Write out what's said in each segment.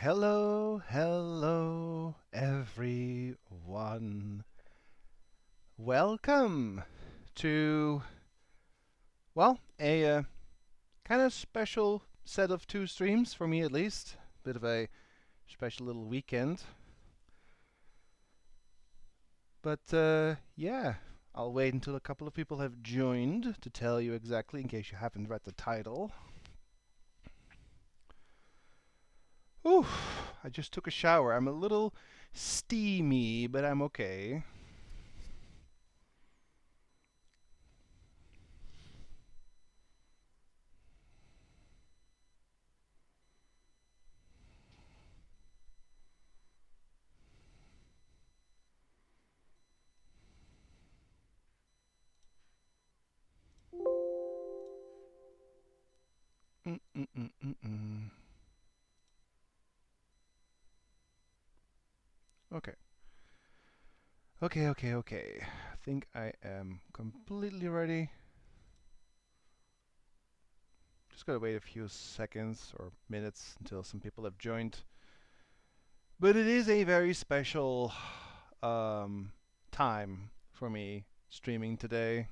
Hello, hello, everyone. Welcome to, a kind of special set of two streams for me at least. Bit of a special little weekend. But yeah, I'll wait until a couple of people have joined to tell you exactly in case you haven't read the title. Ooh, I just took a shower. I'm a little steamy, but I'm okay. Mm-mm-mm-mm-mm. Okay. Okay. I think I am completely ready. Just gotta wait a few seconds or minutes until some people have joined. But it is a very special um, time for me streaming today.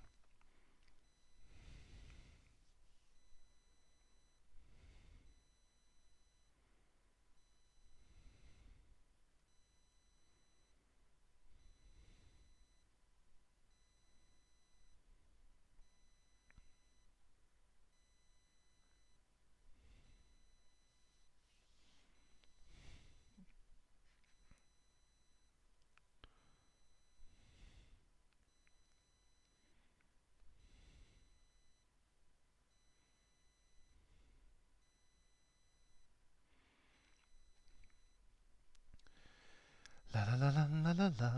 La la la la la la la.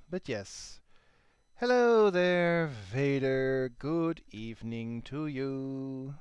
But yes. Hello there, Vader. Good evening to you.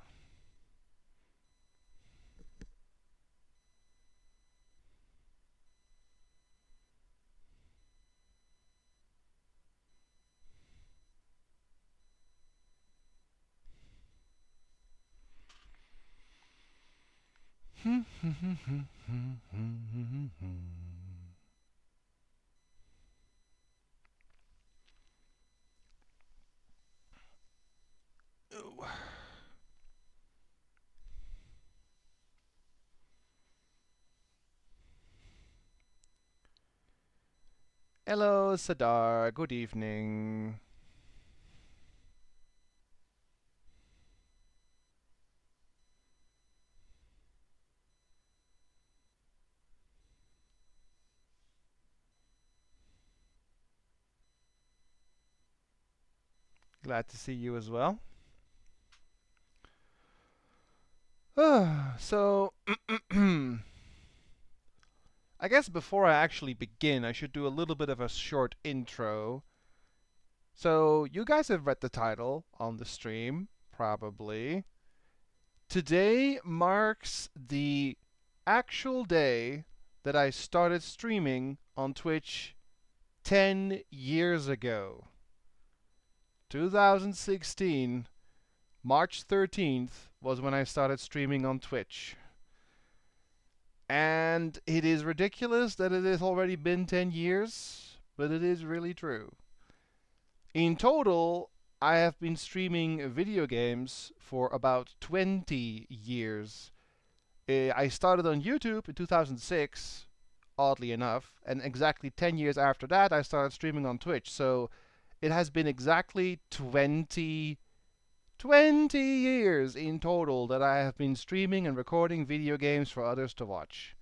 Ooh. Hello, Sadar. Good evening. Glad to see you as well. So, I guess before I actually begin, I should do a little bit of a short intro. So, you guys have read the title on the stream, probably. Today marks the actual day that I started streaming on Twitch 10 years ago. 2016, March 13th was when I started streaming on Twitch. And it is ridiculous that it has already been 10 years, but it is really true. In total, I have been streaming video games for about 20 years. I started on YouTube in 2006, oddly enough, and exactly 10 years after that, I started streaming on Twitch. So it has been exactly 20 years in total that I have been streaming and recording video games for others to watch,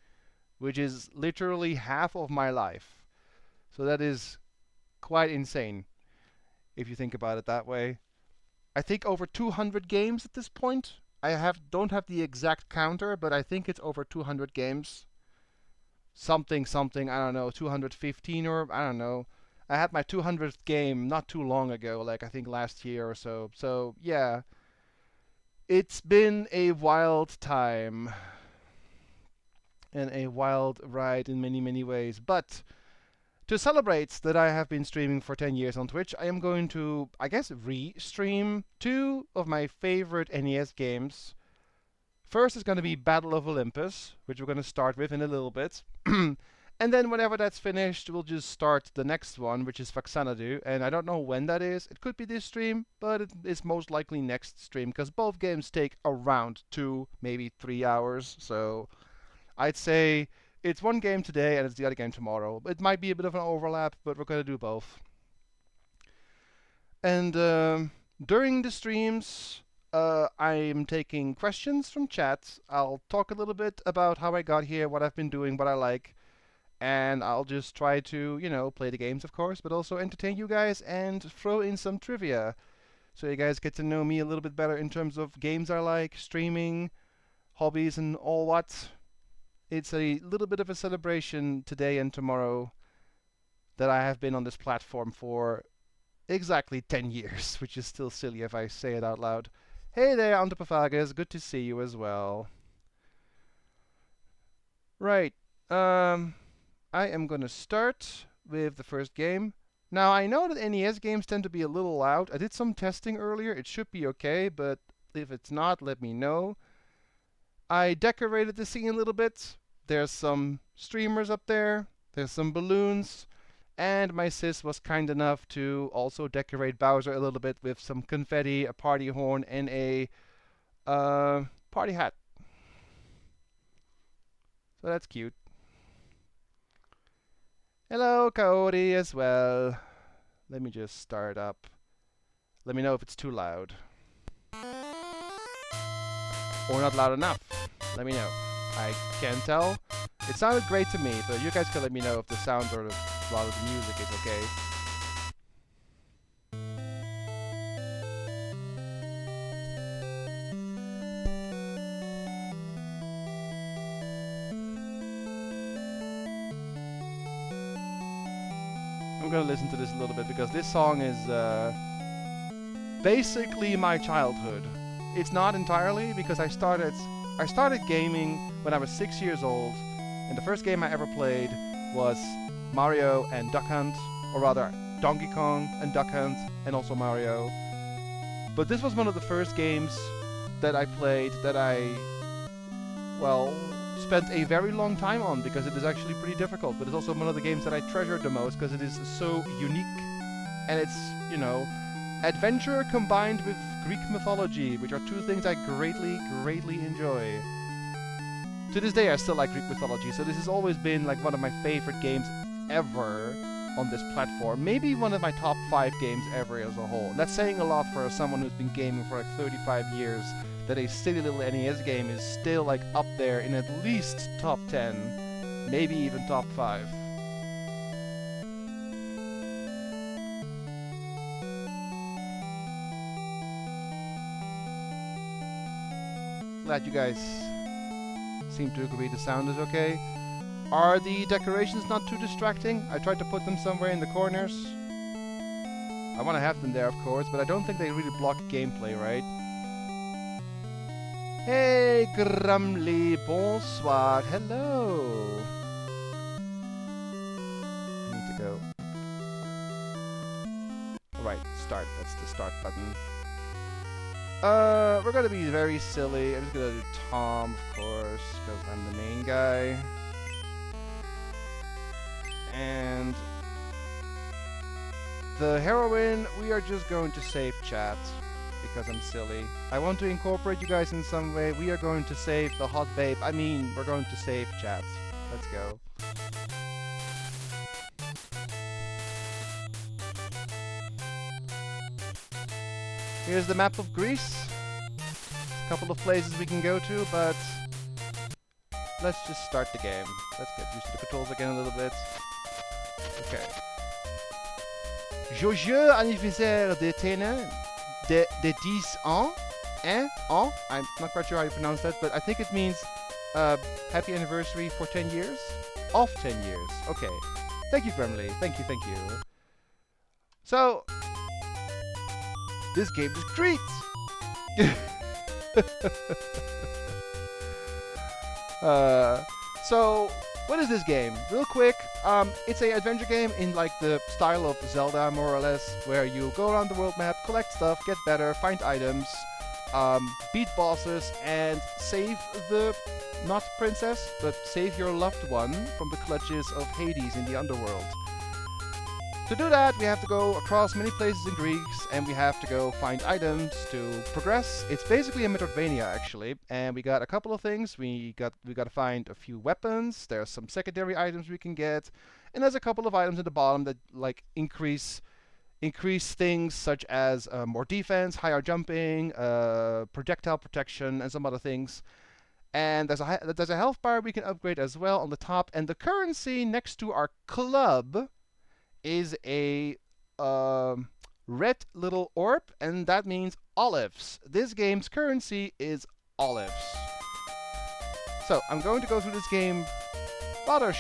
which is literally half of my life. So that is quite insane if you think about it that way. I think over 200 games at this point. Don't have the exact counter, but I think it's over 200 games. Something, I don't know, 215 or I don't know. I had my 200th game not too long ago, like I think last year or so. So, yeah, it's been a wild time and a wild ride in many, many ways. But to celebrate that I have been streaming for 10 years on Twitch, I am going to, I guess, re stream two of my favorite NES games First is going to be Battle of Olympus, which we're going to start with in a little bit. And then whenever that's finished, we'll just start the next one, which is Vaxanadu. And I don't know when that is. It could be this stream, but it is most likely next stream, because both games take around 2, maybe 3 hours. So I'd say it's one game today and it's the other game tomorrow. It might be a bit of an overlap, but we're going to do both. And during the streams, I'm taking questions from chat. I'll talk a little bit about how I got here, what I've been doing, what I like. And I'll just try to, play the games, of course, but also entertain you guys and throw in some trivia. So you guys get to know me a little bit better in terms of games I like, streaming, hobbies, and all what. It's a little bit of a celebration today and tomorrow that I have been on this platform for exactly 10 years, which is still silly if I say it out loud. Hey there, Antropophagus, good to see you as well. Right, I am going to start with the first game. Now, I know that NES games tend to be a little loud. I did some testing earlier. It should be okay, but if it's not, let me know. I decorated the scene a little bit. There's some streamers up there. There's some balloons. And my sis was kind enough to also decorate Bowser a little bit with some confetti, a party horn, and a party hat. So that's cute. Hello, Cody, as well. Let me just start up. Let me know if it's too loud. Or not loud enough. Let me know. I can't tell. It sounded great to me, but you guys can let me know if the sound or a lot of the music is okay. I'm gonna listen to this a little bit because this song is basically my childhood. It's not entirely because I started gaming when I was 6 years old, and the first game I ever played was Mario and Duck Hunt, or rather Donkey Kong and Duck Hunt, and also Mario. But this was one of the first games that I played that I, well, spent a very long time on because it is actually pretty difficult, but it's also one of the games that I treasured the most because it is so unique, and it's, adventure combined with Greek mythology, which are two things I greatly enjoy. To this day I still like Greek mythology, so this has always been like one of my favorite games ever on this platform. Maybe one of my top 5 games ever as a whole. That's saying a lot for someone who's been gaming for like 35 years, that a silly little NES game is still like up there in at least top 10, maybe even top 5. Glad you guys seem to agree the sound is okay. Are the decorations not too distracting? I tried to put them somewhere in the corners. I want to have them there, of course, but I don't think they really block gameplay, right? Hey, Grumly, bonsoir, hello. I need to go. Alright, start. That's the start button. We're gonna be very silly. I'm just gonna do Tom, of course, because I'm the main guy. And the heroine, we are just going to save chat because I'm silly. I want to incorporate you guys in some way. We are going to save the hot babe. I mean, we're going to save chat. Let's go. Here's the map of Greece. A couple of places we can go to, but let's just start the game. Let's get used to the controls again a little bit. Okay. Joyeux anniversaire de 10 ans. I'm not quite sure how you pronounce that, but I think it means happy anniversary for 10 years? Of 10 years. Okay. Thank you, Gremley. Thank you. So, this game is great! So, what is this game? Real quick, it's an adventure game in like the style of Zelda, more or less, where you go around the world map, collect stuff, get better, find items, beat bosses, and save the, not princess, but save your loved one from the clutches of Hades in the underworld. To do that, we have to go across many places in Greece, and we have to go find items to progress. It's basically a Metroidvania, actually, and we got a couple of things. We got to find a few weapons. There's some secondary items we can get, and there's a couple of items at the bottom that like increase things such as more defense, higher jumping, projectile protection, and some other things. And there's a health bar we can upgrade as well on the top, and the currency next to our club is a red little orb, and that means olives. This game's currency is olives. So I'm going to go through this game rather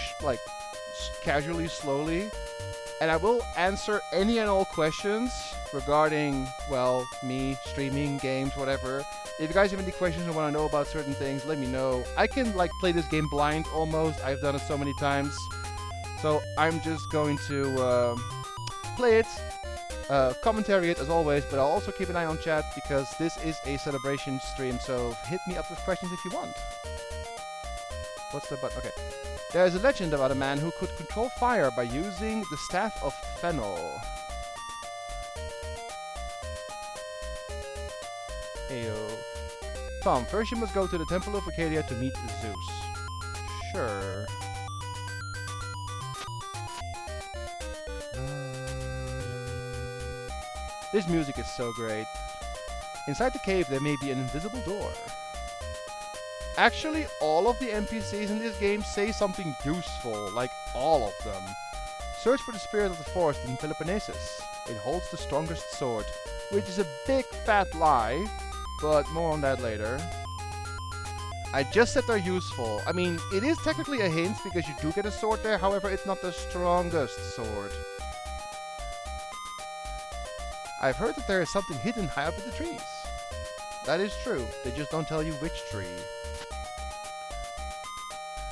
casually, slowly, and I will answer any and all questions regarding, well, me, streaming, games, whatever. If you guys have any questions or want to know about certain things, let me know. I can play this game blind almost. I've done it so many times. So I'm just going to play it, commentary it as always, but I'll also keep an eye on chat because this is a celebration stream, so hit me up with questions if you want. What's the button? Okay. There is a legend about a man who could control fire by using the Staff of Fennel. Ayo. Tom, first you must go to the Temple of Arcadia to meet Zeus. Sure. This music is so great. Inside the cave there may be an invisible door. Actually, all of the NPCs in this game say something useful, like all of them. Search for the spirit of the forest in Peloponnesus. It holds the strongest sword, which is a big fat lie, but more on that later. I just said they're useful. I mean, it is technically a hint because you do get a sword there, however, it's not the strongest sword. I've heard that there is something hidden high up in the trees. That is true, they just don't tell you which tree.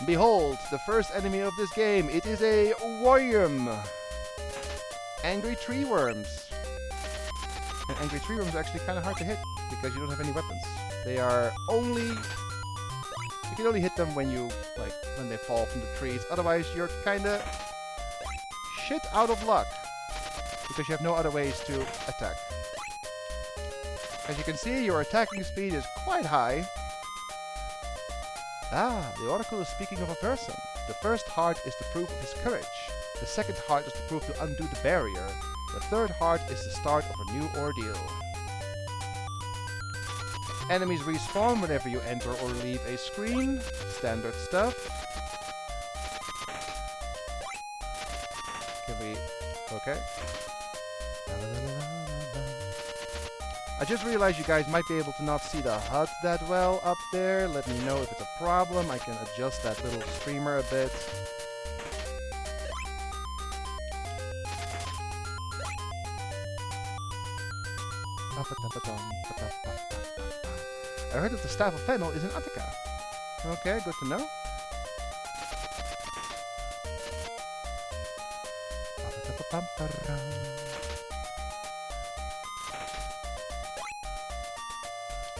Behold, the first enemy of this game. It is a worm. Angry tree worms. And angry tree worms are actually kind of hard to hit because you don't have any weapons. They are only... You can only hit them when you, when they fall from the trees. Otherwise, you're kind of shit out of luck because you have no other ways to attack. As you can see, your attacking speed is quite high. Ah, the oracle is speaking of a person. The first heart is the proof of his courage. The second heart is the proof to undo the barrier. The third heart is the start of a new ordeal. Enemies respawn whenever you enter or leave a screen. Standard stuff. Can we... Okay. I just realized you guys might be able to not see the HUD that well up there. Let me know if it's a problem. I can adjust that little streamer a bit. I heard that the Staff of Fennel is in Attica. Okay, good to know.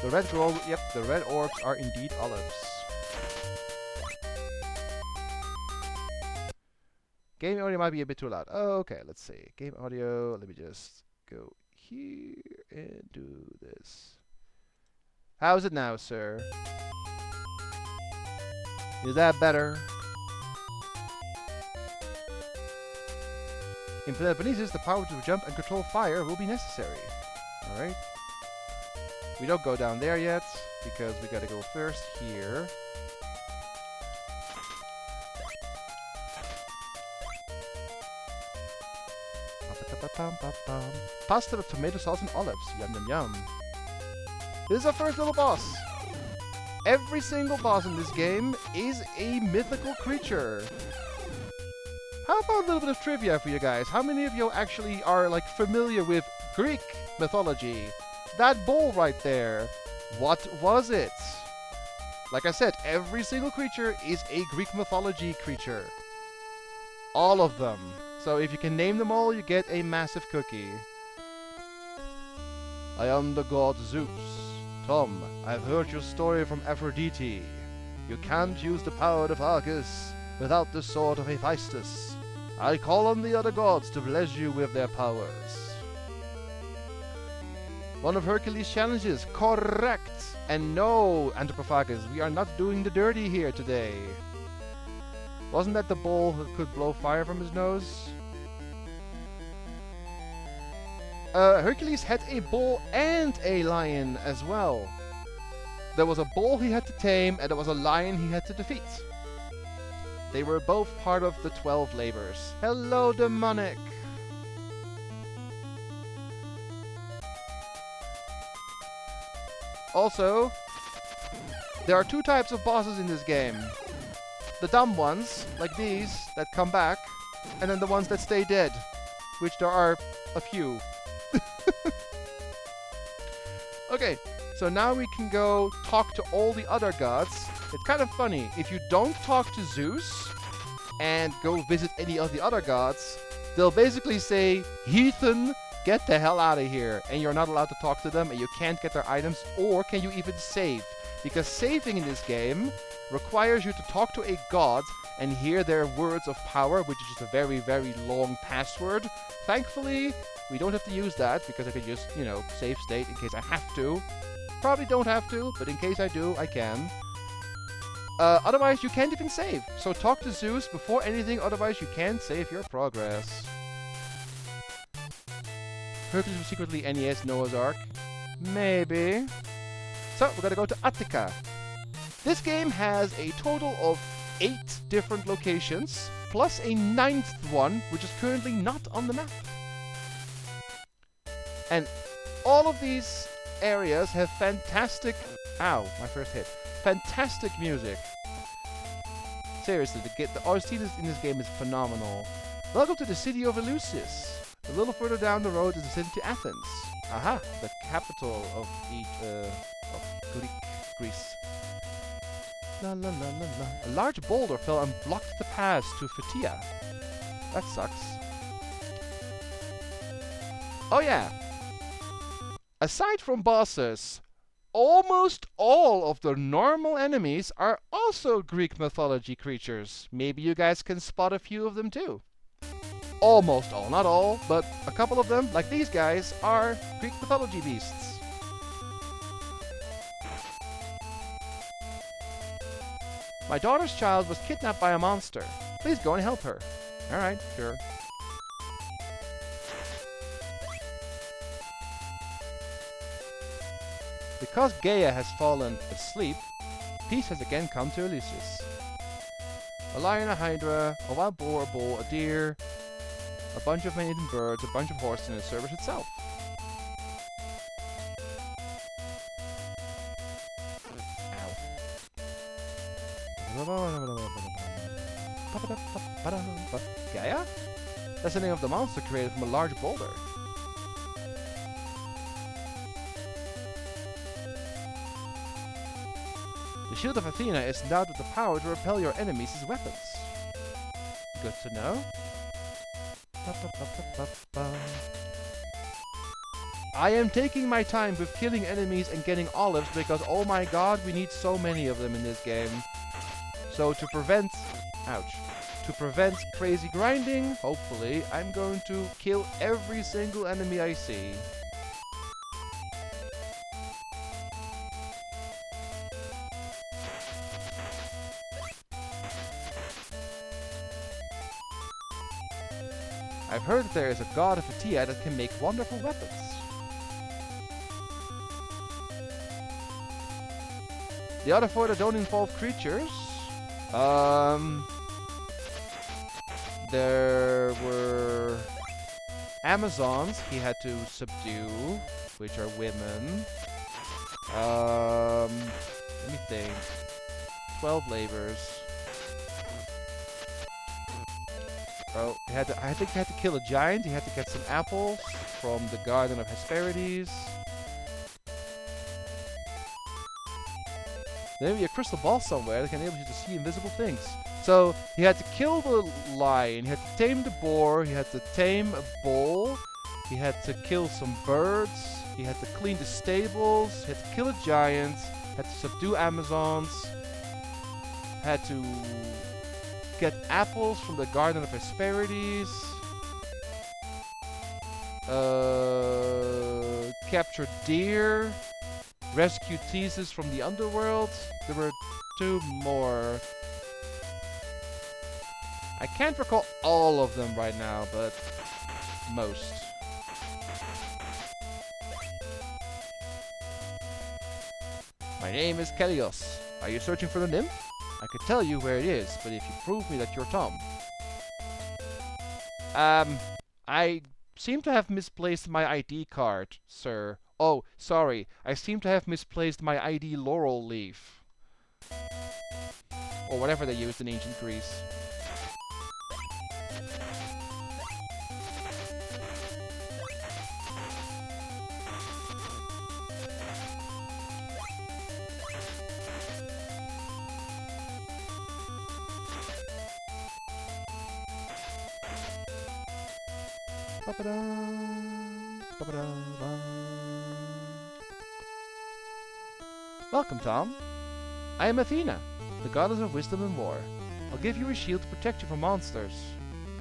The red gold, yep, the red orbs are indeed olives. Game audio might be a bit too loud. Oh, okay, let's see. Game audio, let me just go here and do this. How's it now, sir? Is that better? In Peloponnesus, the power to jump and control fire will be necessary. Alright. We don't go down there yet, because we gotta go first here. Pasta with tomato sauce and olives. Yum yum yum. This is our first little boss. Every single boss in this game is a mythical creature. How about a little bit of trivia for you guys? How many of you actually are familiar with Greek mythology? That bowl right there, what was it? Like I said, every single creature is a Greek mythology creature. All of them. So if you can name them all, you get a massive cookie. I am the god Zeus. Tom, I've heard your story from Aphrodite. You can't use the power of Argus without the sword of Hephaestus. I call on the other gods to bless you with their powers. One of Hercules' challenges. Correct! And no, Anthropophagus, we are not doing the dirty here today. Wasn't that the bull who could blow fire from his nose? Hercules had a bull and a lion as well. There was a bull he had to tame, and there was a lion he had to defeat. They were both part of the 12 labors. Hello, demonic! Also, there are two types of bosses in this game. The dumb ones, like these, that come back, and then the ones that stay dead, which there are a few. Okay, so now we can go talk to all the other gods. It's kind of funny, if you don't talk to Zeus and go visit any of the other gods, they'll basically say, Heathen, get the hell out of here, and you're not allowed to talk to them, and you can't get their items, or can you even save? Because saving in this game requires you to talk to a god and hear their words of power, which is just a very, very long password. Thankfully, we don't have to use that, because I can just, you know, save state in case I have to. Probably don't have to, but in case I do, I can. Otherwise, you can't even save. So talk to Zeus before anything, otherwise you can't save your progress. Hercules was secretly NES Noah's Ark? Maybe. So, we're gonna go to Attica. This game has a total of 8 different locations, plus a 9th one, which is currently not on the map. And all of these areas have fantastic... Ow, my first hit. Fantastic music. Seriously, the OST in this game is phenomenal. Welcome to the city of Eleusis. A little further down the road is the city to Athens. Aha, the capital of Greece. La la la la la. A large boulder fell and blocked the pass to Phaetia. That sucks. Oh yeah. Aside from bosses, almost all of the normal enemies are also Greek mythology creatures. Maybe you guys can spot a few of them too. Almost all, not all, but a couple of them, like these guys, are Greek mythology beasts. My daughter's child was kidnapped by a monster. Please go and help her. Alright, sure. Because Gaia has fallen asleep, peace has again come to Eleusis. A lion, a hydra, a wild boar, a bull, a deer, a bunch of maiden birds, a bunch of horses, and a service itself. Ow. Gaia? That's the name of the monster created from a large boulder. The shield of Athena is endowed with the power to repel your enemies' weapons. Good to know. I am taking my time with killing enemies and getting olives because, oh my god, we need so many of them in this game. So to prevent... Ouch. To prevent crazy grinding, hopefully, I'm going to kill every single enemy I see. I've heard that there is a god of Phaetia that can make wonderful weapons. The other 4 that don't involve creatures... there were Amazons he had to subdue, which are women. Let me think. 12 labors. Oh, I think he had to kill a giant. He had to get some apples from the Garden of Hesperides. There may be a crystal ball somewhere that can enable you to see invisible things. So, he had to kill the lion, he had to tame the boar, he had to tame a bull, he had to kill some birds, He had to clean the stables, had to kill a giant, had to subdue Amazons, had to get apples from the Garden of Hesperides, capture deer, rescue Theseus from the underworld. There were 2 more. I can't recall all of them right now, but most. My name is Kelios. Are you searching for the nymph? I could tell you where it is, but if you prove me that you're Tom. I seem to have misplaced my ID card, sir. Oh, sorry. I seem to have misplaced my ID laurel leaf. Or whatever they used in ancient Greece. Welcome, Tom. I am Athena, the goddess of wisdom and war. I'll give you a shield to protect you from monsters,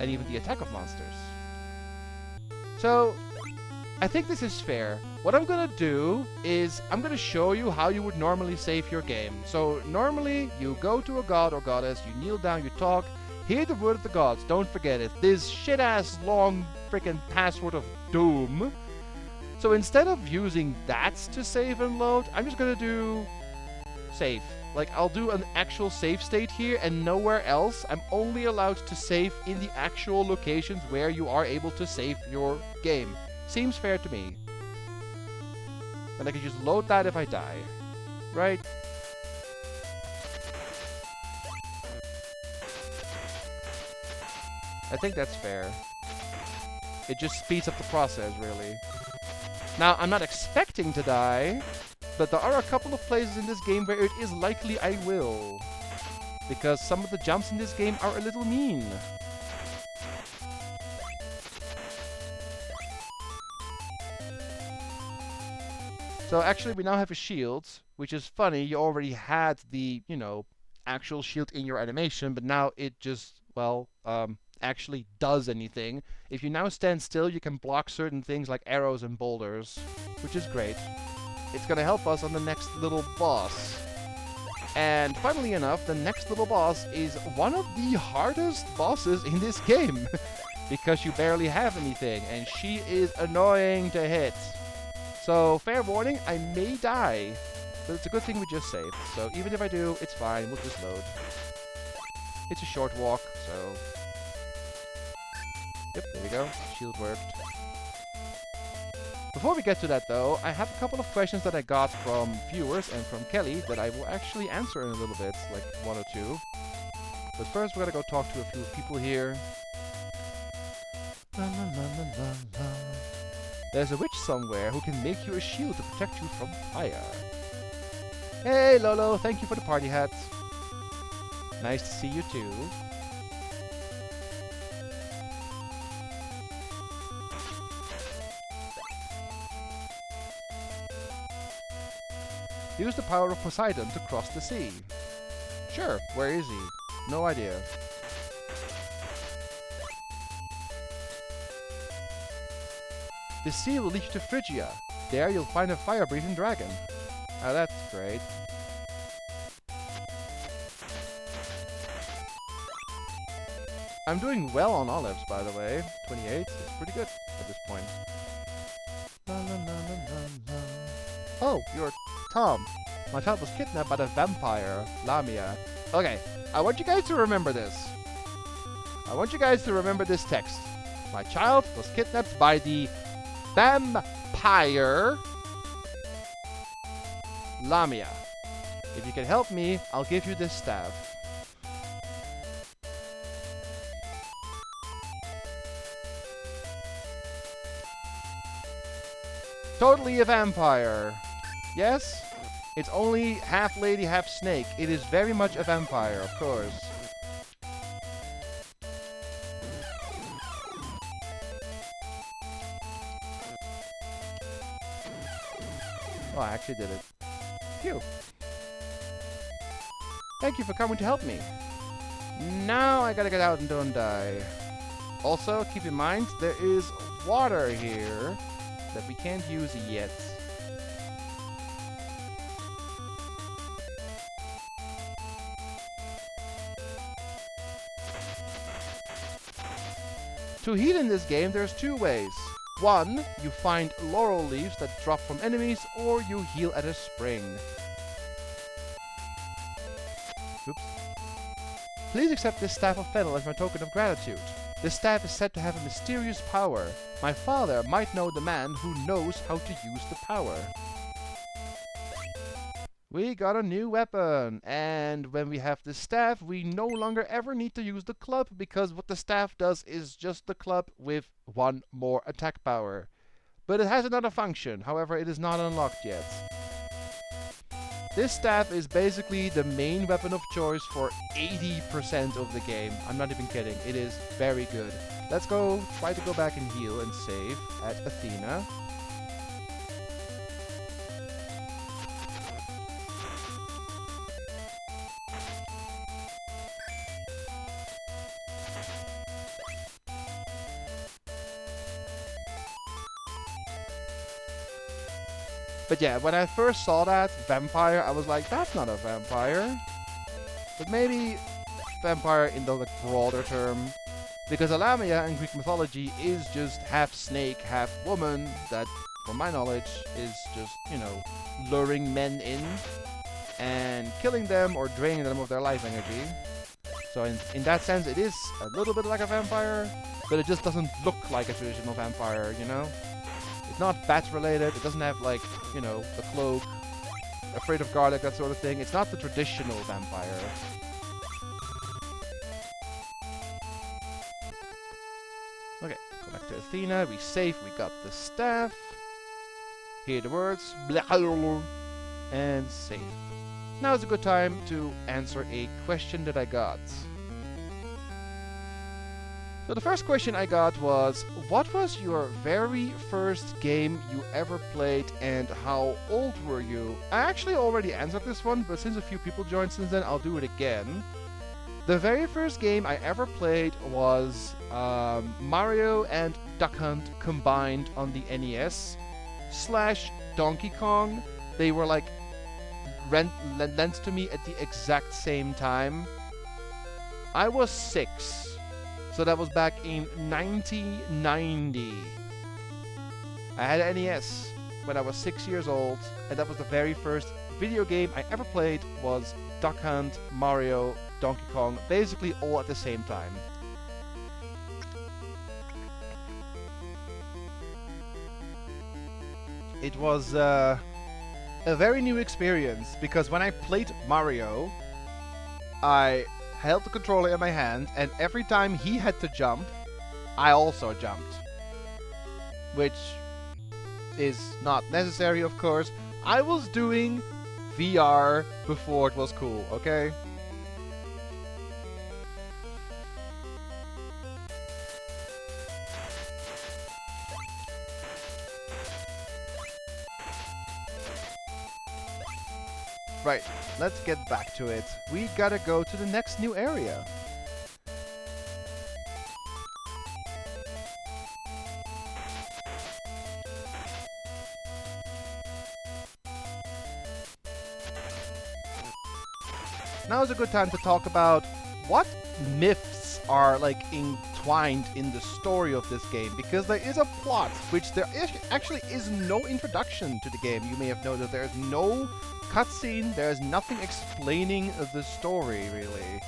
and even the attack of monsters. So, I think this is fair. What I'm gonna do is, I'm gonna show you how you would normally save your game. So, normally, you go to a god or goddess, you kneel down, you talk, hear the word of the gods, don't forget it. This shit-ass long frickin' password of doom. So instead of using that to save and load, I'm just gonna do save. Like, I'll do an actual save state here and nowhere else. I'm only allowed to save in the actual locations where you are able to save your game. Seems fair to me. And I can just load that if I die. Right? I think that's fair. It just speeds up the process, really. Now, I'm not expecting to die, but there are a couple of places in this game where it is likely I will. Because some of the jumps in this game are a little mean. So actually we now have a shield, which is funny. You already had the, you know, actual shield in your animation, but now it just, well, actually does anything. If you now stand still, you can block certain things like arrows and boulders, which is great. It's gonna help us on the next little boss. And funnily enough, the next little boss is one of the hardest bosses in this game. Because you barely have anything, and she is annoying to hit. So, fair warning, I may die. But it's a good thing we just saved. So even if I do, it's fine, we'll just load. It's a short walk, so... Yep, there we go. Shield worked. Before we get to that though, I have a couple of questions that I got from viewers and from Kelly that I will actually answer in a little bit, like 1 or 2. But first we're gonna go talk to a few people here. La, la, la, la, la, la. There's a witch somewhere who can make you a shield to protect you from fire. Hey Lolo, thank you for the party hat. Nice to see you too. Use the power of Poseidon to cross the sea. Sure, where is he? No idea. The sea will lead you to Phrygia. There you'll find a fire-breathing dragon. Oh, that's great. I'm doing well on olives, by the way. 28 is pretty good at this point. La, la, la, la, la. Oh, you're Tom. My child was kidnapped by the vampire, Lamia. Okay, I want you guys to remember this. I want you guys to remember this text. My child was kidnapped by the vampire, Lamia. If you can help me, I'll give you this staff. Totally a vampire. Yes? It's only half lady, half snake. It is very much a vampire, of course. Oh, I actually did it. Phew. Thank you for coming to help me. Now I gotta get out and don't die. Also, keep in mind, there is water here that we can't use yet. To heal in this game, there's two ways. One, you find laurel leaves that drop from enemies, or you heal at a spring. Oops. Please accept this staff of fennel as my token of gratitude. This staff is said to have a mysterious power. My father might know the man who knows how to use the power. We got a new weapon, and when we have this staff, we no longer ever need to use the club, because what the staff does is just the club with one more attack power. But it has another function, however it is not unlocked yet. This staff is basically the main weapon of choice for 80% of the game. I'm not even kidding, it is very good. Let's go try to go back and heal and save at Athena. But yeah, when I first saw that vampire, I was like, that's not a vampire. But maybe vampire in the like, broader term. Because Alamia in Greek mythology is just half snake, half woman, that, from my knowledge, is just, you know, luring men in and killing them or draining them of their life energy. So in that sense, it is a little bit like a vampire, but it just doesn't look like a traditional vampire, you know? It's not bat related, it doesn't have like, you know, the cloak, afraid of garlic, that sort of thing. It's not the traditional vampire. Okay, go back to Athena, we save, we got the staff. Hear the words, and save. Now is a good time to answer a question that I got. So the first question I got was, what was your very first game you ever played and how old were you? I actually already answered this one, but since a few people joined since then, I'll do it again. The very first game I ever played was Mario and Duck Hunt combined on the NES / Donkey Kong. They were like lent to me at the exact same time. I was 6. So that was back in 1990. I had an NES when I was 6 years old, and that was the very first video game I ever played was Duck Hunt, Mario, Donkey Kong, basically all at the same time. It was a very new experience, because when I played Mario, I held the controller in my hand, and every time he had to jump, I also jumped. Which is not necessary, of course. I was doing VR before it was cool, okay? Right, let's get back to it. We gotta go to the next new area. Now is a good time to talk about what myths are like entwined in the story of this game, because there is a plot, which there actually is no introduction to the game. You may have noticed there is no cutscene, there's nothing explaining the story, really.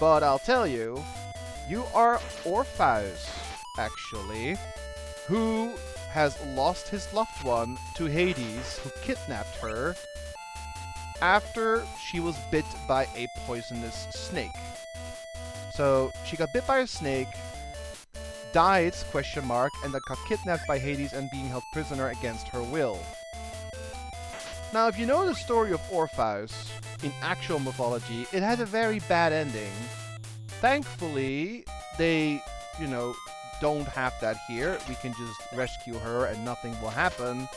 But I'll tell you, you are Orpheus, actually, who has lost his loved one to Hades, who kidnapped her after she was bit by a poisonous snake. So she got bit by a snake, died, and then got kidnapped by Hades and being held prisoner against her will. Now, if you know the story of Orpheus in actual mythology, it has a very bad ending. Thankfully, they, you know, don't have that here. We can just rescue her and nothing will happen.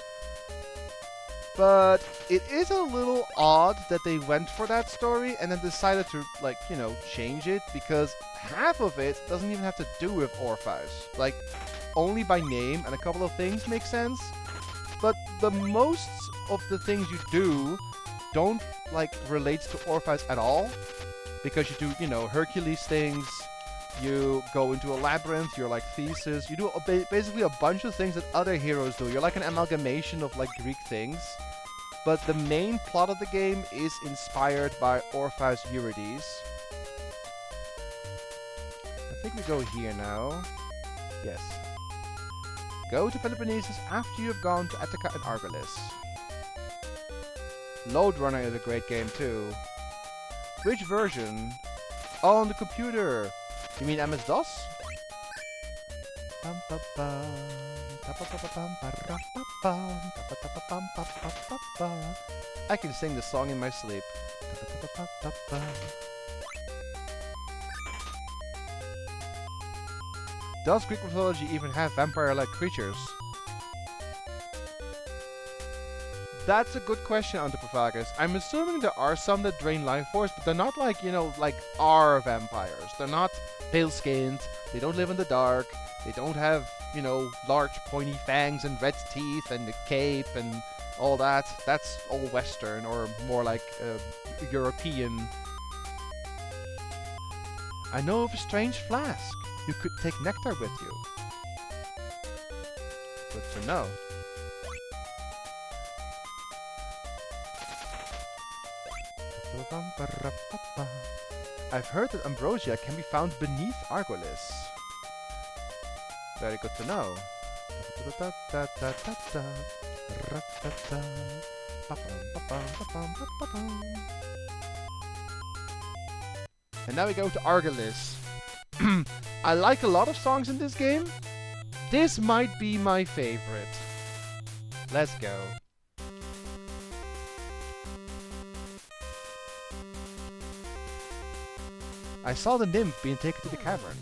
But it is a little odd that they went for that story and then decided to, like, you know, change it, because half of it doesn't even have to do with Orpheus. Like, only by name and a couple of things make sense, but the most of the things you do don't, like, relate to Orpheus at all, because you do, you know, Hercules things, you go into a labyrinth, you're like Theseus, you do basically a bunch of things that other heroes do. You're like an amalgamation of, like, Greek things. But the main plot of the game is inspired by Orpheus Eurydice. I think we go here now. Yes. Go to Peloponnesus after you've gone to Attica and Argolis. Lode Runner is a great game too. Which version? Oh, on the computer. You mean MS-DOS? I can sing the song in my sleep. Does Greek mythology even have vampire-like creatures? That's a good question, Antipophagus. I'm assuming there are some that drain life force, but they're not like, you know, like our vampires. They're not pale-skinned, they don't live in the dark, they don't have, you know, large pointy fangs and red teeth and a cape and all that. That's all Western, or more like European. I know of a strange flask. You could take nectar with you. Good to know. I've heard that ambrosia can be found beneath Argolis. Very good to know. And now we go to Argolis. I like a lot of songs in this game. This might be my favorite. Let's go. I saw the nymph being taken to the cavern.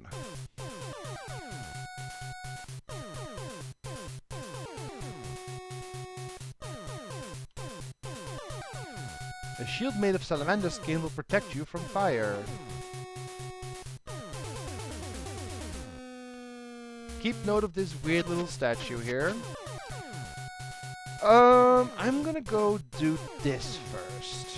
A shield made of salamander skin will protect you from fire. Keep note of this weird little statue here. I'm gonna go do this first.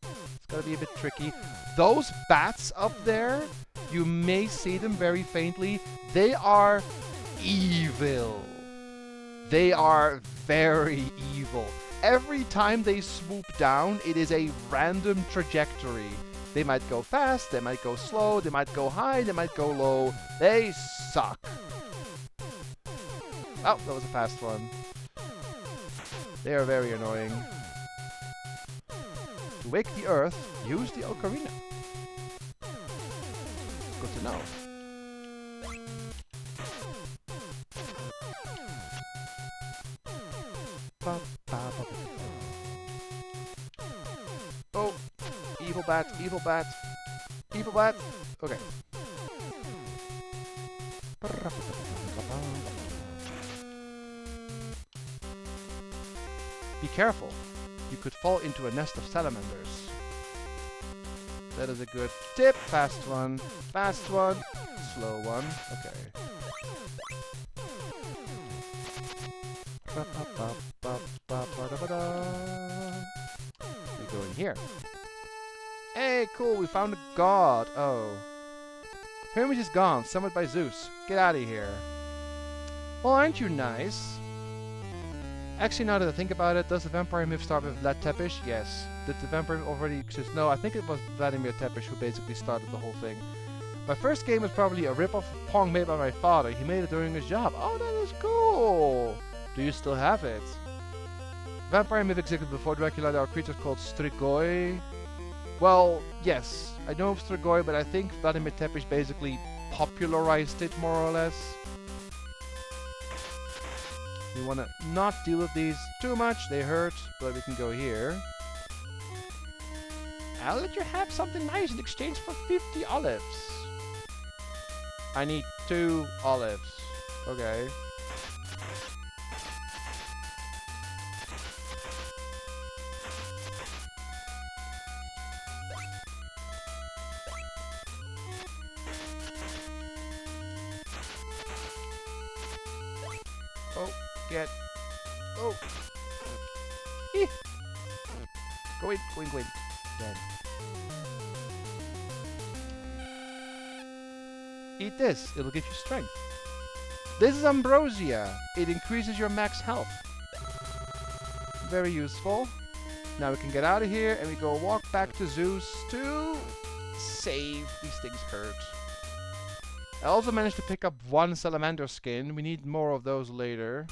It's gonna be a bit tricky. Those bats up there, you may see them very faintly. They are evil. They are very evil. Every time they swoop down, it is a random trajectory. They might go fast, they might go slow, they might go high, they might go low. They suck. Oh, that was a fast one. They are very annoying. To wake the earth, use the ocarina. Good to know. Oh, evil bat, evil bat, evil bat. Okay. Be careful. You could fall into a nest of salamanders. That is a good tip. Fast one, slow one. Okay. We go in here. Hey, cool, we found a god. Oh. Hermes is gone, summoned by Zeus. Get out of here. Well, aren't you nice? Actually, now that I think about it, does the vampire myth start with Vlad Tepes? Yes. Did the vampire already exist? No, I think it was Vladimir Tepes who basically started the whole thing. My first game was probably a rip-off of Pong made by my father. He made it during his job. Oh, that is cool! Do you still have it? Vampire myth existed before Dracula. There are creatures called Strigoi. Well, yes, I know of Strigoi, but I think Vladimir Tepes basically popularized it more or less. We want to not deal with these too much, they hurt, but we can go here. I'll let you have something nice in exchange for 50 olives. I need 2 olives. Okay. Get. Oh. Eeh. Go in, go in, go in. Then. Eat this. It'll give you strength. This is ambrosia. It increases your max health. Very useful. Now we can get out of here and we go walk back to Zeus to save. These things hurt. I also managed to pick up one salamander skin. We need more of those later.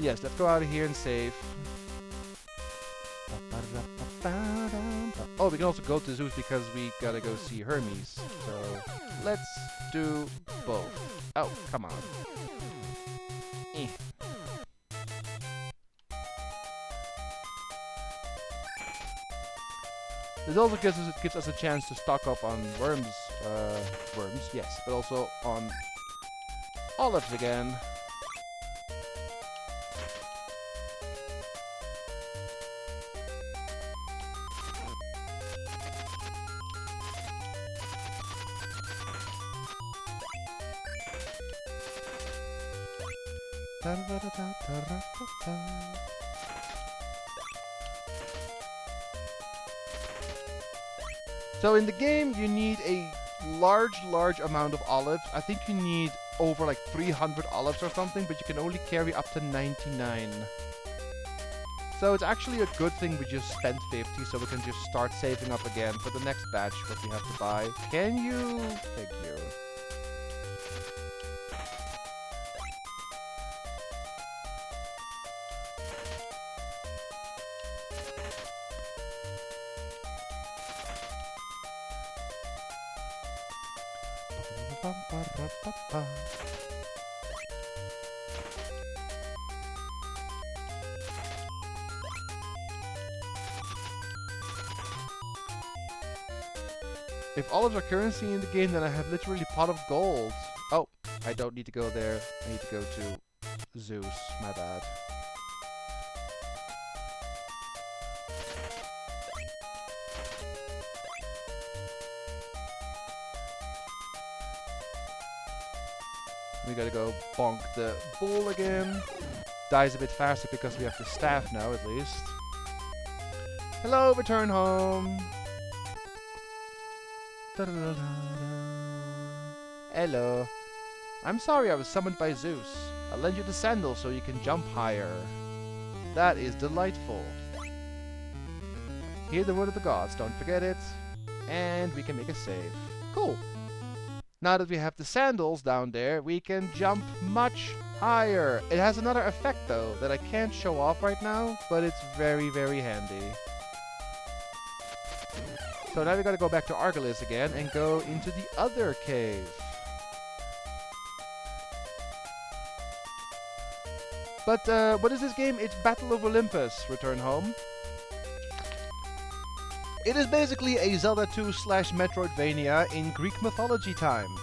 Yes, let's go out of here and save. Oh, we can also go to Zeus because we gotta go see Hermes. So, let's do both. Oh, come on. Eh. This also gives us a chance to stock up on worms, yes, but also on olives again. So in the game, you need a large amount of olives. I think you need over like 300 olives or something, but you can only carry up to 99. So it's actually a good thing we just spent 50, so we can just start saving up again for the next batch what we have to buy. Can you? Thank you. If olives are currency in the game, then I have literally a pot of gold. Oh, I don't need to go there. I need to go to Zeus. My bad. We gotta go bonk the bull again. Dies a bit faster because we have the staff now, at least. Hello, return home. Hello. I'm sorry I was summoned by Zeus. I'll lend you the sandal so you can jump higher. That is delightful. Hear the word of the gods, don't forget it. And we can make a save. Cool. Now that we have the sandals down there, we can jump much higher. It has another effect though that I can't show off right now, but it's very, very handy. So now we gotta go back to Argolis again and go into the other cave. But what is this game? It's Battle of Olympus, Return Home. It is basically a Zelda 2 / Metroidvania in Greek mythology times.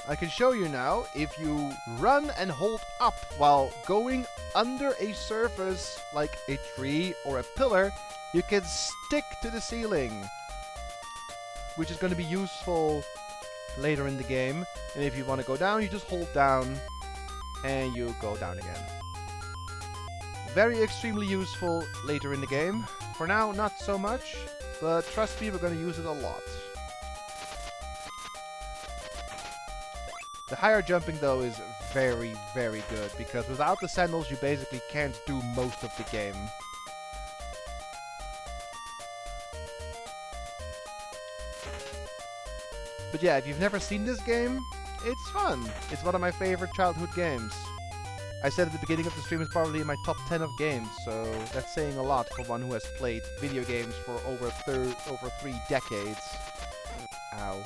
I can show you now, if you run and hold up while going under a surface like a tree or a pillar, you can stick to the ceiling, which is going to be useful later in the game. And if you want to go down, you just hold down and you go down again. Very extremely useful later in the game. For now, not so much, but trust me, we're going to use it a lot. The higher jumping though is very, very good, because without the sandals you basically can't do most of the game. But yeah, if you've never seen this game, it's fun. It's one of my favorite childhood games. I said at the beginning of the stream it's probably in my top 10 of games, so that's saying a lot for one who has played video games for over 3 decades. Ow.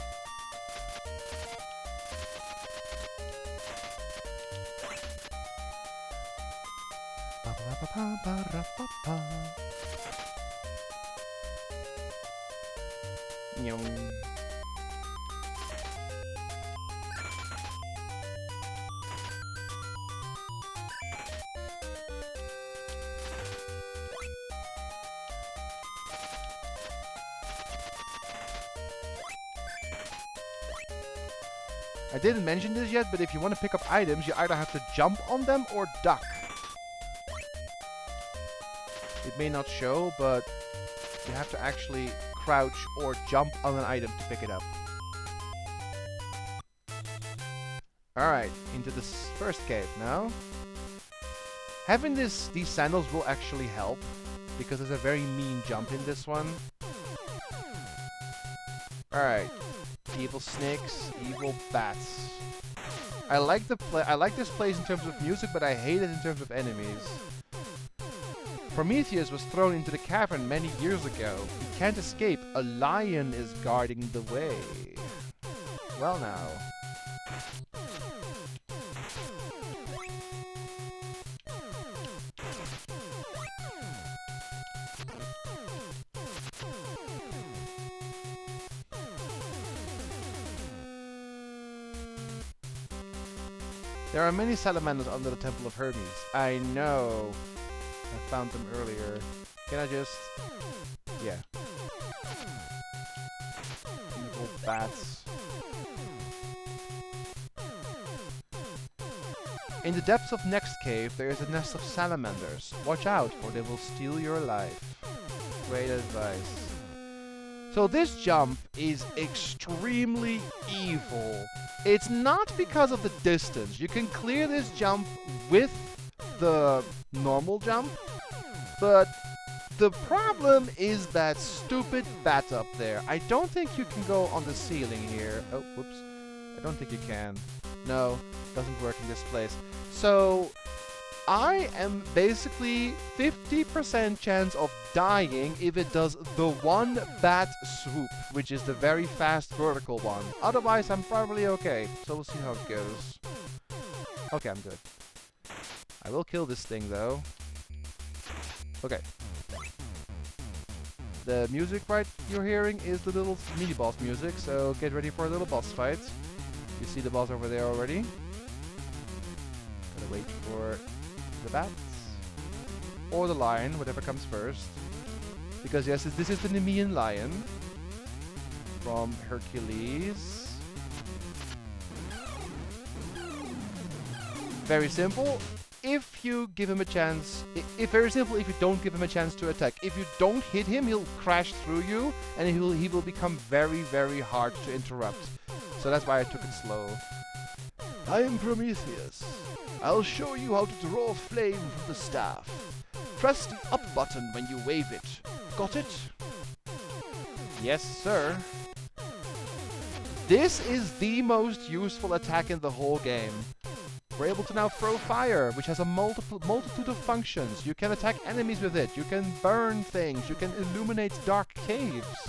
I didn't mention this yet, but if you want to pick up items, you either have to jump on them or duck. It may not show, but you have to actually crouch or jump on an item to pick it up. Alright, into this first cave now. Having these sandals will actually help, because there's a very mean jump in this one. Alright. Evil snakes, evil bats. I like this place in terms of music, but I hate it in terms of enemies. Prometheus was thrown into the cavern many years ago. He can't escape. A lion is guarding the way. Well now. There are many salamanders under the Temple of Hermes. I know. I found them earlier. Can I just... yeah. Evil bats. In the depths of next cave, there is a nest of salamanders. Watch out, or they will steal your life. Great advice. So this jump is extremely evil. It's not because of the distance. You can clear this jump with the normal jump, but the problem is that stupid bat up there. I don't think you can go on the ceiling here. Oh, whoops. I don't think you can. No, doesn't work in this place. So I am basically 50% chance of dying if it does the one bat swoop, which is the very fast vertical one. Otherwise, I'm probably okay. So we'll see how it goes. Okay, I'm good. I will kill this thing, though. Okay. The music you're hearing is the little mini-boss music, so get ready for a little boss fight. You see the boss over there already. Gotta wait for the bats. Or the lion, whatever comes first. Because yes, this is the Nemean lion from Hercules. Very simple. If you give him a chance, very simple if you don't give him a chance to attack. If you don't hit him, he'll crash through you, and he will become very, very hard to interrupt. So that's why I took it slow. I am Prometheus. I'll show you how to draw flame from the staff. Press the up button when you wave it. Got it? Yes, sir. This is the most useful attack in the whole game. We're able to now throw fire, which has a multitude of functions. You can attack enemies with it. You can burn things. You can illuminate dark caves.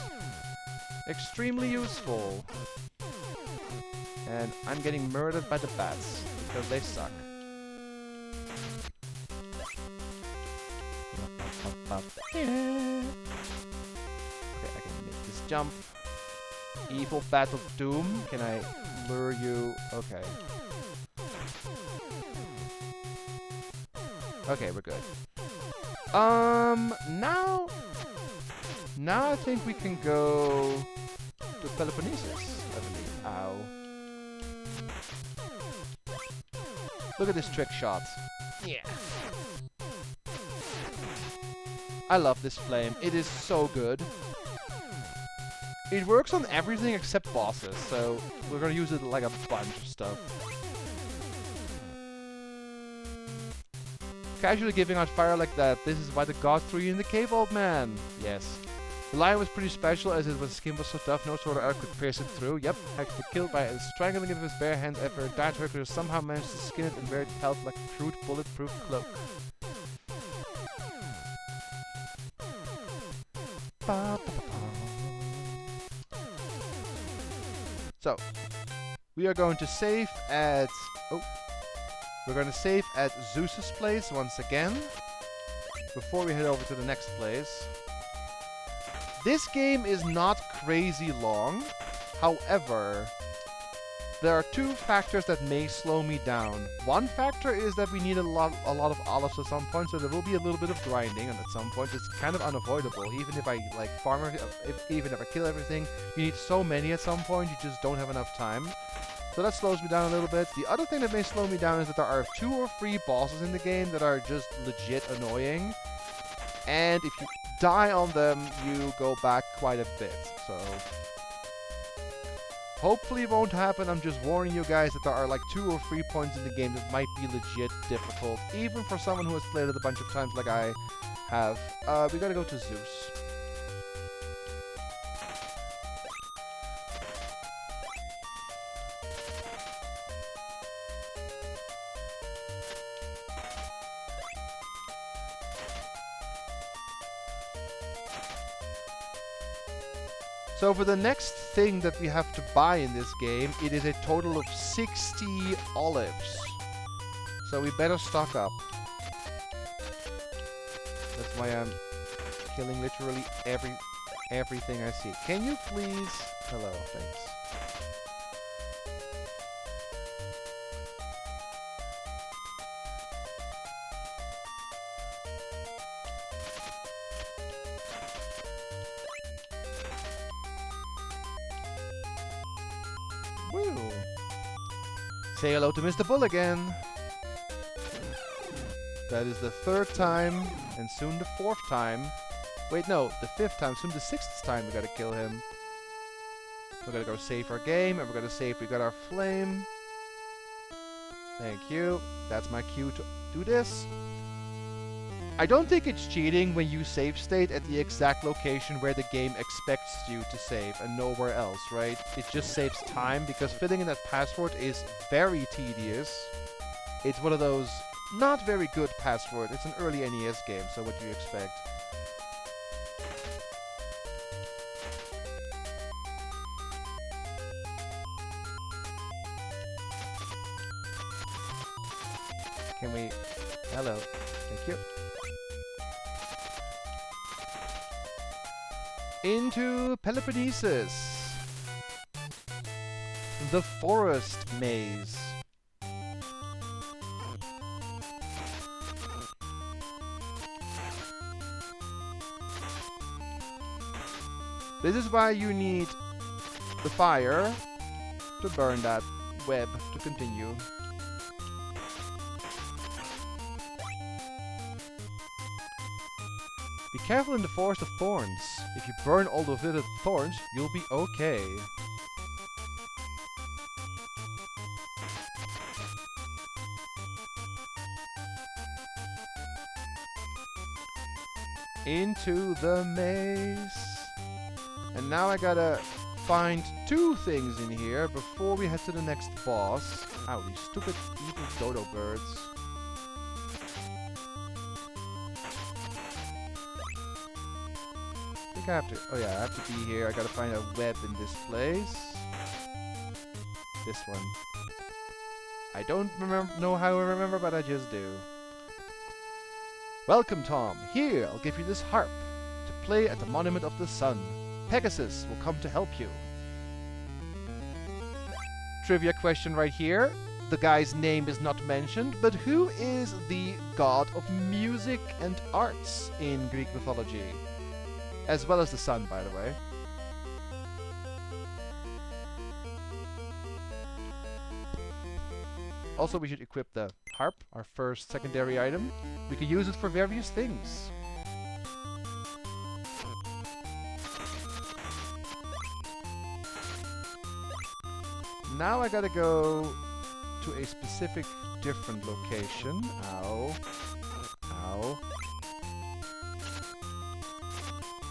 Extremely useful. And I'm getting murdered by the bats, because they suck. Okay, I can make this jump. Evil Bat of Doom. Can I lure you? Okay. Okay, we're good. Now I think we can go to Peloponnesus, I believe. Ow. Look at this trick shot. Yeah. I love this flame. It is so good. It works on everything except bosses, so we're gonna use it like a bunch of stuff. Casually giving out fire like that. This is why the gods threw you in the cave, old man. Yes. The lion was pretty special as his skin was so tough no sword or arrow could pierce it through. Yep, Hector killed by strangling it with his bare hands after it died. Hercules somehow managed to skin it and wear it felt like a crude bulletproof cloak. So, we are going to save at... oh. We're going to save at Zeus's place once again, before we head over to the next place. This game is not crazy long, however, there are two factors that may slow me down. One factor is that we need a lot of olives at some point, so there will be a little bit of grinding, and at some point it's kind of unavoidable. Even if I like farm, even if I kill everything, you need so many at some point, you just don't have enough time. So that slows me down a little bit. The other thing that may slow me down is that there are 2 or 3 bosses in the game that are just legit annoying. And if you die on them, you go back quite a bit. So hopefully it won't happen. I'm just warning you guys that there are like 2 or 3 points in the game that might be legit difficult, even for someone who has played it a bunch of times like I have. We gotta go to Zeus. So for the next thing that we have to buy in this game, it is a total of 60 olives. So we better stock up. That's why I'm killing literally everything I see. Can you please? Hello, thanks. Woo! Say hello to Mr. Bull again. That is the 3rd time, and soon the 4th time. Wait, no, the 5th time, soon the 6th time we gotta kill him. We're gonna go save our game, and we're gonna save we got our flame. Thank you. That's my cue to do this. I don't think it's cheating when you save state at the exact location where the game expects you to save and nowhere else, right? It just saves time because filling in that password is very tedious. It's one of those not very good passwords. It's an early NES game, so what do you expect? Can we... Hello. Thank you. Into Peloponnesus. The forest maze. This is why you need the fire to burn that web to continue. Be careful in the forest of thorns. If you burn all the withered thorns, you'll be okay. Into the maze. And now I gotta find 2 things in here before we head to the next boss. Ow, these stupid evil dodo birds. I think I have to... Oh yeah, I have to be here. I gotta find a web in this place. This one. I don't know how I remember, but I just do. Welcome, Tom. Here, I'll give you this harp to play at the Monument of the Sun. Pegasus will come to help you. Trivia question right here. The guy's name is not mentioned, but who is the god of music and arts in Greek mythology? As well as the sun, by the way. Also, we should equip the harp, our first secondary item. We can use it for various things. Now I gotta go to a specific different location. Ow. Ow.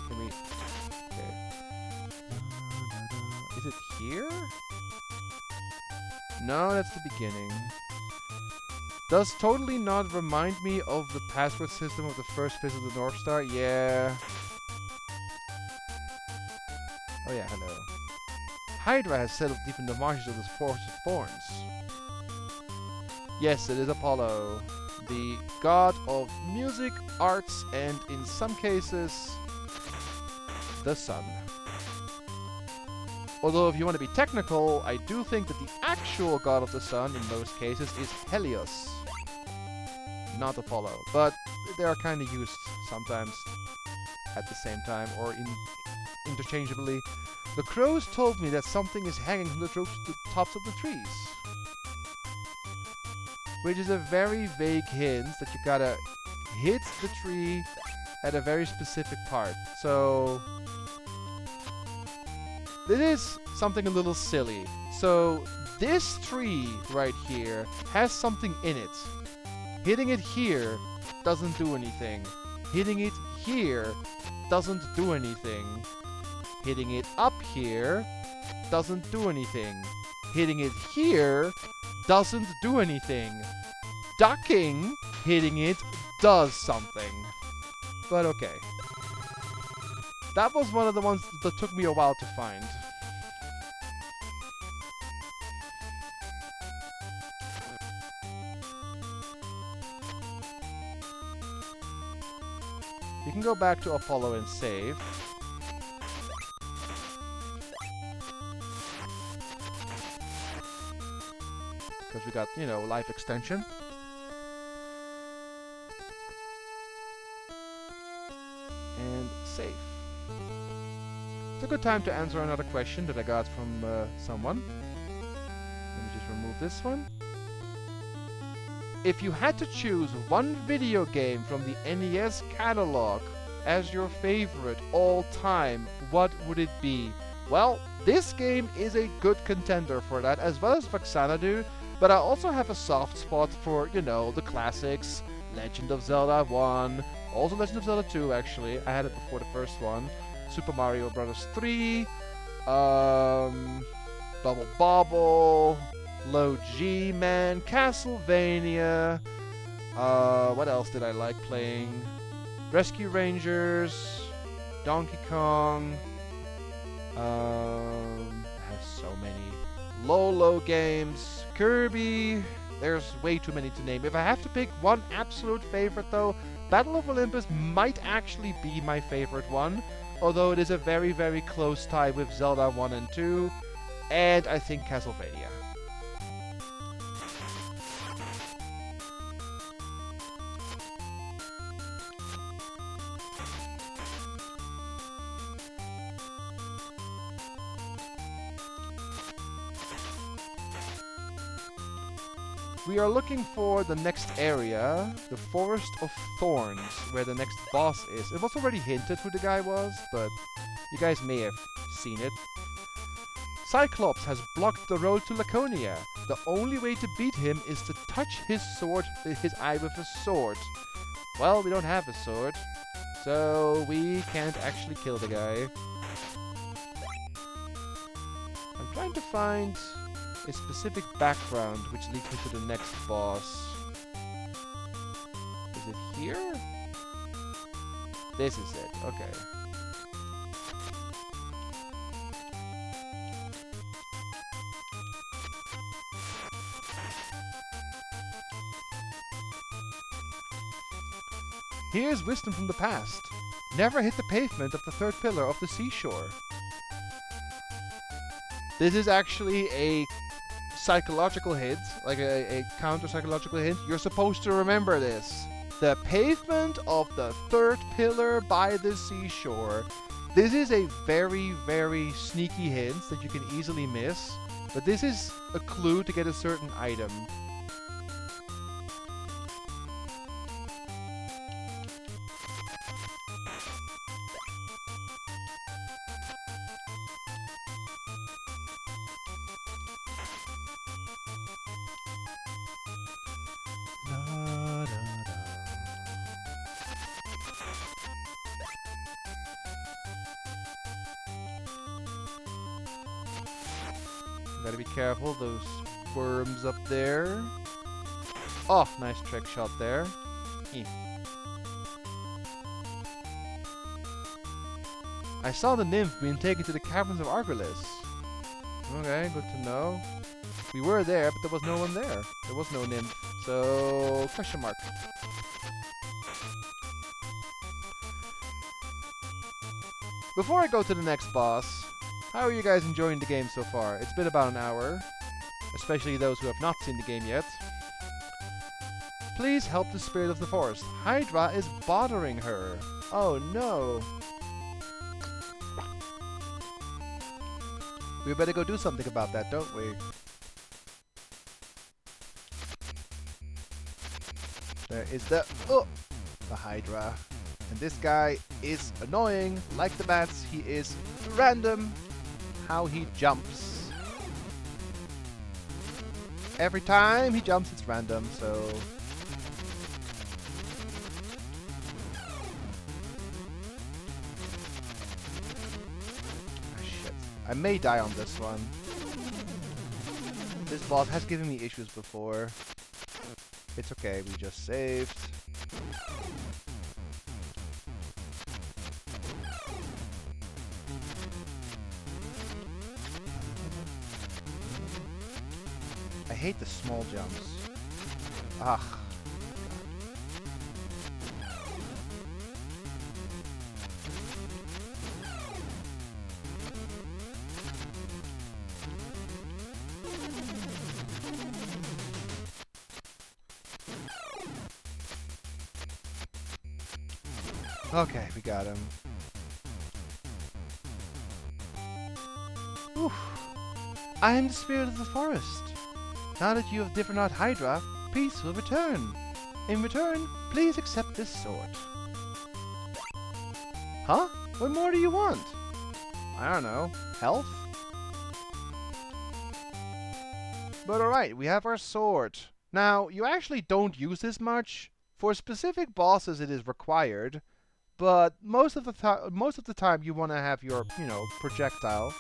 Can we... Okay. Is it here? No, that's the beginning. Does totally not remind me of the password system of the first phase of the North Star? Yeah. Oh yeah, hello. Hydra has settled deep in the marshes of this forest of thorns. Yes, it is Apollo, the god of music, arts, and in some cases, the sun. Although if you want to be technical, I do think that the actual god of the sun in most cases is Helios, not Apollo. But they are kind of used sometimes at the same time or interchangeably. The crows told me that something is hanging from the tops of the trees. Which is a very vague hint that you gotta hit the tree at a very specific part. So this is something a little silly. So this tree right here has something in it. Hitting it here doesn't do anything. Hitting it here doesn't do anything. Hitting it up here doesn't do anything. Hitting it here doesn't do anything. Ducking, hitting it, does something. But okay. That was one of the ones that took me a while to find. You can go back to Apollo and save. Because we got, you know, life extension. And save. It's a good time to answer another question that I got from someone. Let me just remove this one. If you had to choose one video game from the NES catalog as your favorite all time, what would it be? Well, this game is a good contender for that, as well as Xanadu, but I also have a soft spot for, you know, the classics. Legend of Zelda 1, also Legend of Zelda 2 actually, I had it before the first one. Super Mario Bros. 3, Bubble Bobble, Low G Man, Castlevania, what else did I like playing? Rescue Rangers, Donkey Kong, I have so many. Lolo games, Kirby, there's way too many to name. If I have to pick one absolute favorite though, Battle of Olympus might actually be my favorite one, although it is a very, very close tie with Zelda 1 and 2, and I think Castlevania. We are looking for the next area, the Forest of Thorns, where the next boss is. It was already hinted who the guy was, but you guys may have seen it. Cyclops has blocked the road to Laconia. The only way to beat him is to touch his eye with a sword. Well, we don't have a sword, so we can't actually kill the guy. I'm trying to find a specific background which leads me to the next boss. Is it here? This is it, okay. Here's wisdom from the past. Never hit the pavement of the third pillar of the seashore. This is actually a psychological hint, like a counter-psychological hint. You're supposed to remember this. The pavement of the third pillar by the seashore. This is a very, very sneaky hint that you can easily miss, but this is a clue to get a certain item. Gotta be careful, those worms up there. Oh, nice trick shot there. I saw the nymph being taken to the caverns of Argolis. Okay, good to know. We were there, but there was no one there. There was no nymph. So, question mark. Before I go to the next boss, how are you guys enjoying the game so far? It's been about an hour, especially those who have not seen the game yet. Please help the spirit of the forest. Hydra is bothering her. Oh no. We better go do something about that, don't we? There is the Hydra. And this guy is annoying. Like the bats, he is random how he jumps. Every time he jumps, it's random, so... Shit. I may die on this one. This boss has given me issues before. It's okay, we just saved. I hate the small jumps. Ugh. Okay, we got him. Oof. I am the spirit of the forest. Now that you have driven out Hydra, peace will return. In return, please accept this sword. Huh? What more do you want? I don't know. Health? But alright, we have our sword. Now, you actually don't use this much. For specific bosses it is required. But most of the time you want to have your, projectile.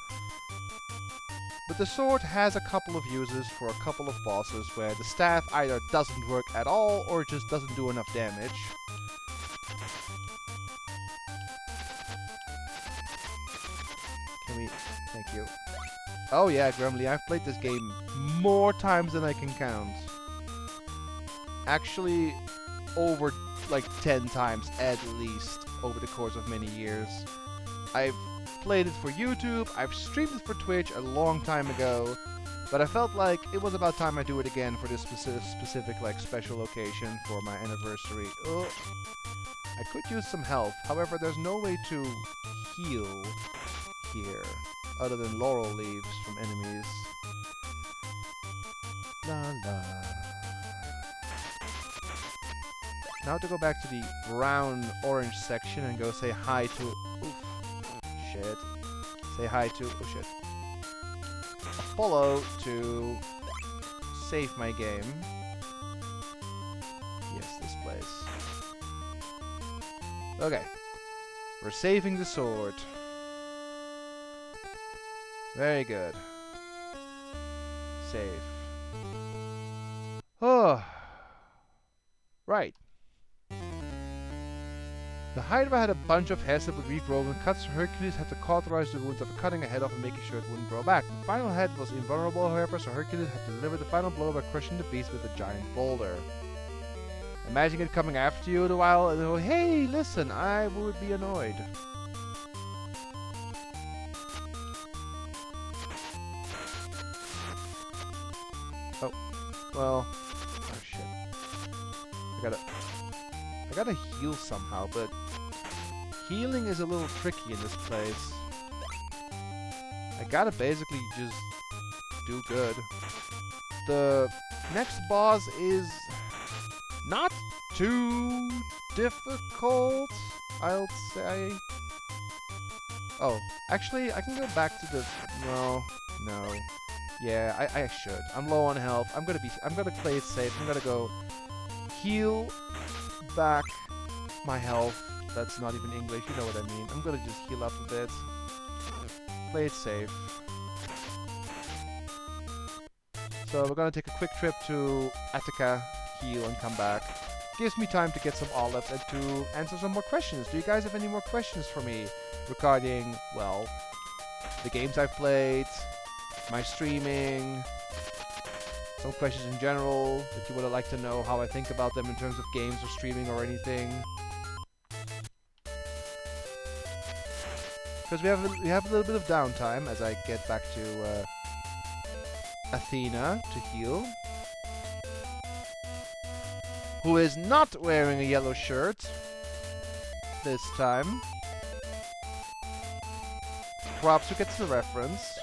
But the sword has a couple of uses for a couple of bosses where the staff either doesn't work at all or just doesn't do enough damage. Can we... Thank you. Oh yeah, Grumly, I've played this game more times than I can count. Actually, over like 10 times at least over the course of many years. I've played it for YouTube, I've streamed it for Twitch a long time ago, but I felt like it was about time I do it again for this specific like special occasion for my anniversary. Ugh. I could use some health, however there's no way to heal here, other than laurel leaves from enemies. La la. Now to go back to the brown-orange section and go say hi to... Oof. Shit. Say hi to... Oh shit. Apollo to save my game. Yes, this place. Okay. We're saving the sword. Very good. Save. Oh. Right. The Hydra had a bunch of hairs that would regrow when cut, so Hercules had to cauterize the wounds after cutting a head off and making sure it wouldn't grow back. The final head was invulnerable, however, so Hercules had to deliver the final blow by crushing the beast with a giant boulder. Imagine it coming after you in a while and go, hey, listen, I would be annoyed. Oh, well, oh shit. I gotta heal somehow, but healing is a little tricky in this place. I gotta basically just do good. The next boss is not too difficult, I'll say. Oh, actually, I can go back to the... No. Yeah, I should. I'm low on health. I'm gonna play it safe. I'm gonna go heal back my health. That's not even English, you know what I mean. I'm gonna just heal up a bit. Play it safe. So we're gonna take a quick trip to Attica, heal, and come back. Gives me time to get some olives and to answer some more questions. Do you guys have any more questions for me regarding, well, the games I've played, my streaming, some questions in general that you would like to know how I think about them in terms of games or streaming or anything? Because we have a little bit of downtime as I get back to Athena to heal, who is not wearing a yellow shirt this time. Perhaps who gets the reference.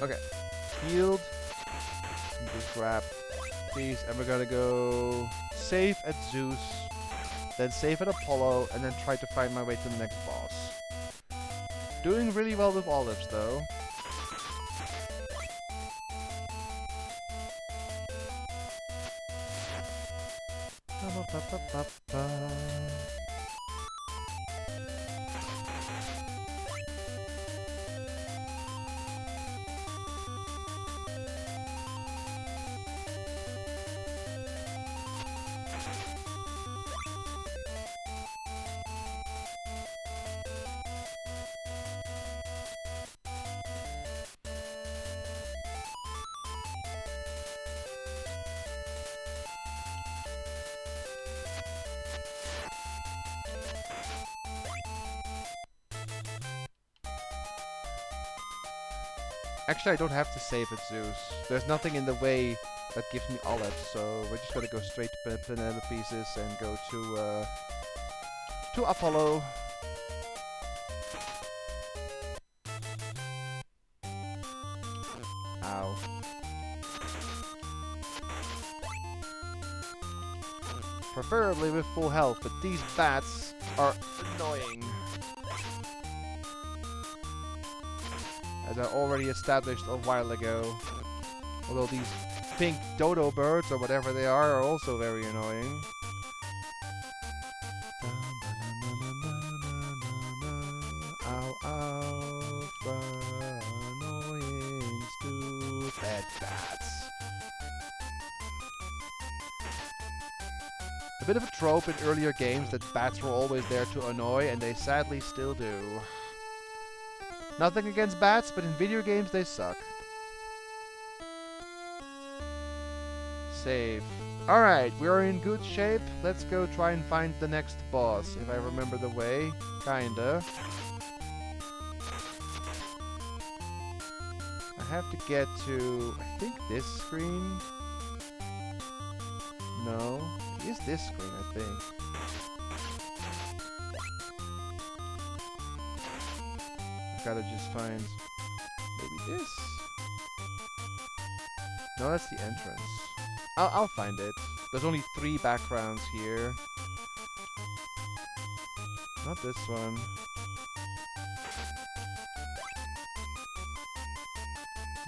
Okay. Healed. Just grab these, and we're gonna go save at Zeus, then save at Apollo, and then try to find my way to the next boss. Doing really well with olives, though. Actually, I don't have to save at Zeus. There's nothing in the way that gives me olives, so we're just gonna go straight to Penelope's and go to Apollo. Ow. Preferably with full health, but these bats are annoying. As I already established a while ago. Although these pink dodo birds, or whatever they are also very annoying. Ow, ow, annoying, stupid bats. A bit of a trope in earlier games that bats were always there to annoy, and they sadly still do. Nothing against bats, but in video games they suck. Save. Alright, we are in good shape. Let's go try and find the next boss, if I remember the way. Kinda. I have to get to, I think, this screen. No, it is this screen, I think. Gotta just find maybe this. No, that's the entrance. I'll find it. There's only 3 backgrounds here. Not this one.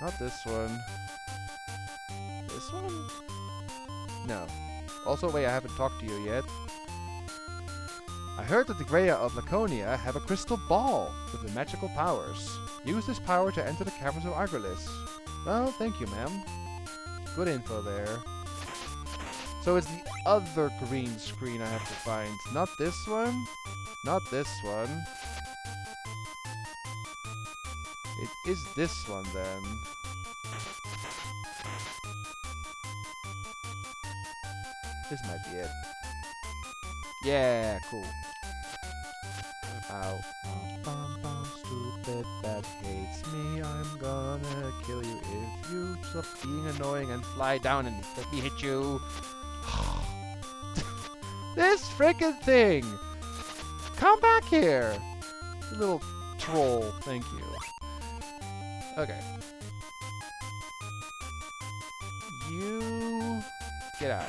Not this one. This one? No. Also, wait, I haven't talked to you yet. I heard that the Greya of Laconia have a crystal ball with the magical powers. Use this power to enter the caverns of Argolis. Well, thank you, ma'am. Good info there. So it's the other green screen I have to find. Not this one. Not this one. It is this one, then. This might be it. Yeah, cool. Ow. Bum, bum, stupid bat hates me. I'm gonna kill you if you stop being annoying and fly down and let me hit you. This frickin' thing! Come back here! You little troll. Thank you. Okay. You... get out.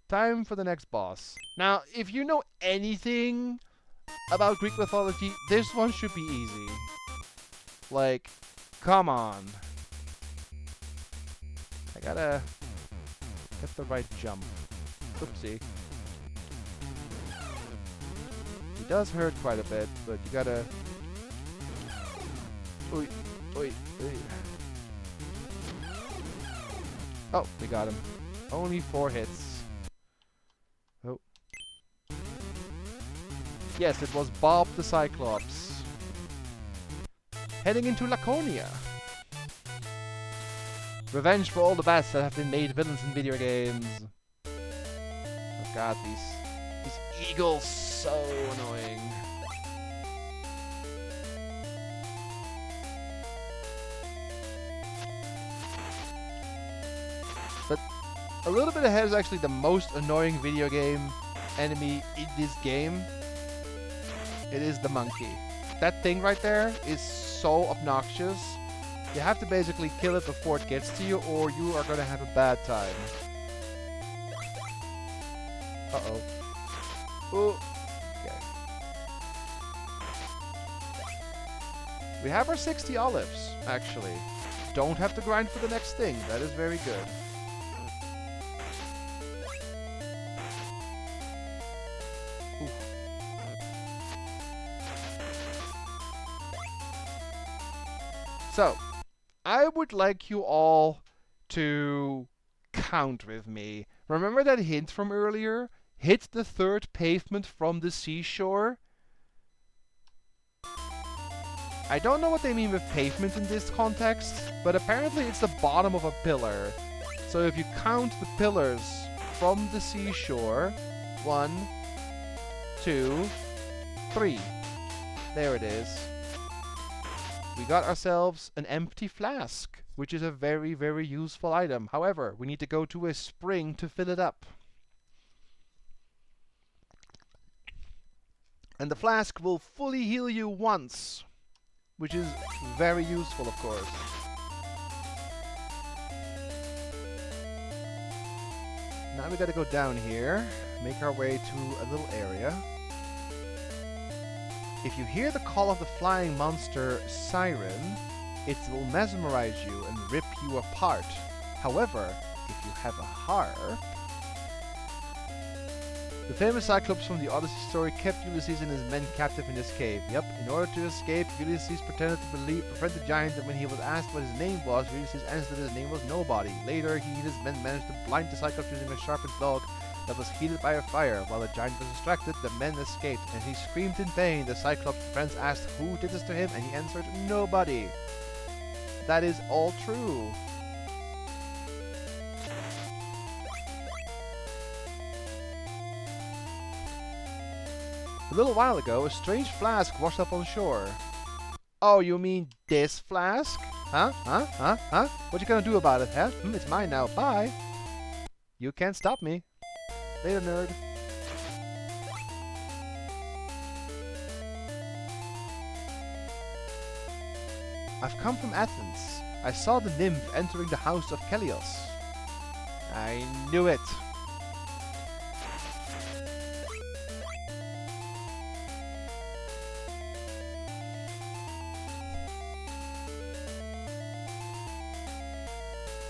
Time for the next boss. Now, if you know anything about Greek mythology, this one should be easy. Like, come on. I gotta get the right jump. Oopsie. He does hurt quite a bit, but you gotta... Oi, oi, oi. Oh, we got him. Only 4 hits. Oh. Yes, it was Bob the Cyclops. Heading into Laconia. Revenge for all the bats that have been made villains in video games. Oh god, these eagles, so annoying. But a little bit ahead is actually the most annoying video game enemy in this game. It is the monkey. That thing right there is so obnoxious. You have to basically kill it before it gets to you, or you are gonna have a bad time. Uh-oh. Ooh. Okay. We have our 60 olives, actually. Don't have to grind for the next thing. That is very good. Ooh. So, I would like you all to count with me. Remember that hint from earlier? Hit the third pavement from the seashore. I don't know what they mean with pavement in this context, but apparently it's the bottom of a pillar. So if you count the pillars from the seashore, 1, 2, 3. There it is. We got ourselves an empty flask, which is a very, very useful item. However, we need to go to a spring to fill it up. And the flask will fully heal you once, which is very useful, of course. Now we gotta go down here, make our way to a little area. If you hear the call of the flying monster siren, it will mesmerize you and rip you apart. However, if you have a harp... The famous Cyclops from the Odyssey story kept Ulysses and his men captive in this cave. Yep, in order to escape, Ulysses pretended to befriend the giant, and when he was asked what his name was, Ulysses answered his name was Nobody. Later, he and his men managed to blind the Cyclops using a sharpened log that was heated by a fire. While the giant was distracted, the men escaped, and he screamed in pain. The Cyclops' friends asked who did this to him, and he answered, Nobody. That is all true. A little while ago, a strange flask washed up on shore. Oh, you mean this flask? Huh? Huh? Huh? Huh? What you gonna do about it, huh? It's mine now. Bye. You can't stop me. Later, nerd. I've come from Athens. I saw the nymph entering the house of Kelios. I knew it.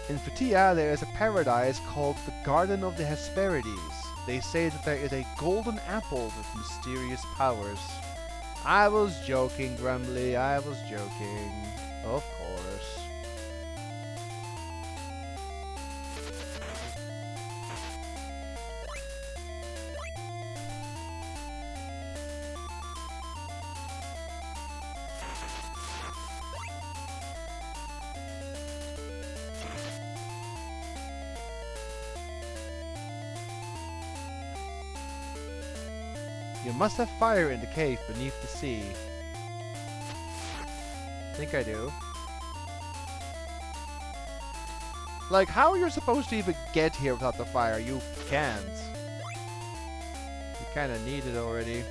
In Phthia, there is a paradise called the Garden of the Hesperides. They say that there is a golden apple with mysterious powers. I was joking, Grumbly, I was joking. Of course. You must have fire in the cave beneath the sea. I think I do. Like, how are you supposed to even get here without the fire? You can't. You kinda need it already.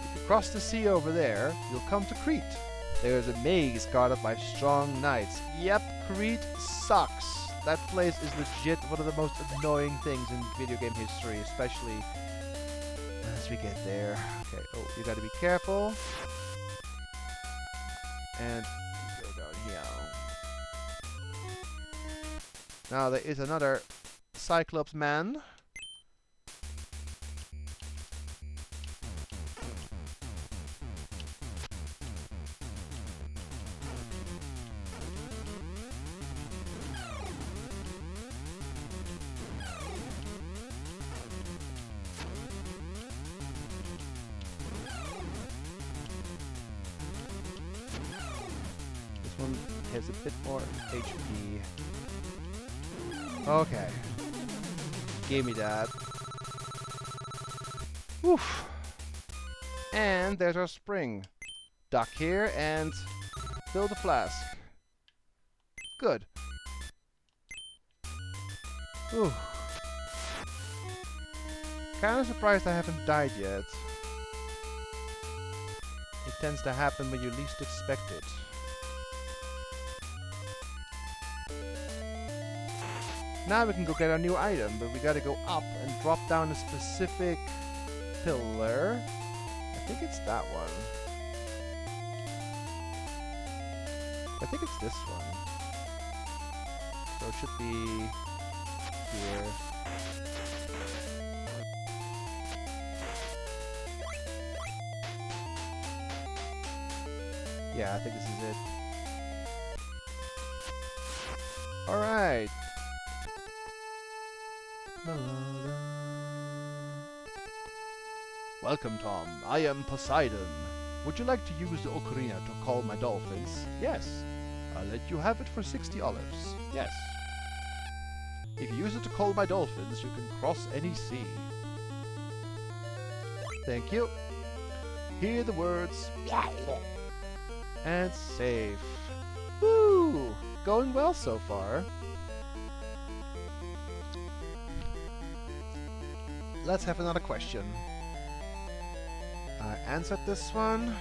If you cross the sea over there, you'll come to Crete. There is a maze guarded by strong knights. Yep, Crete sucks. That place is legit one of the most annoying things in video game history, especially as we get there. Okay, oh, you gotta be careful. And go down here. Now there is another Cyclops man. This one has a bit more HP. Okay. Give me that. Oof. And there's our spring. Duck here and fill the flask. Good. Ooh. Kinda surprised I haven't died yet. It tends to happen when you least expect it. Now we can go get our new item, but we gotta go up and drop down a specific pillar. I think it's that one. I think it's this one. So it should be here. Yeah, I think this is it. Alright. Welcome, Tom. I am Poseidon. Would you like to use the ocarina to call my dolphins? Yes. I'll let you have it for 60 olives. Yes. If you use it to call my dolphins, you can cross any sea. Thank you. Hear the words. And save. Woo! Going well so far. Let's have another question. I answered this one.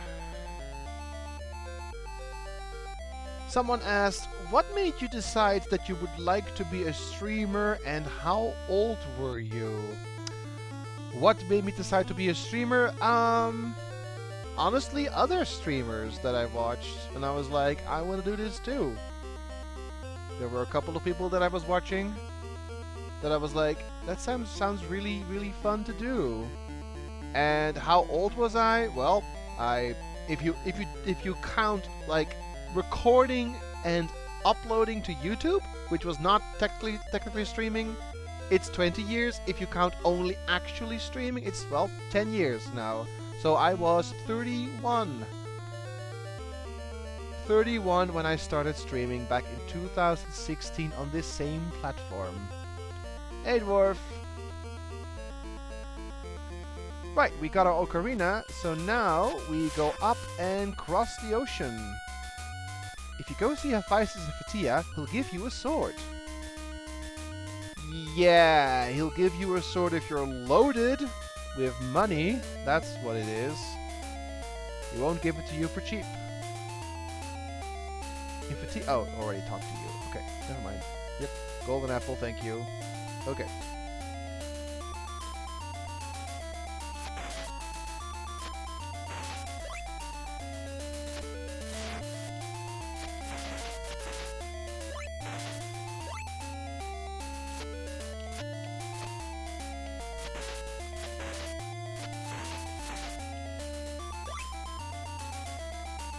Someone asked, what made you decide that you would like to be a streamer and how old were you? What made me decide to be a streamer? Honestly, other streamers that I watched, and I was like, I want to do this too. There were a couple of people that I was watching that I was like, that sounds really, really fun to do. And how old was I? Well, if you count like recording and uploading to YouTube, which was not technically streaming, it's 20 years. If you count only actually streaming, it's, well, 10 years now. So I was 31. 31 when I started streaming back in 2016 on this same platform. Hey, Dwarf. Right, we got our ocarina, so now we go up and cross the ocean. If you go see Hephaestus and Phaetia, he'll give you a sword. Yeah, he'll give you a sword if you're loaded with money. That's what it is. He won't give it to you for cheap. Oh, already talked to you. Okay, never mind. Yep, golden apple, thank you. Okay.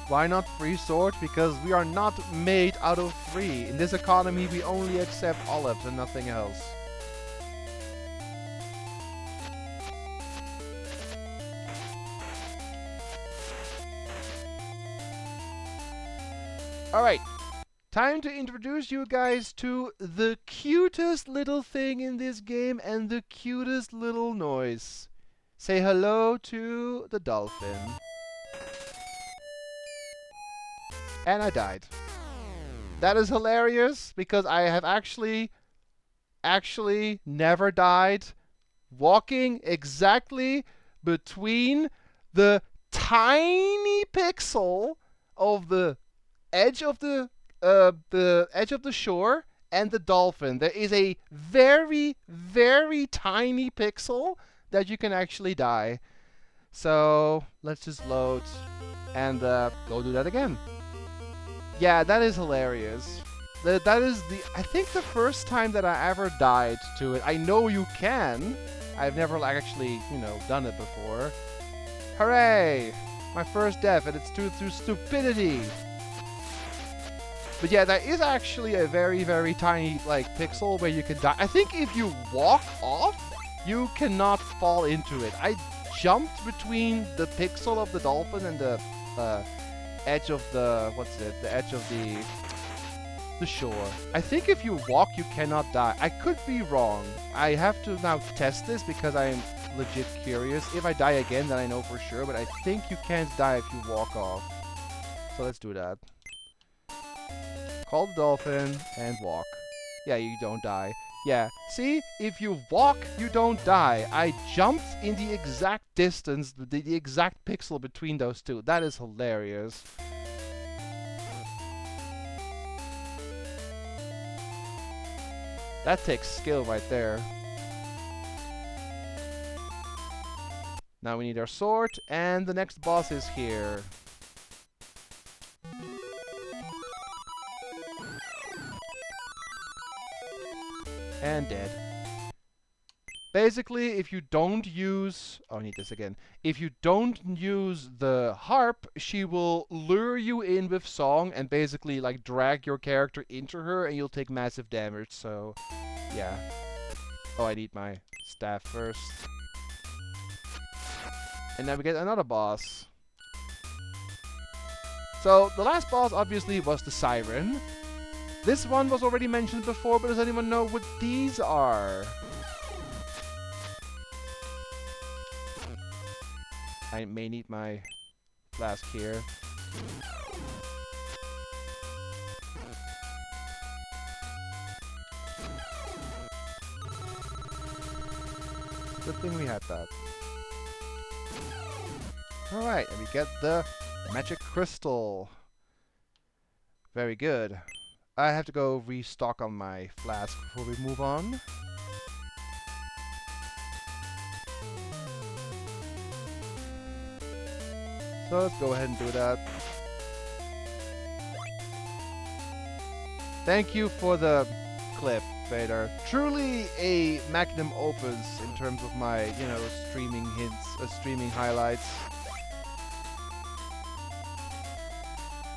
Why not free sword? Because we are not made out of free. In this economy, we only accept olives and nothing else. Alright, time to introduce you guys to the cutest little thing in this game and the cutest little noise. Say hello to the dolphin. And I died. That is hilarious because I have actually never died walking exactly between the tiny pixel of the edge of the shore and the dolphin. There is a very, very tiny pixel that you can actually die. So let's just load and go do that again. Yeah, that is hilarious. That is I think the first time that I ever died to it. I know you can. I've never like actually, done it before. Hooray! My first death, and it's through stupidity. But yeah, there is actually a very, very tiny like pixel where you can die. I think if you walk off, you cannot fall into it. I jumped between the pixel of the dolphin and the edge of the the edge of the shore. I think if you walk, you cannot die. I could be wrong. I have to now test this because I am legit curious. If I die again, then I know for sure. But I think you can't die if you walk off. So let's do that. Call the dolphin and walk. Yeah, you don't die. Yeah, see? If you walk, you don't die. I jumped in the exact distance, the exact pixel between those two. That is hilarious. That takes skill right there. Now we need our sword, and the next boss is here. And dead. Basically, if you don't use... Oh, I need this again. If you don't use the harp, she will lure you in with song and basically like drag your character into her and you'll take massive damage, so... Yeah. Oh, I need my staff first. And then we get another boss. So, the last boss obviously was the Siren. This one was already mentioned before, but does anyone know what these are? I may need my flask here. Good thing we had that. Alright, and we get the magic crystal. Very good. I have to go restock on my flask before we move on. So let's go ahead and do that. Thank you for the clip, Vader. Truly a magnum opus in terms of my, you know, streaming hints, streaming highlights.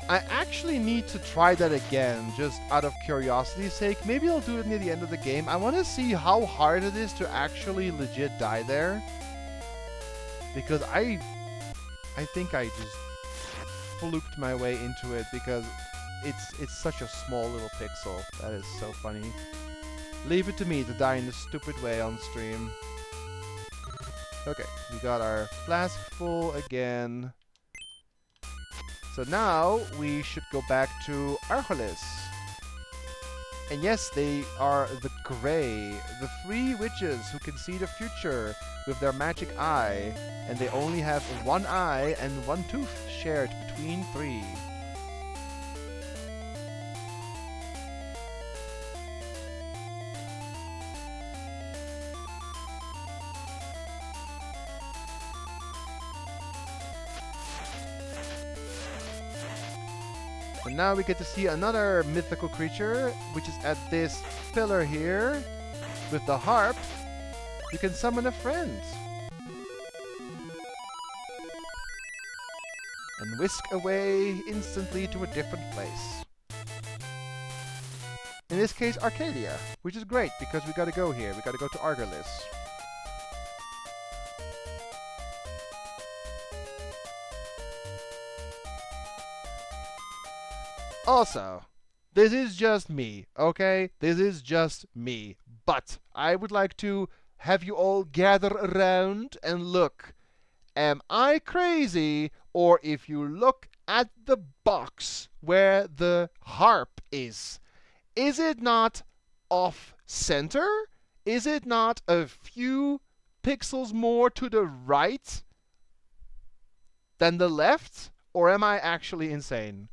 I actually need to try that again, just out of curiosity's sake. Maybe I'll do it near the end of the game. I want to see how hard it is to actually legit die there. Because I think I just fluked my way into it because it's such a small little pixel. That is so funny. Leave it to me to die in a stupid way on stream. Okay, we got our flask full again. So now we should go back to Argolis. And yes, they are the Grey, the 3 witches who can see the future with their magic eye, and they only have 1 eye and 1 tooth shared between 3. And now we get to see another mythical creature, which is at this pillar here. With the harp, you can summon a friend. And whisk away instantly to a different place. In this case, Arcadia, which is great because we gotta go here. We gotta go to Argolis. Also, this is just me, okay? This is just me. But I would like to have you all gather around and look. Am I crazy? Or if you look at the box where the harp is it not off-center? Is it not a few pixels more to the right than the left? Or am I actually insane?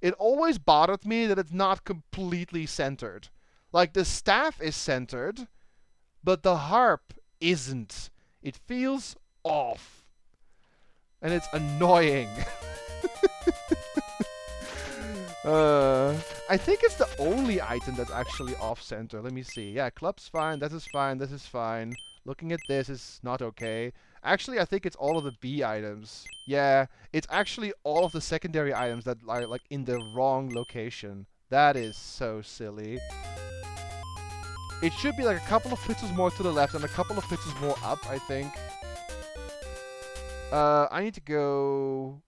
It always bothered me that it's not completely centered. Like, the staff is centered, but the harp isn't. It feels off. And it's annoying. I think it's the only item that's actually off-center. Let me see. Yeah, club's fine, this is fine, this is fine. Looking at this is not okay. Actually, I think it's all of the B items. Yeah, it's actually all of the secondary items that are like in the wrong location. That is so silly. It should be like a couple of pixels more to the left and a couple of pixels more up, I think. I need to go...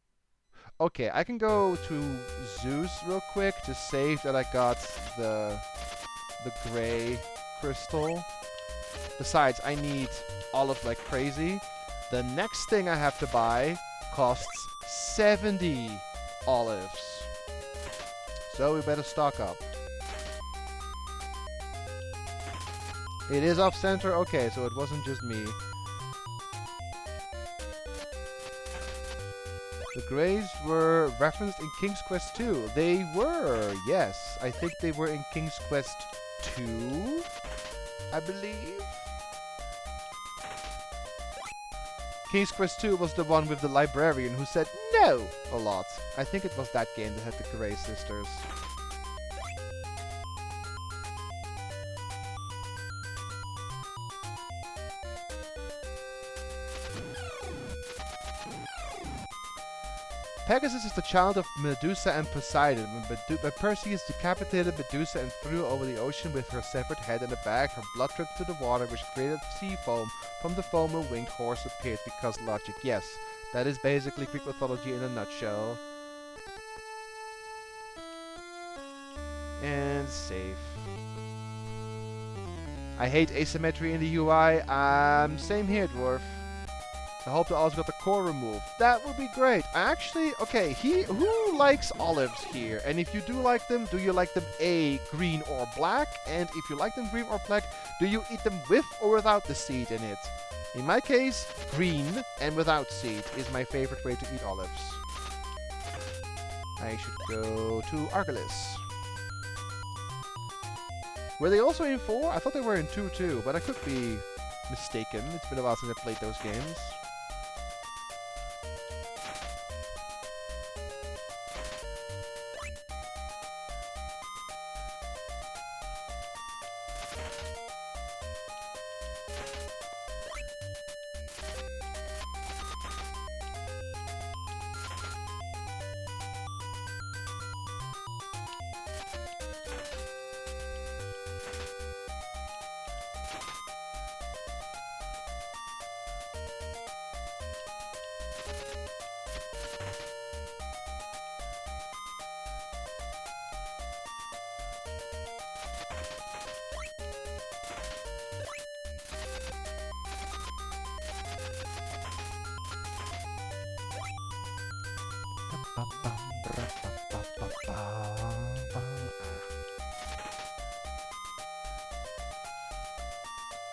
Okay, I can go to Zeus real quick to save that I got the gray crystal. Besides, I need olive like crazy. The next thing I have to buy costs 70 olives. So we better stock up. It is off-center? Okay, so it wasn't just me. The Greys were referenced in King's Quest 2. They were, yes. I think they were in King's Quest 2. I believe. King's Quest 2 was the one with the librarian who said no a lot. I think it was that game that had the Gray sisters. Pegasus is the child of Medusa and Poseidon. When Perseus decapitated Medusa and threw her over the ocean with her severed head in a bag, her blood dripped to the water, which created sea foam. From the foam, a winged horse appeared because logic. Yes, that is basically Greek mythology in a nutshell. And save. I hate asymmetry in the UI. Same here, Dwarf. I hope they also got the core removed. That would be great. Actually, okay, who likes olives here? And if you do like them, do you like them A, green or black? And if you like them green or black, do you eat them with or without the seed in it? In my case, green and without seed is my favorite way to eat olives. I should go to Argolis. Were they also in 4? I thought they were in 2 too, but I could be mistaken. It's been a while since I played those games.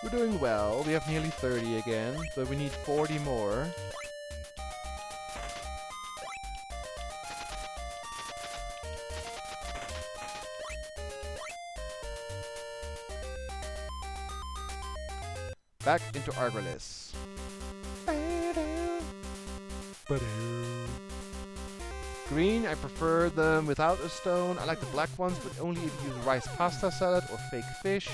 We're doing well. We have nearly 30 again, but we need 40 more. Back into Argolis. Green, I prefer them without a stone. I like the black ones, but only if you use rice pasta salad or fake fish.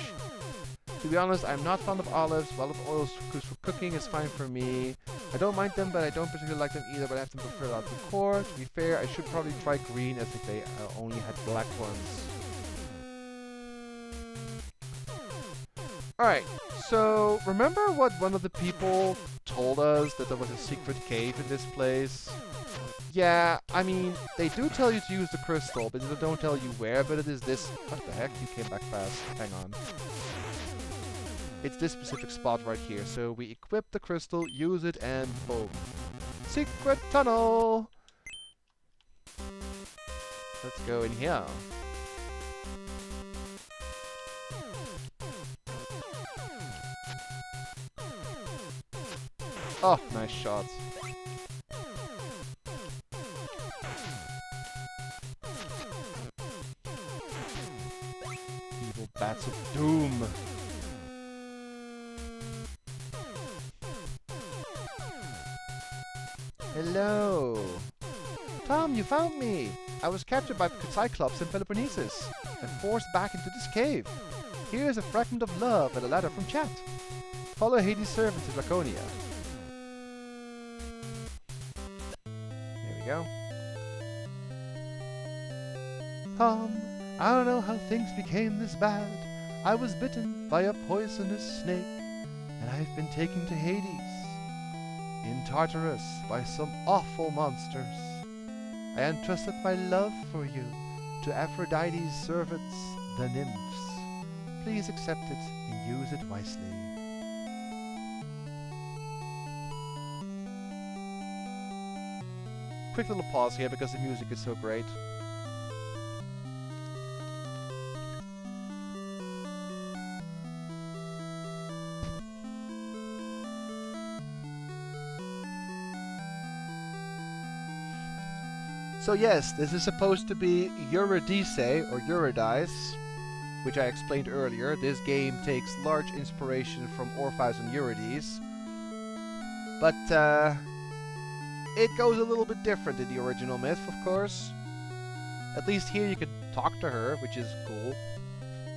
To be honest, I'm not fond of olives. Olive oil for cooking is fine for me. I don't mind them, but I don't particularly like them either, but I have to prefer without the core. To be fair, I should probably try green as if they only had black ones. Alright, so remember what one of the people told us, that there was a secret cave in this place? Yeah, I mean, they do tell you to use the crystal, but they don't tell you where, but it is this... What the heck? You came back fast. Hang on. It's this specific spot right here. So we equip the crystal, use it, and boom. Secret tunnel! Let's go in here. Oh, nice shots. Evil bats of doom. Hello! Tom, you found me! I was captured by Cyclops in Peloponnesus and forced back into this cave. Here is a fragment of love and a letter from Chat. Follow Hades' servant to Draconia. There we go. Tom, I don't know how things became this bad. I was bitten by a poisonous snake, and I've been taken to Hades. In Tartarus by some awful monsters. I entrusted my love for you to Aphrodite's servants, the nymphs. Please accept it and use it wisely. Quick little pause here because the music is so great. So yes, this is supposed to be Eurydice, or Eurydice. which I explained earlier. This game takes large inspiration from Orpheus and Eurydice, but it goes a little bit different in the original myth, of course. At least here you can talk to her, which is cool.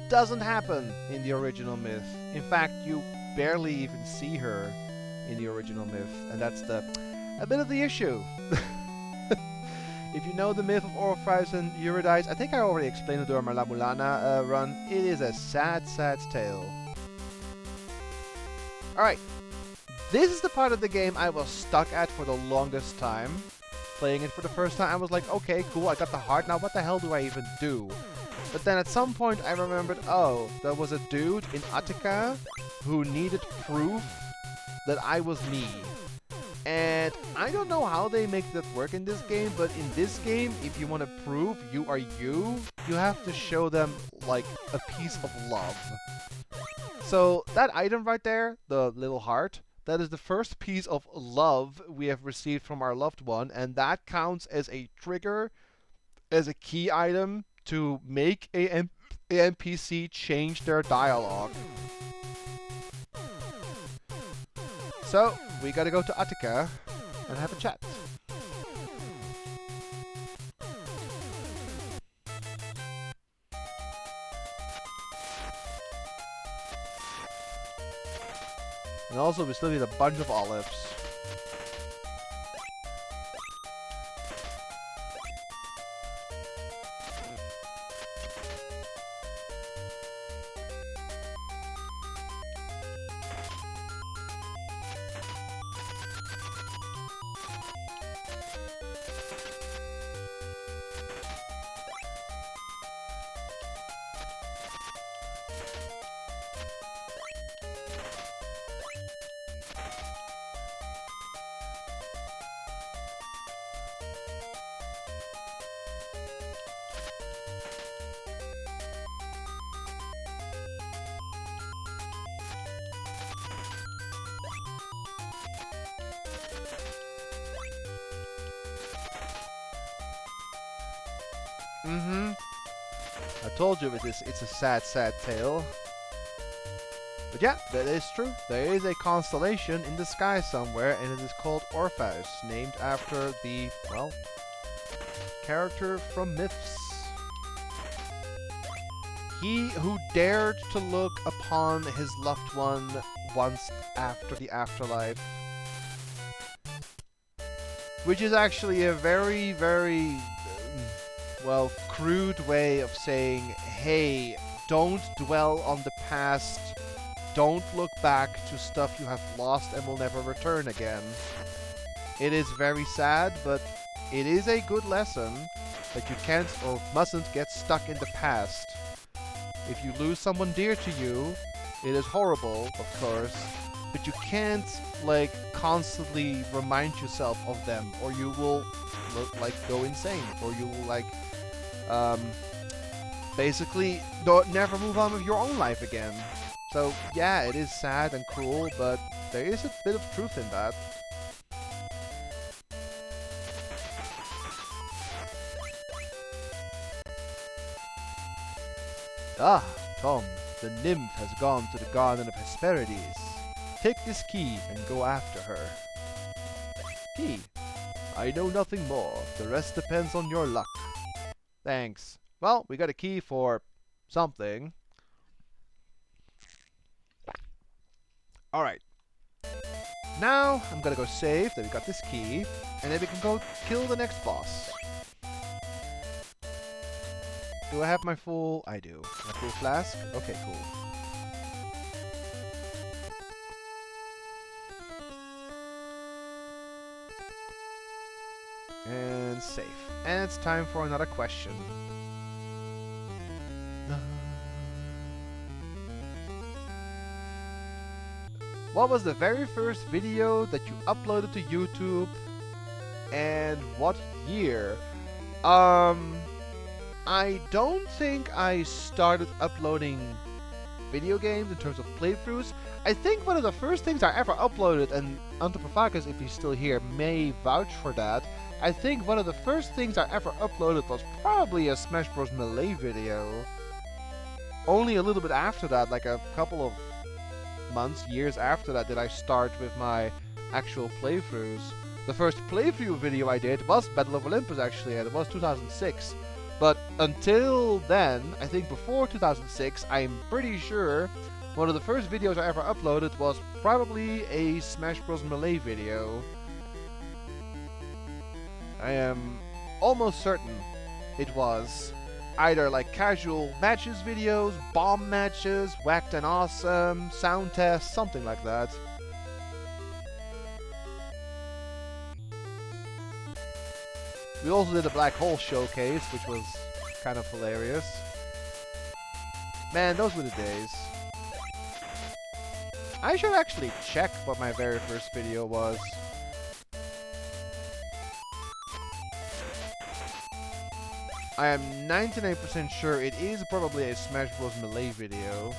Doesn't happen in the original myth. In fact, you barely even see her in the original myth, and that's a bit of the issue. If you know the myth of Orpheus and Eurydice, I think I already explained it during my La Mulana run. It is a sad, sad tale. Alright, this is the part of the game I was stuck at for the longest time. Playing it for the first time, I was like, okay, cool, I got the heart, now what the hell do I even do? But then at some point I remembered, oh, there was a dude in Attica who needed proof that I was me. And I don't know how they make that work in this game, but in this game, if you want to prove you are you, you have to show them, like, a piece of love. So that item right there, the little heart, that is the first piece of love we have received from our loved one, and that counts as a trigger, as a key item to make a NPC change their dialogue. So, we gotta go to Attica and have a chat. And also, we still need a bunch of olives. I told you it's a sad, sad tale. But yeah, that is true. There is a constellation in the sky somewhere, and it is called Orpheus, named after the, well, character from myths. He who dared to look upon his loved one once after the afterlife. Which is actually a very, very, well, crude way of saying, hey, don't dwell on the past, don't look back to stuff you have lost and will never return again. It is very sad, but it is a good lesson that you can't or mustn't get stuck in the past. If you lose someone dear to you, it is horrible, of course, but you can't, like, constantly remind yourself of them, or you will, like, go insane, or you will, like, basically never move on with your own life again. So, yeah, it is sad and cruel, but there is a bit of truth in that. Ah, Tom, the nymph has gone to the Garden of Hesperides. Take this key and go after her. Key? I know nothing more. The rest depends on your luck. Thanks. Well, we got a key for something. Alright. Now, I'm gonna go save that we got this key, and then we can go kill the next boss. Do I have my full... I do. My full flask? Okay, cool. And save. And it's time for another question. What was the very first video that you uploaded to YouTube? And what year? I don't think I started uploading video games in terms of playthroughs. I think one of the first things I ever uploaded, and Anthropophagus, if he's still here, may vouch for that. I think one of the first things I ever uploaded was probably a Smash Bros. Melee video. only a little bit after that, like a couple of months, years after that, did I start with my actual playthroughs. The first playthrough video I did was Battle of Olympus, actually, and it was 2006. But until then, I think before 2006, I'm pretty sure one of the first videos I ever uploaded was probably a Smash Bros. Melee video. I am almost certain it was either like casual matches videos, bomb matches, whacked and awesome, sound tests, something like that. We also did a black hole showcase, which was kind of hilarious. Man, those were the days. I should actually check what my very first video was. I am 99% sure it is probably a Smash Bros. Melee video.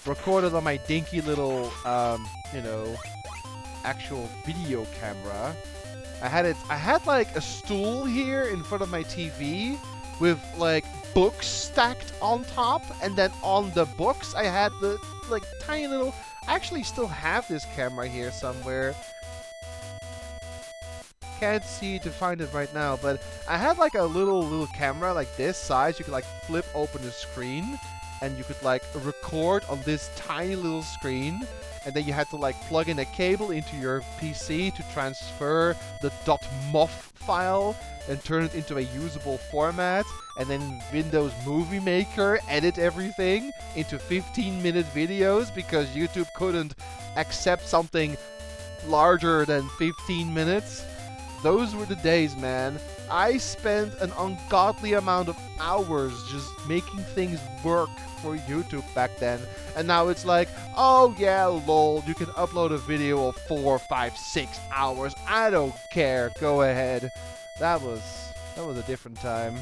Recorded on my dinky little, you know, actual video camera. I had like a stool here in front of my TV with like books stacked on top, and then on the books I had the like tiny little, I actually still have this camera here somewhere. Can't see to find it right now, but I had like a little camera like this size. You could like flip open the screen and you could like record on this tiny little screen. And then you had to like plug in a cable into your PC to transfer the .mof file and turn it into a usable format. And then Windows Movie Maker edit everything into 15-minute videos because YouTube couldn't accept something larger than 15 minutes. Those were the days, man. I spent an ungodly amount of hours just making things work for YouTube back then. And now it's like, oh yeah, lol, you can upload a video of 4, 5, 6 hours. I don't care. Go ahead. That was a different time.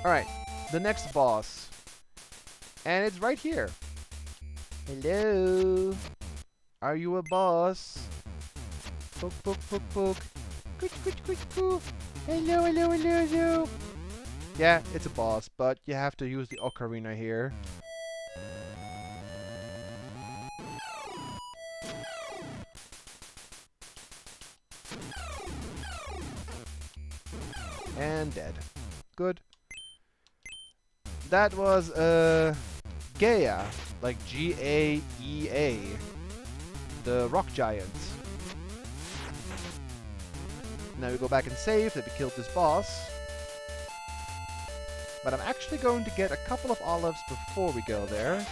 Alright, the next boss. And it's right here. Hello. Are you a boss? Poke, poke, poke, poke. Quick, quick, quick, quick. Hello, hello, hello, hello. Yeah, it's a boss, but you have to use the ocarina here. And dead. Good. That was, Gaea. Like G-A-E-A. The rock giant. Now we go back and save that we killed this boss. But I'm actually going to get a couple of olives before we go there.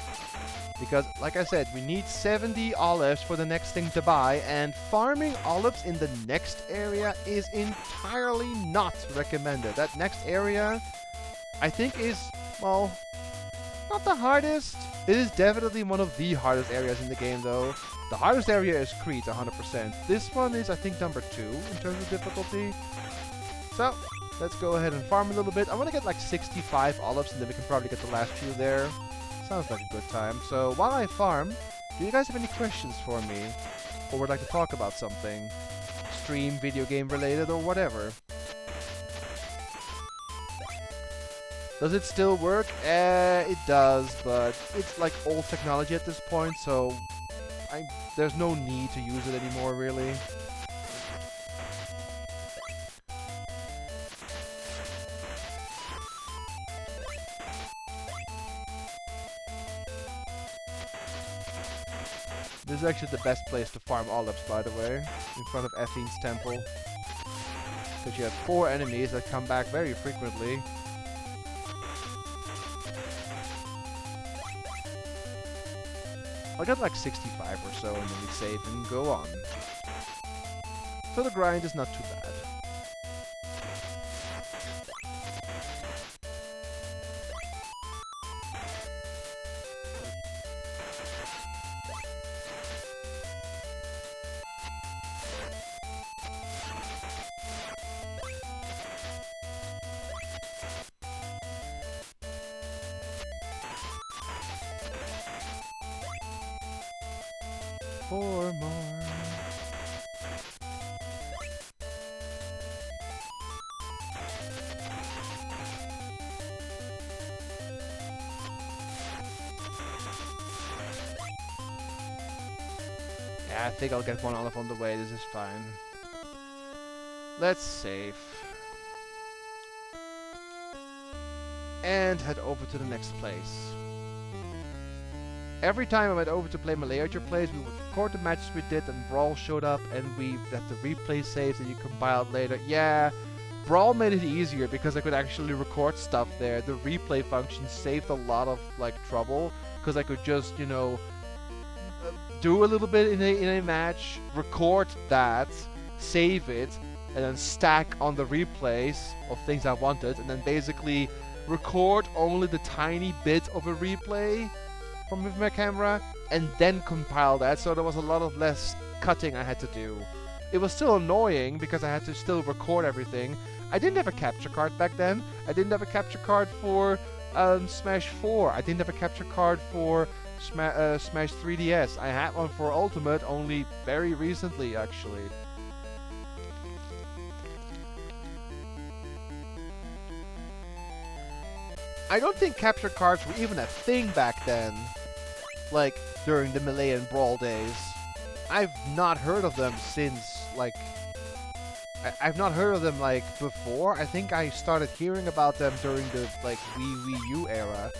Because, like I said, we need 70 olives for the next thing to buy, and farming olives in the next area is entirely not recommended. That next area, I think, is, well, not the hardest. It is definitely one of the hardest areas in the game, though. The hardest area is Crete, 100%. This one is, I think, number 2 in terms of difficulty. So, let's go ahead and farm a little bit. I want to get like 65 olives, and then we can probably get the last few there. Sounds like a good time. So, while I farm, do you guys have any questions for me? Or would like to talk about something? Stream, video game related, or whatever? Does it still work? It does, but it's like old technology at this point, so there's no need to use it anymore, really. This is actually the best place to farm olives, by the way, in front of Athene's temple. Because you have 4 enemies that come back very frequently. I'll get like 65 or so, and then we save and go on. So the grind is not too bad. Four more. Yeah, I think I'll get one olive on the way. This is fine. Let's save. And head over to the next place. Every time I went over to play Malay at your place, we would record the matches we did, and Brawl showed up, and we had the replay saves that you compiled later. Yeah, Brawl made it easier because I could actually record stuff there. The replay function saved a lot of like trouble because I could just, you know, do a little bit in a match, record that, save it, and then stack on the replays of things I wanted, and then basically record only the tiny bit of a replay from with my camera, and then compile that, so there was a lot of less cutting I had to do. It was still annoying because I had to still record everything. I didn't have a capture card back then. I didn't have a capture card for Smash 4. I didn't have a capture card for Smash 3DS. I had one for Ultimate only very recently, actually. I don't think capture cards were even a thing back then, like during the Melee and Brawl days. I've not heard of them since, like, I've not heard of them, like, before. I think I started hearing about them during the, like, Wii U era.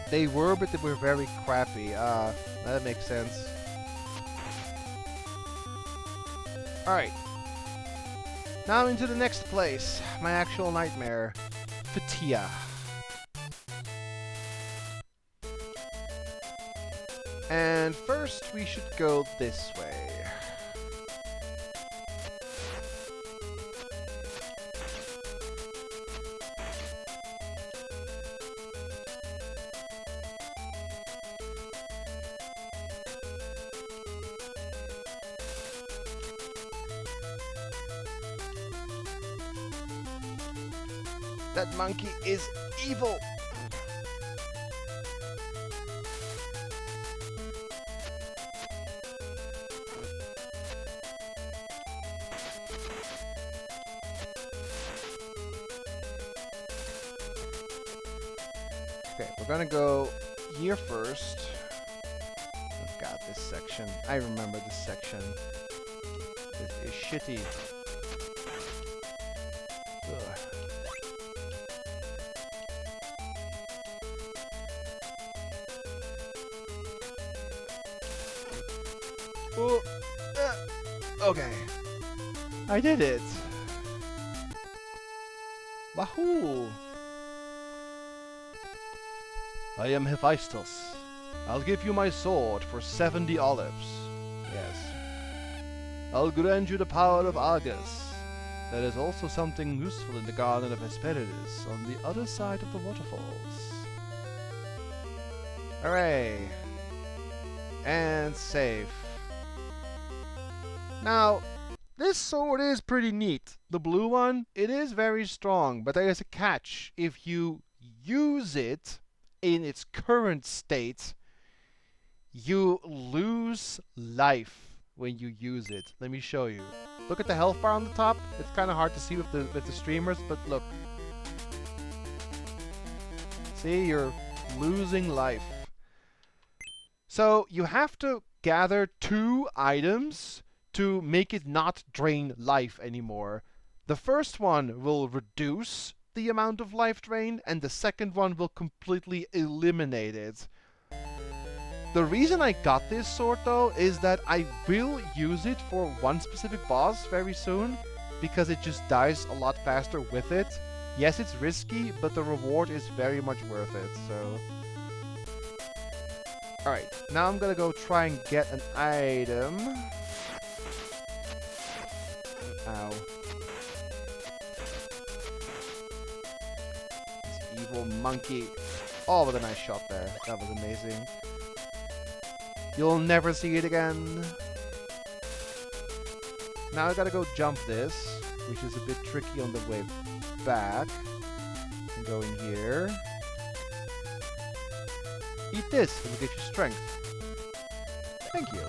They were, but they were very crappy. That makes sense. Alright. Now into the next place. My actual nightmare. Fatia. And first we should go this way. That monkey is evil! Okay, we're gonna go here first. Oh god, this section. I remember this section. This is shitty. Ugh. Oh, okay. I did it. Wahoo! I am Hephaestus. I'll give you my sword for 70 olives. Yes. I'll grant you the power of Argus. There is also something useful in the garden of Hesperides on the other side of the waterfalls. Hooray! And save. Now, this sword is pretty neat. The blue one, it is very strong, but there is a catch. If you use it in its current state, you lose life when you use it. Let me show you. Look at the health bar on the top. It's kind of hard to see with the streamers, but look. See, you're losing life. So you have to gather 2 items to make it not drain life anymore. The first one will reduce the amount of life drain, and the second one will completely eliminate it. The reason I got this sword, though, is that I will use it for one specific boss very soon, because it just dies a lot faster with it. Yes, it's risky, but the reward is very much worth it, so... Alright, now I'm gonna go try and get an item. Ow. This evil monkey. Oh, what a nice shot there. That was amazing. You'll never see it again. Now I gotta go jump this, which is a bit tricky on the way back. And go in here. Eat this, it will give you strength. Thank you.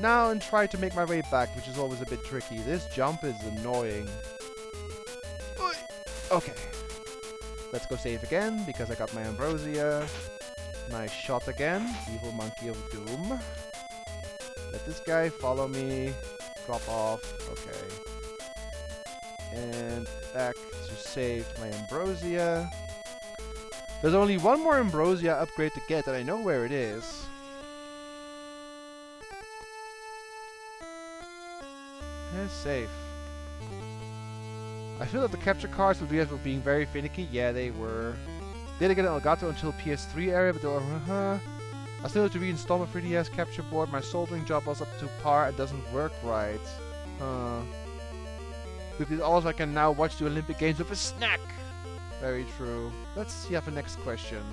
Now and try to make my way back, which is always a bit tricky. This jump is annoying. Oi. let's go save again, because I got my ambrosia. Nice shot again. Evil Monkey of Doom. Let this guy follow me. Drop off. Okay. And back to save my ambrosia. There's only one more ambrosia upgrade to get, and I know where it is. And safe. I feel that the capture cards with DS were being very finicky. Yeah, they were. Didn't get an Elgato until PS3 area, but they were, I still have to reinstall my 3DS capture board. My soldering job was up to par. It doesn't work right. With this also I can now watch the Olympic Games with a snack. Very true. Let's see have a next question.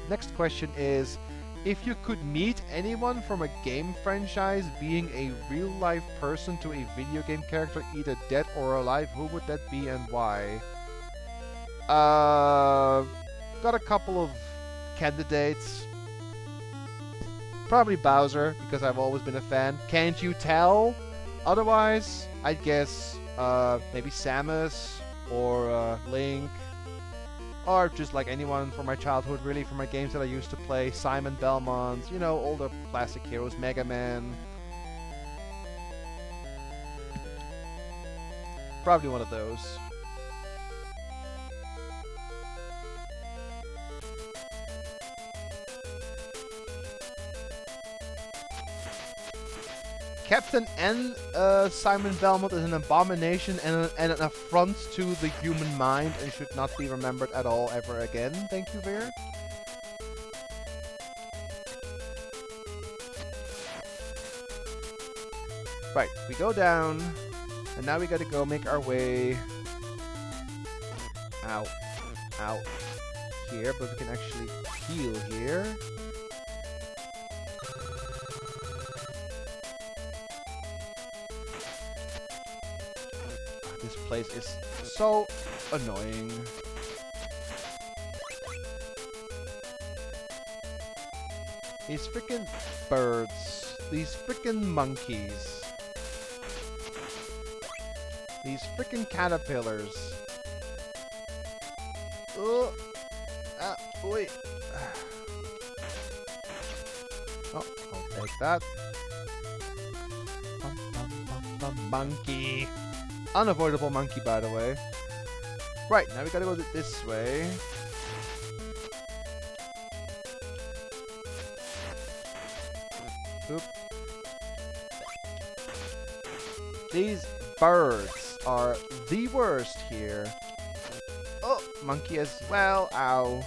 Next question is, if you could meet anyone from a game franchise being a real-life person to a video game character, either dead or alive, who would that be and why? Got a couple of candidates. Probably Bowser, because I've always been a fan. Can't you tell? Otherwise, I'd guess maybe Samus or Link. Or just like anyone from my childhood, really, from my games that I used to play. Simon Belmont, you know, all the classic heroes. Mega Man. Probably one of those. Captain and Simon Belmont is an abomination and an affront to the human mind and should not be remembered at all ever again. Thank you, Veer. Right, we go down, and now we gotta go make our way out here, but we can actually heal here. This place is so annoying. These freaking birds. These freaking monkeys. These freaking caterpillars. Oh, wait. Oh, I'll take that. Monkey. Unavoidable monkey, by the way. Right, now we gotta go this way. Oop. These birds are the worst here. Oh, monkey as well. Ow.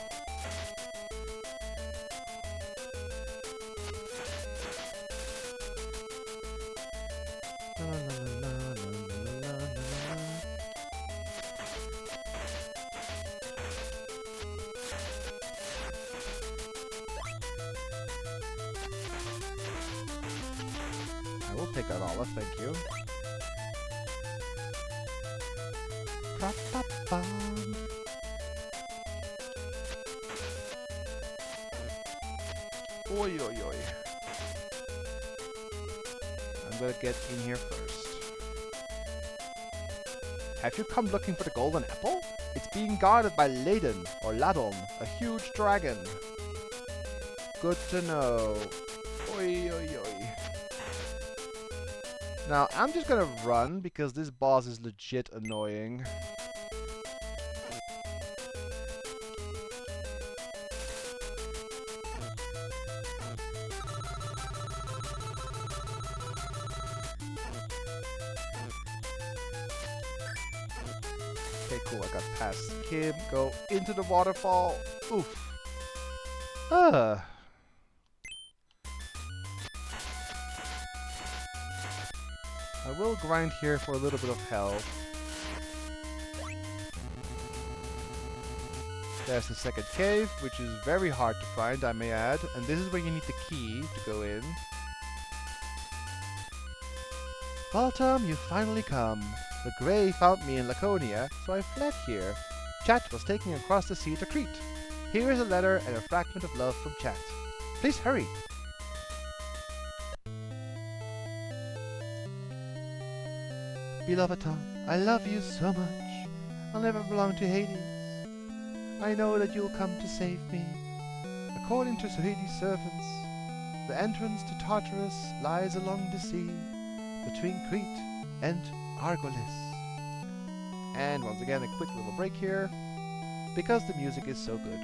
I will take that olive, thank you. Oi, oi, oi. I'm gonna get in here first. Have you come looking for the golden apple? It's being guarded by Ladon, or Ladon, a huge dragon. Good to know. Oi, oi, oi. Now, I'm just gonna run, because this boss is legit annoying. Okay, cool, I got past Kim. Go into the waterfall. Oof. I will grind here for a little bit of health. There's the second cave, which is very hard to find, I may add. And this is where you need the key to go in. Autumn, you finally come. The Grey found me in Laconia, so I fled here. Chat was taken across the sea to Crete. Here is a letter and a fragment of love from Chat. Please hurry. Beloved Tom, I love you so much. I'll never belong to Hades. I know that you'll come to save me. According to Hades' servants, the entrance to Tartarus lies along the sea, between Crete and Argolis. And once again, a quick little break here, because the music is so good.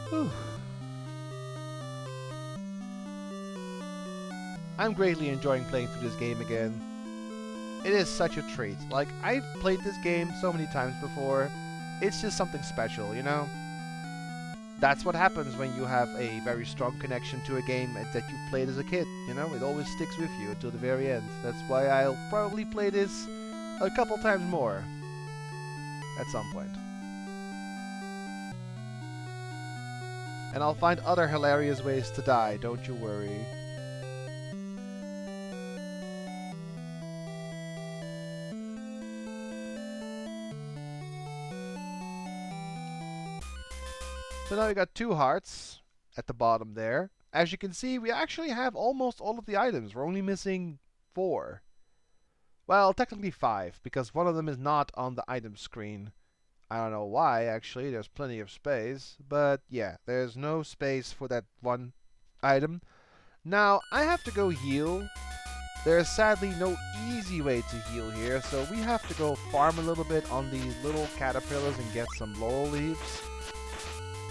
Whew. I'm greatly enjoying playing through this game again. It is such a treat. Like, I've played this game so many times before. It's just something special, you know? That's what happens when you have a very strong connection to a game that you played as a kid, you know? It always sticks with you until the very end. That's why I'll probably play this a couple times more at some point. And I'll find other hilarious ways to die, don't you worry. So now we got 2 hearts at the bottom there. As you can see, we actually have almost all of the items. We're only missing 4. Well, technically 5, because one of them is not on the item screen. I don't know why, actually. There's plenty of space. But yeah, there's no space for that one item. Now, I have to go heal. There's sadly no easy way to heal here, so we have to go farm a little bit on these little caterpillars and get some laurel leaves.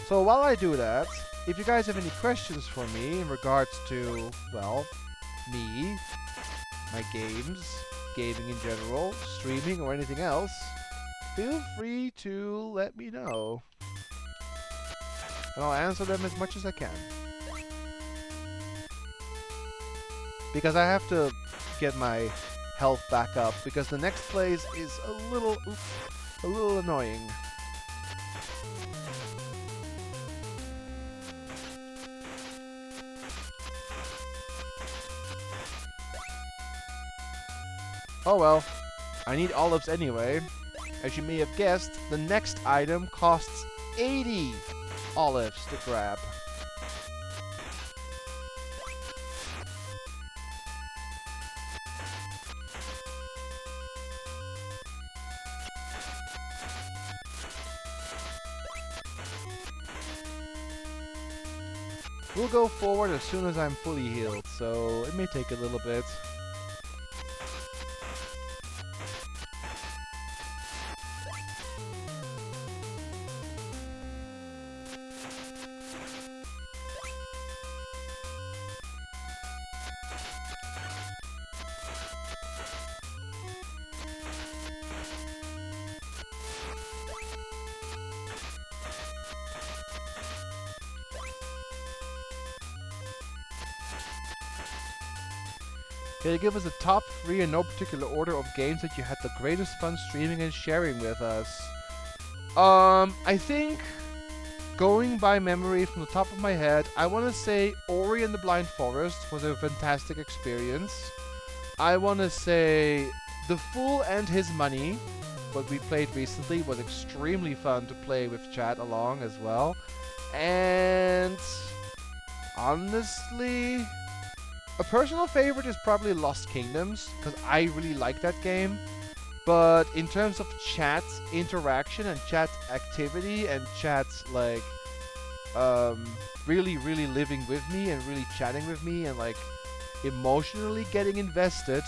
So while I do that, if you guys have any questions for me in regards to, well, me, my games, gaming in general, streaming, or anything else, feel free to let me know. And I'll answer them as much as I can. Because I have to get my health back up, because the next phase is a little annoying. Oh well, I need olives anyway. As you may have guessed, the next item costs 80 olives to grab. We'll go forward as soon as I'm fully healed, so it may take a little bit. Can you give us a top 3 in no particular order of games that you had the greatest fun streaming and sharing with us? I think, going by memory from the top of my head, I want to say Ori and the Blind Forest was a fantastic experience. I want to say The Fool and His Money, what we played recently, was extremely fun to play with chat along as well. And honestly, a personal favorite is probably Lost Kingdoms, because I really like that game. But in terms of chat interaction and chat activity and chat, like, really living with me and really chatting with me and, like, emotionally getting invested,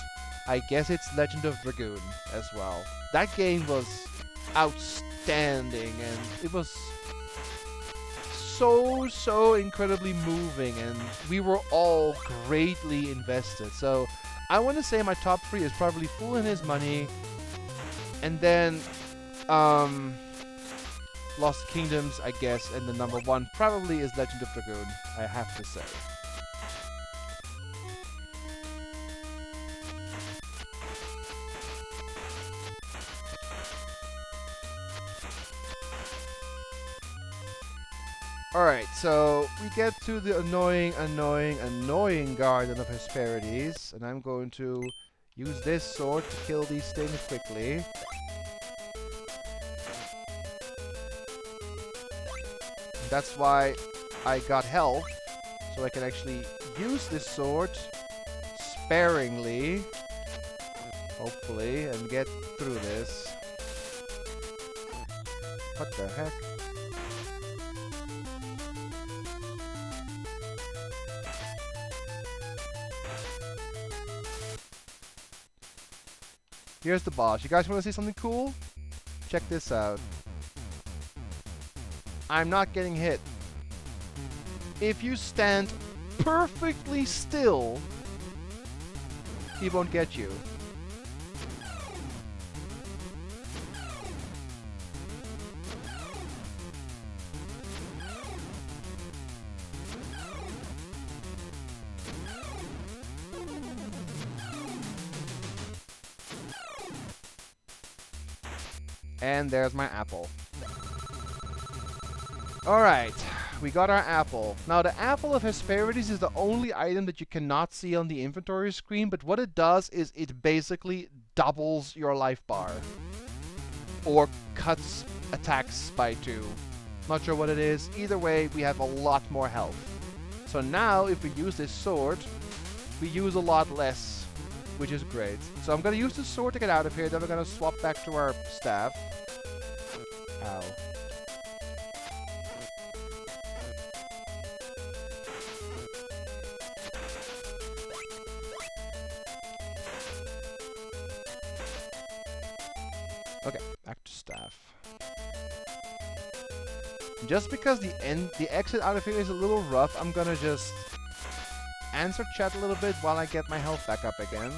I guess it's Legend of Dragoon as well. That game was outstanding, and it was so incredibly moving, and we were all greatly invested. So I want to say my top 3 is probably Fool and His Money, and then Lost Kingdoms, I guess, and the number 1 probably is Legend of Dragoon, I have to say. Alright, so we get to the annoying Garden of Hesperides, and I'm going to use this sword to kill these things quickly. That's why I got health, so I can actually use this sword sparingly, hopefully, and get through this. What the heck? Here's the boss. You guys want to see something cool? Check this out. I'm not getting hit. If you stand perfectly still, he won't get you. And there's my apple. Alright, we got our apple. Now the apple of Hesperides is the only item that you cannot see on the inventory screen, but what it does is it basically doubles your life bar. Or cuts attacks by 2. Not sure what it is. Either way, we have a lot more health. So now, if we use this sword, we use a lot less, which is great. So I'm gonna use the sword to get out of here, then we're gonna swap back to our staff. Ow. Okay, back to staff. Just because the exit out of here is a little rough, I'm gonna just answer chat a little bit while I get my health back up again.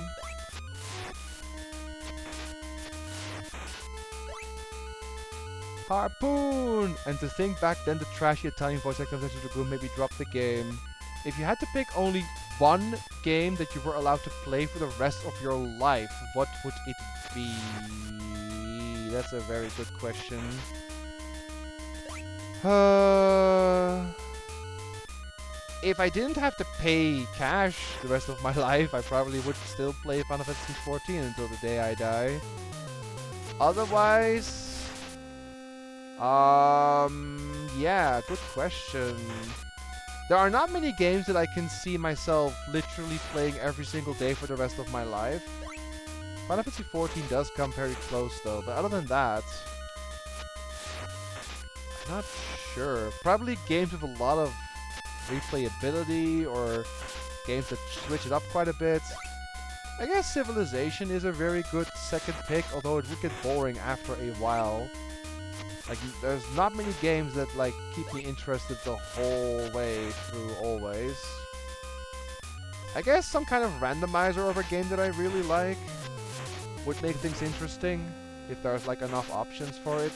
Harpoon! And to think back then, the trashy Italian voice actor of the group maybe dropped the game. If you had to pick only one game that you were allowed to play for the rest of your life, what would it be? That's a very good question. If I didn't have to pay cash the rest of my life, I probably would still play Final Fantasy XIV until the day I die. Otherwise, yeah, good question. There are not many games that I can see myself literally playing every single day for the rest of my life. Final Fantasy XIV does come very close though, but other than that, I'm not sure. Probably games with a lot of replayability or games that switch it up quite a bit. I guess Civilization is a very good second pick, although it would get boring after a while. Like, there's not many games that like keep me interested the whole way through always. I guess some kind of randomizer of a game that I really like would make things interesting if there's like enough options for it.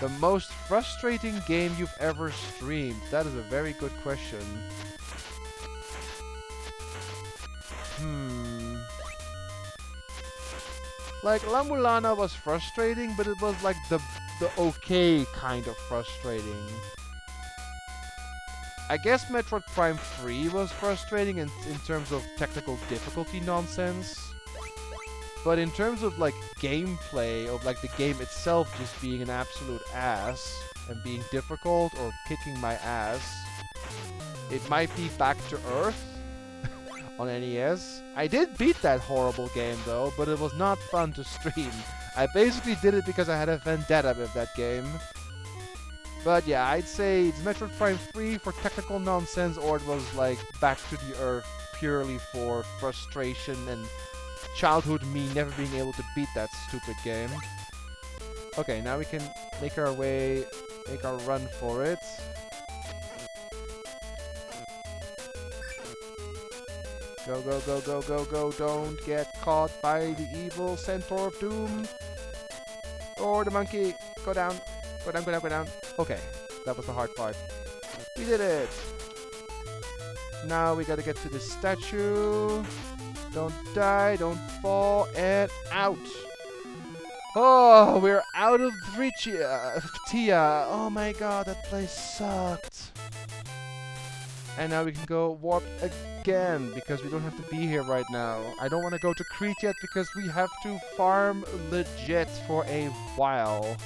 The most frustrating game you've ever streamed? That is a very good question. Like, La Mulana was frustrating, but it was like the okay kind of frustrating. I guess Metroid Prime 3 was frustrating in terms of technical difficulty nonsense. But in terms of like gameplay, of like the game itself just being an absolute ass and being difficult or kicking my ass, it might be Back to Earth on NES. I did beat that horrible game though, but it was not fun to stream. I basically did it because I had a vendetta with that game. But yeah, I'd say it's Metroid Prime 3 for technical nonsense, or it was like Back to the Earth purely for frustration and childhood me never being able to beat that stupid game. Okay, now we can make our way, make our run for it. Go, go, go, go, go, go, don't get caught by the evil Centaur of Doom. Or the monkey. Go down. Go down, go down, go down. Okay, that was the hard part. We did it! Now we gotta get to the statue. Don't die, don't fall, and out! Oh, we're out of Tia. Oh my god, that place sucked. And now we can go warp again, because we don't have to be here right now. I don't want to go to Crete yet, because we have to farm legit for a while.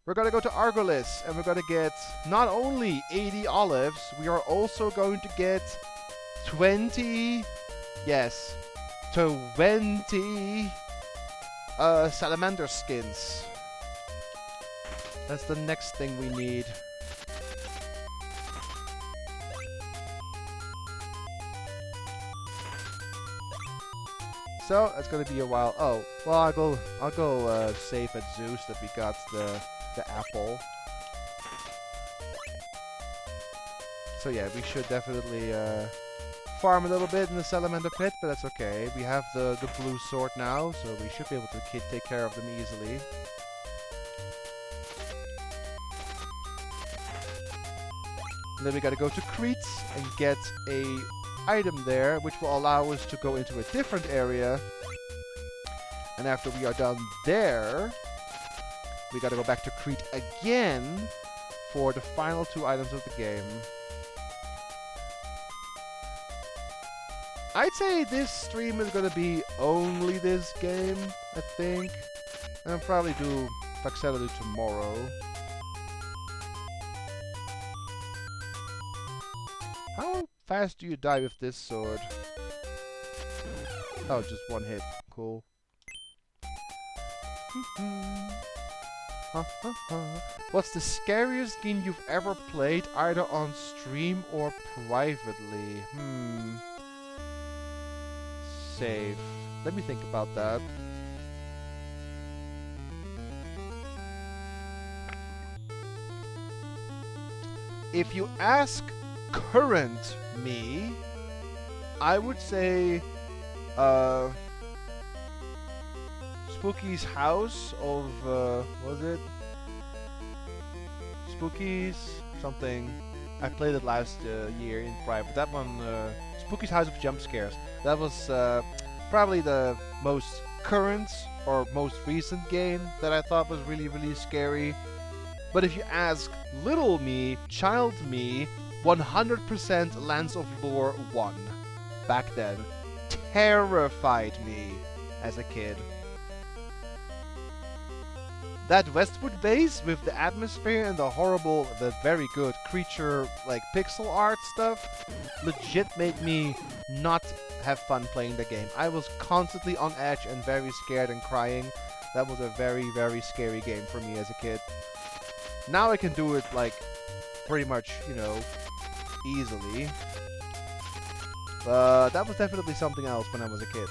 we're gonna go to Argolis, and we're gonna get not only 80 olives, we are also going to get 20, yes, 20 salamander skins. That's the next thing we need. So it's gonna be a while. Oh, well, I'll go save at Zeus that we got the apple. So yeah, we should definitely farm a little bit in the salamander pit, but that's okay. We have the blue sword now, so we should be able to take care of them easily. And then we gotta go to Crete and get a item there, which will allow us to go into a different area. And after we are done there, we gotta go back to Crete again for the final 2 items of the game. I'd say this stream is gonna be only this game, I think. And I'll probably do Faxeladu tomorrow. How fast do you die with this sword? Oh, just 1 hit. Cool. What's the scariest game you've ever played, either on stream or privately? Save. Let me think about that. If you ask current me, I would say Spooky's House of what was it? Spooky's something. I played it last year in private. That one, Spooky's House of Jump Scares. That was probably the most current or most recent game that I thought was really, really scary. But if you ask little me, child me, 100% Lands of Lore 1 back then terrified me as a kid. That Westwood base with the atmosphere and the horrible, the very good creature, like pixel art stuff, legit made me not have fun playing the game. I was constantly on edge and very scared and crying. That was a very, very scary game for me as a kid. Now I can do it like pretty much, you know, easily. But that was definitely something else when I was a kid.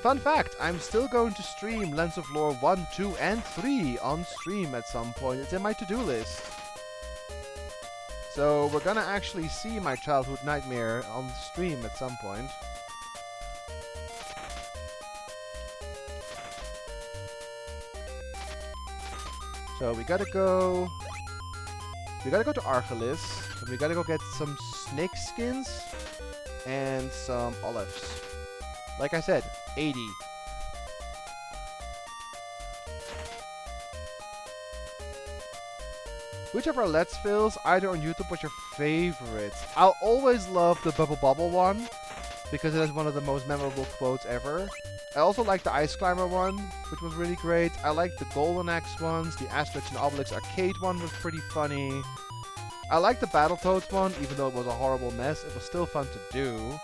Fun fact, I'm still going to stream Lands of Lore 1, 2, and 3 on stream at some point. It's in my to-do list. So we're gonna actually see my childhood nightmare on stream at some point. So we gotta go to Argolis, and we gotta go get some snake skins and some olives. Like I said, 80. Which of our Let's Fills, either on YouTube, was your favorite? I'll always love the Bubble Bobble one, because it has one of the most memorable quotes ever. I also like the Ice Climber one, which was really great. I like the Golden Axe ones. The Asterix and Obelix arcade one was pretty funny. I like the Battletoads one, even though it was a horrible mess. It was still fun to do.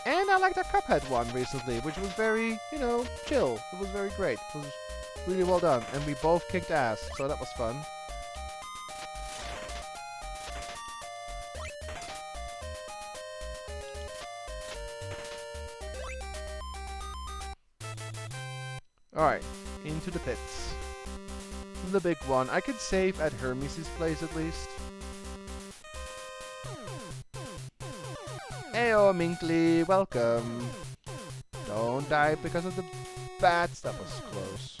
And I like the Cuphead one recently, which was very, you know, chill. It was very great. It was really well done. And we both kicked ass, so that was fun. Alright, into the pits. The big one. I could save at Hermes' place at least. Heyo, Minkley, welcome. Don't die because of the bats. That was close.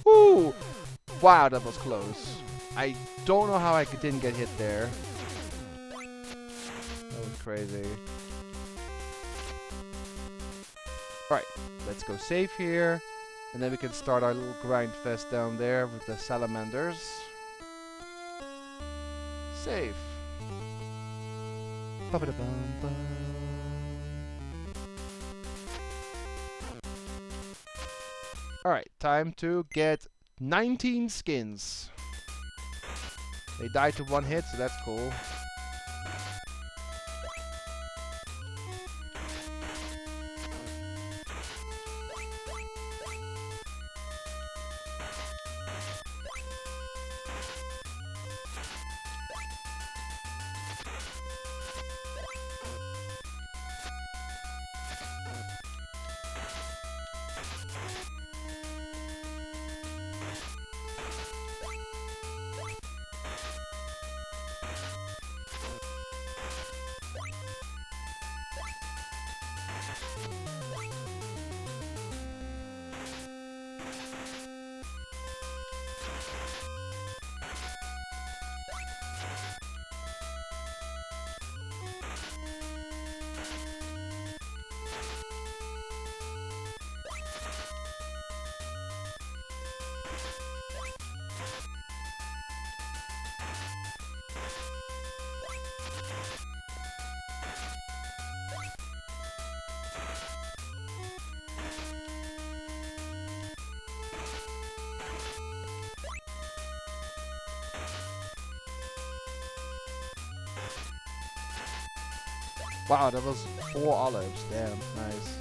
Oh, wow, that was close. I don't know how I didn't get hit there. That was crazy. Alright, let's go save here. And then we can start our little grind fest down there with the salamanders. Save. Ba-ba-da-bum-bum. Alright, time to get 19 skins. They died to one hit, so that's cool. Wow, that was 4 olives. Damn, nice.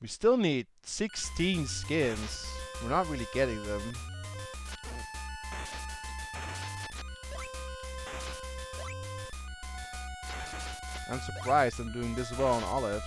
We still need 16 skins. We're not really getting them. I'm surprised I'm doing this well on olives.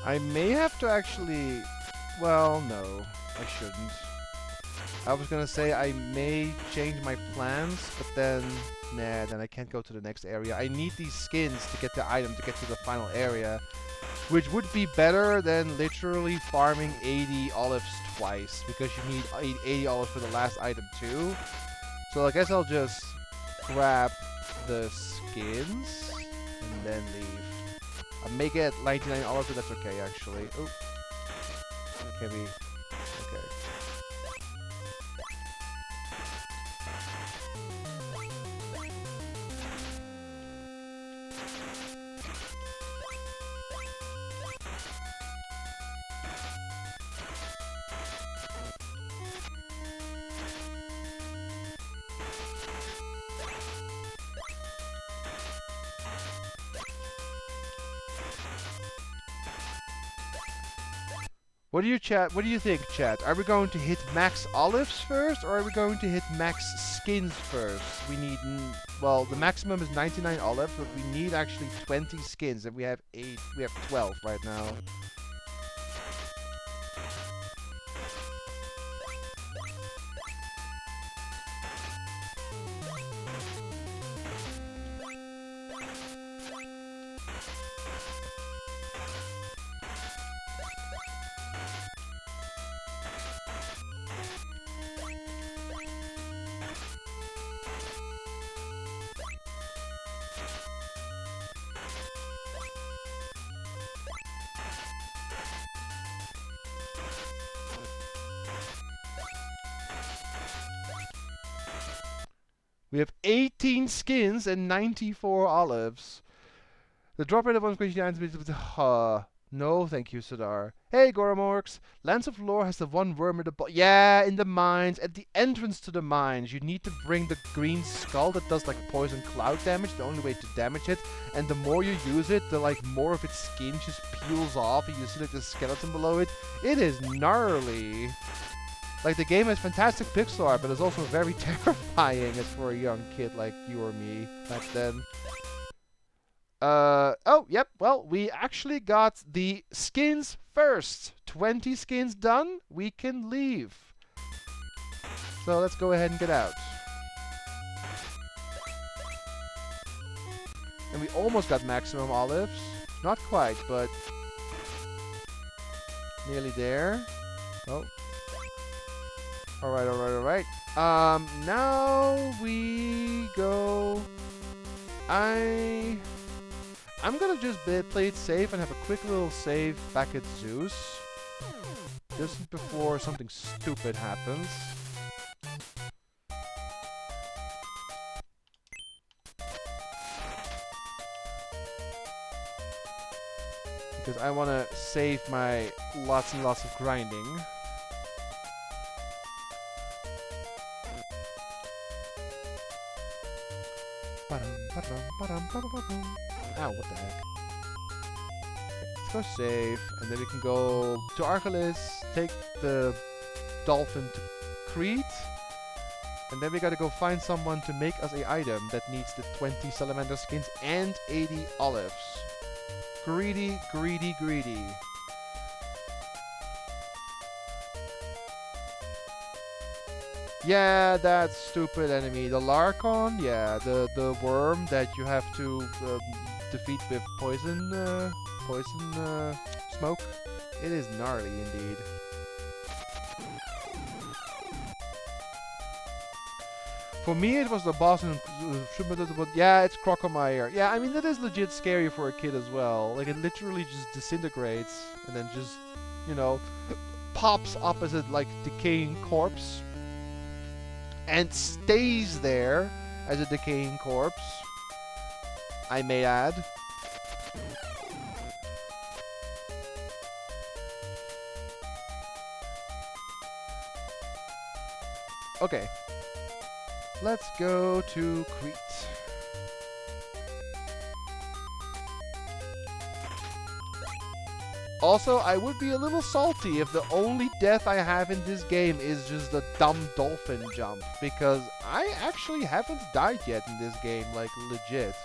I may have to actually... Well, no, I shouldn't. I was gonna say I may change my plans, but then... Nah, then I can't go to the next area. I need these skins to get the item to get to the final area. Which would be better than literally farming 80 olives twice. Because you need 80 olives for the last item too. So I guess I'll just grab the skins and then leave. I may get 99 olives, but that's okay actually. Oh. Can we... Okay. What do you think, chat? Are we going to hit max olives first, or are we going to hit max skins first? We need, well, the maximum is 99 olives, but we need actually 20 skins, and we have 12 right now. We have 18 skins and 94 olives. The drop rate of one question items. No, thank you, Sadar. Hey, Goromorks. Lands of Lore has the one worm in the yeah, in the mines. At the entrance to the mines, you need to bring the green skull that does like poison cloud damage. The only way to damage it. And the more you use it, the like more of its skin just peels off, and you see like the skeleton below it. It is gnarly. Like, the game has fantastic pixel art, but it's also very terrifying as for a young kid like you or me back then. Oh, yep, well, we actually got the skins first. 20 skins done, we can leave. So let's go ahead and get out. And we almost got maximum olives. Not quite, but nearly there. Oh. Alright, alright, alright. Now we go... I'm gonna just play it safe and have a quick little save back at Zeus. Just before something stupid happens. Because I want to save my lots and lots of grinding. Ow, what the heck. Let's go save, and then we can go to Archelaus, take the dolphin to Crete, and then we gotta go find someone to make us a item that needs the 20 salamander skins and 80 olives. Greedy, greedy, greedy. Yeah, that stupid enemy. The Larkon, yeah, the worm that you have to defeat with poison smoke. It is gnarly indeed. For me, it was the boss in but yeah, it's Crocomire. Yeah, I mean, that is legit scary for a kid as well. Like, it literally just disintegrates and then just, you know, pops up as a, like, decaying corpse. And stays there as a decaying corpse, I may add. Okay. Let's go to Crete. Also, I would be a little salty if the only death I have in this game is just the dumb dolphin jump, because I actually haven't died yet in this game, like, legit.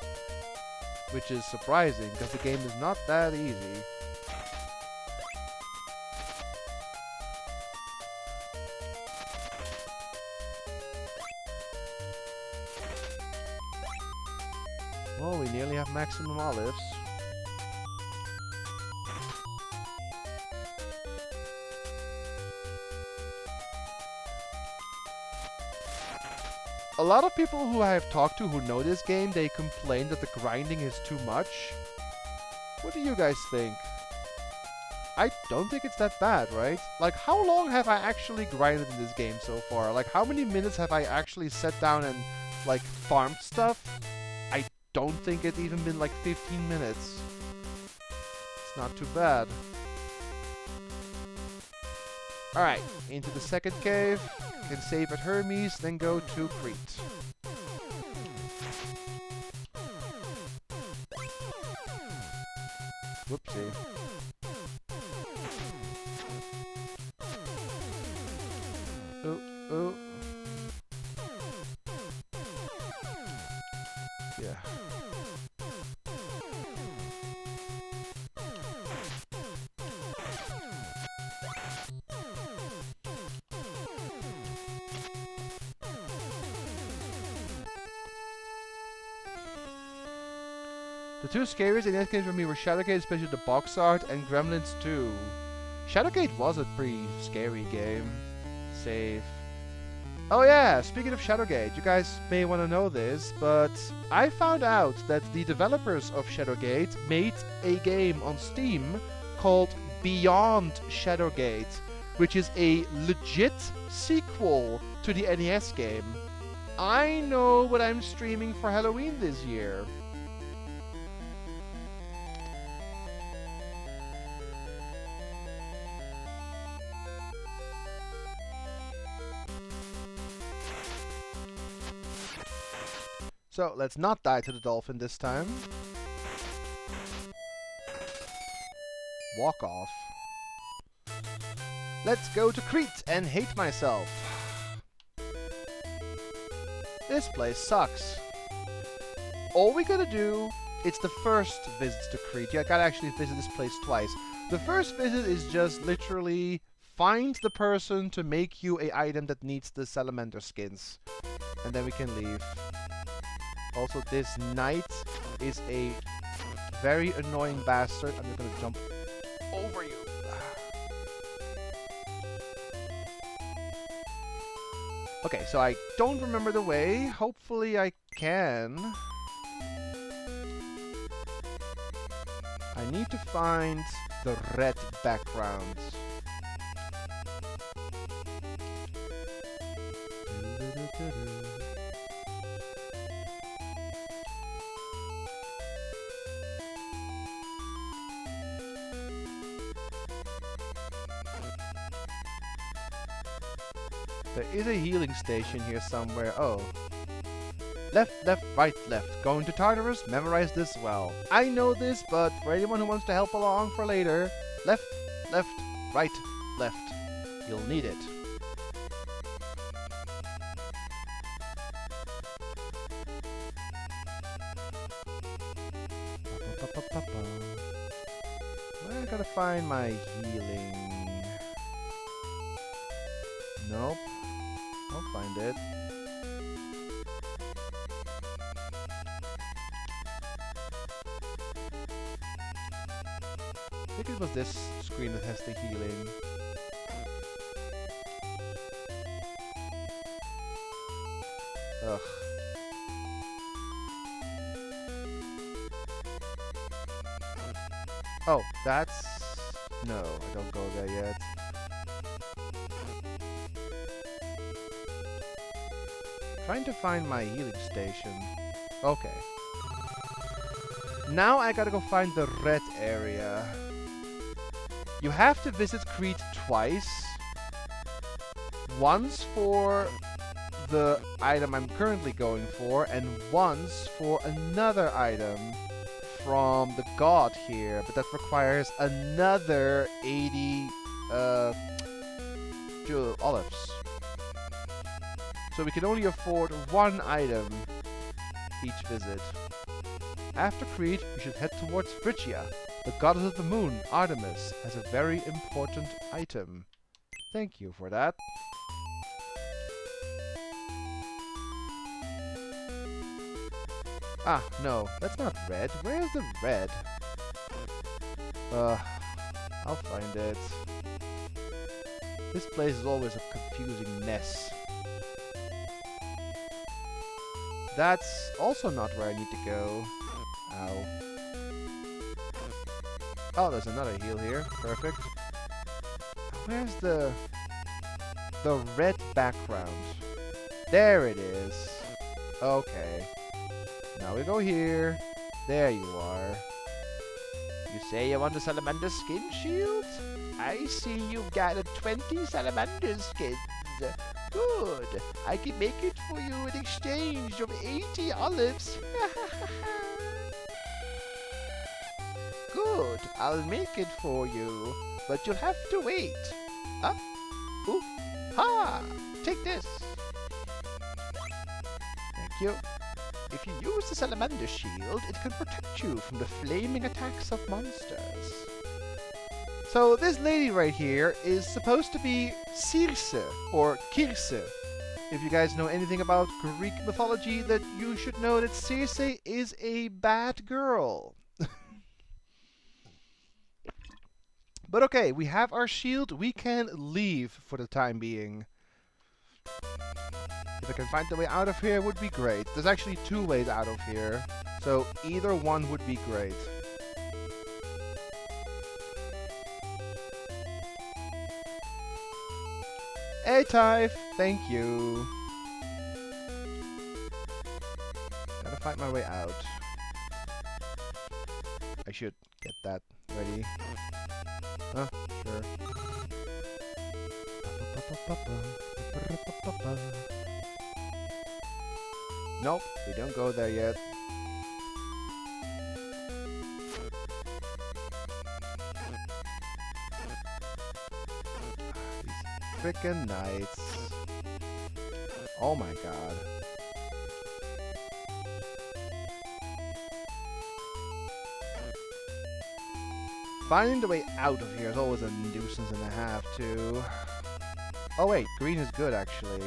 Which is surprising, because the game is not that easy. Well, we nearly have maximum olives. A lot of people who I have talked to who know this game, they complain that the grinding is too much. What do you guys think? I don't think it's that bad, right? Like, how long have I actually grinded in this game so far? Like, how many minutes have I actually sat down and, like, farmed stuff? I don't think it's even been, like, 15 minutes. It's not too bad. Alright, into the second cave. Can save at Hermes, then go to Crete. Whoopsie. Oh, oh. Yeah. The two scariest in that game for me were Shadowgate, especially the box art, and Gremlins 2. Shadowgate was a pretty scary game. Save. Oh yeah, speaking of Shadowgate, you guys may want to know this, but I found out that the developers of Shadowgate made a game on Steam called Beyond Shadowgate, which is a legit sequel to the NES game. I know what I'm streaming for Halloween this year. So let's not die to the dolphin this time. Walk off. Let's go to Crete and hate myself. This place sucks. All we gotta do, it's the first visit to Crete. You gotta actually visit this place twice. The first visit is just literally find the person to make you a item that needs the salamander skins. And then we can leave. Also, this knight is a very annoying bastard. I'm just gonna jump over you. Okay, so I don't remember the way. Hopefully I can. I need to find the red background. There is a healing station here somewhere. Oh. Left, left, right, left. Going to Tartarus, memorize this well. I know this, but for anyone who wants to help along for later, left, left, right, left. You'll need it. I gotta find my healing. Nope. I'll find it. I think it was this screen that has the healing. Ugh. Oh, that's... No, I don't go there yet. Trying to find my healing station. Okay. Now I gotta go find the red area. You have to visit Crete twice. Once for the item I'm currently going for, and once for another item from the god here, but that requires another 80 olives. So we can only afford one item each visit. After Crete, you should head towards Phrygia. The goddess of the moon, Artemis, has a very important item. Thank you for that. Ah, no, that's not red. Where's the red? I'll find it. This place is always a confusing mess. That's also not where I need to go. Ow. Oh, there's another heal here. Perfect. Where's the red background? There it is. Okay. Now we go here. There you are. You say you want a salamander skin shield? I see you've gathered 20 salamander skins. Good. I can make it for you in exchange of 80 olives. Good. I'll make it for you. But you'll have to wait. Ah. Ooh. Ha! Take this. Thank you. If you use the salamander shield, it can protect you from the flaming attacks of monsters. So this lady right here is supposed to be Circe, or Circe. If you guys know anything about Greek mythology, that you should know that Circe is a bad girl. But okay, we have our shield. We can leave for the time being. If I can find the way out of here, would be great. There's actually 2 ways out of here, so either one would be great. Hey, Typh, thank you. find my way out. I should get that ready. Huh? Sure. Nope, we don't go there yet. These frickin' knights. Oh my god. Finding the way out of here is always a nuisance and a half, too. Oh wait, green is good, actually.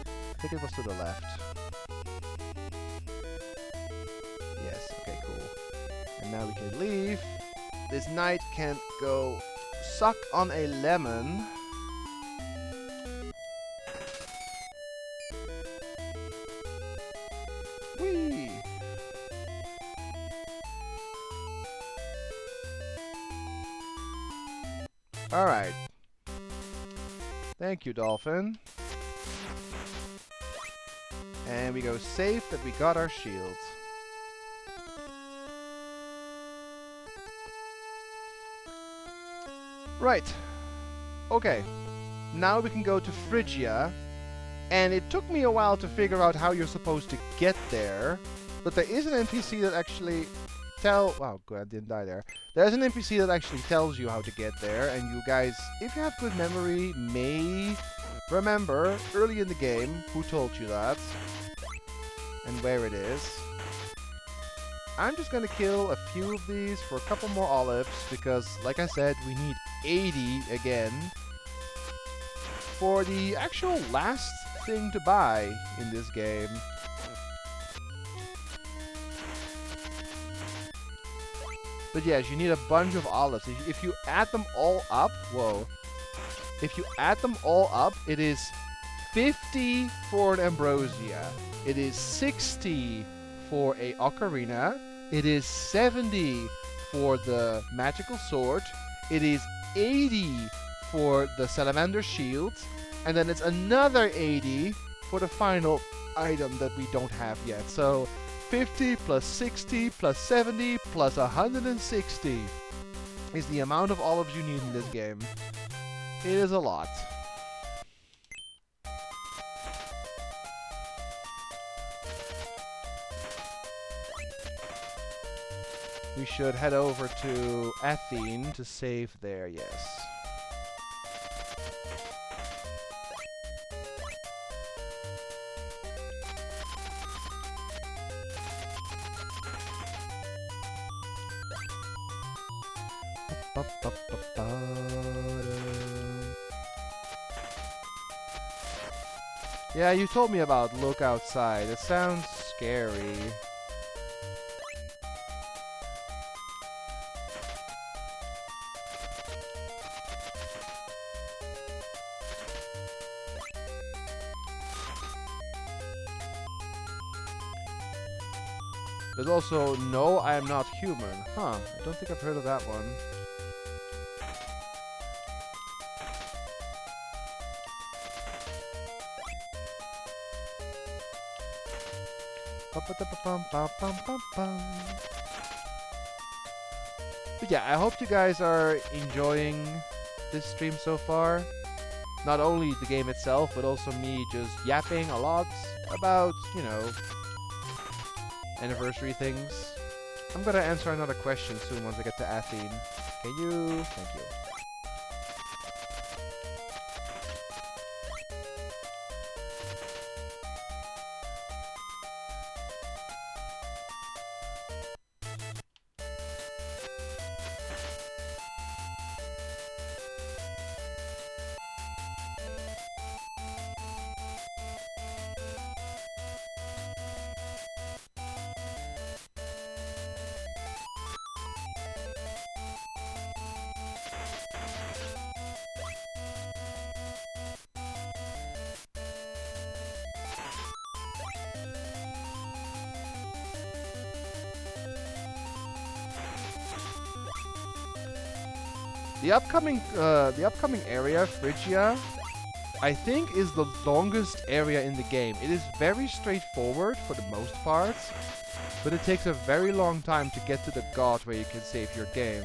I think it was to the left. Yes, okay, cool. And now we can leave. This knight can't go suck on a lemon. Whee! Alright. Thank you, Dolphin. And we go safe that we got our shields. Right. Okay. Now we can go to Phrygia. And it took me a while to figure out how you're supposed to get there. But there is an NPC that actually wow, good, I didn't die there. There's an NPC that actually tells you how to get there, and you guys, if you have good memory, may remember early in the game who told you that and where it is. I'm just gonna kill a few of these for a couple more olives because, like I said, we need 80 again for the actual last thing to buy in this game. But yes, you need a bunch of olives. If you add them all up, whoa. If you add them all up, it is 50 for an ambrosia. It is 60 for a ocarina. It is 70 for the magical sword. It is 80 for the salamander shield. And then it's another 80 for the final item that we don't have yet. So 50 plus 60 plus 70 plus 160 is the amount of olives you need in this game. It is a lot. We should head over to Athene to save there, yes. Yeah, you told me about look outside. It sounds scary. There's also No, I Am Not Human. Huh, I don't think I've heard of that one. But yeah, I hope you guys are enjoying this stream so far. Not only the game itself, but also me just yapping a lot about, you know, anniversary things. I'm gonna answer another question soon once I get to Athene. Can you? Thank you. The upcoming area, Phrygia, I think is the longest area in the game. It is very straightforward for the most part, but it takes a very long time to get to the god where you can save your game.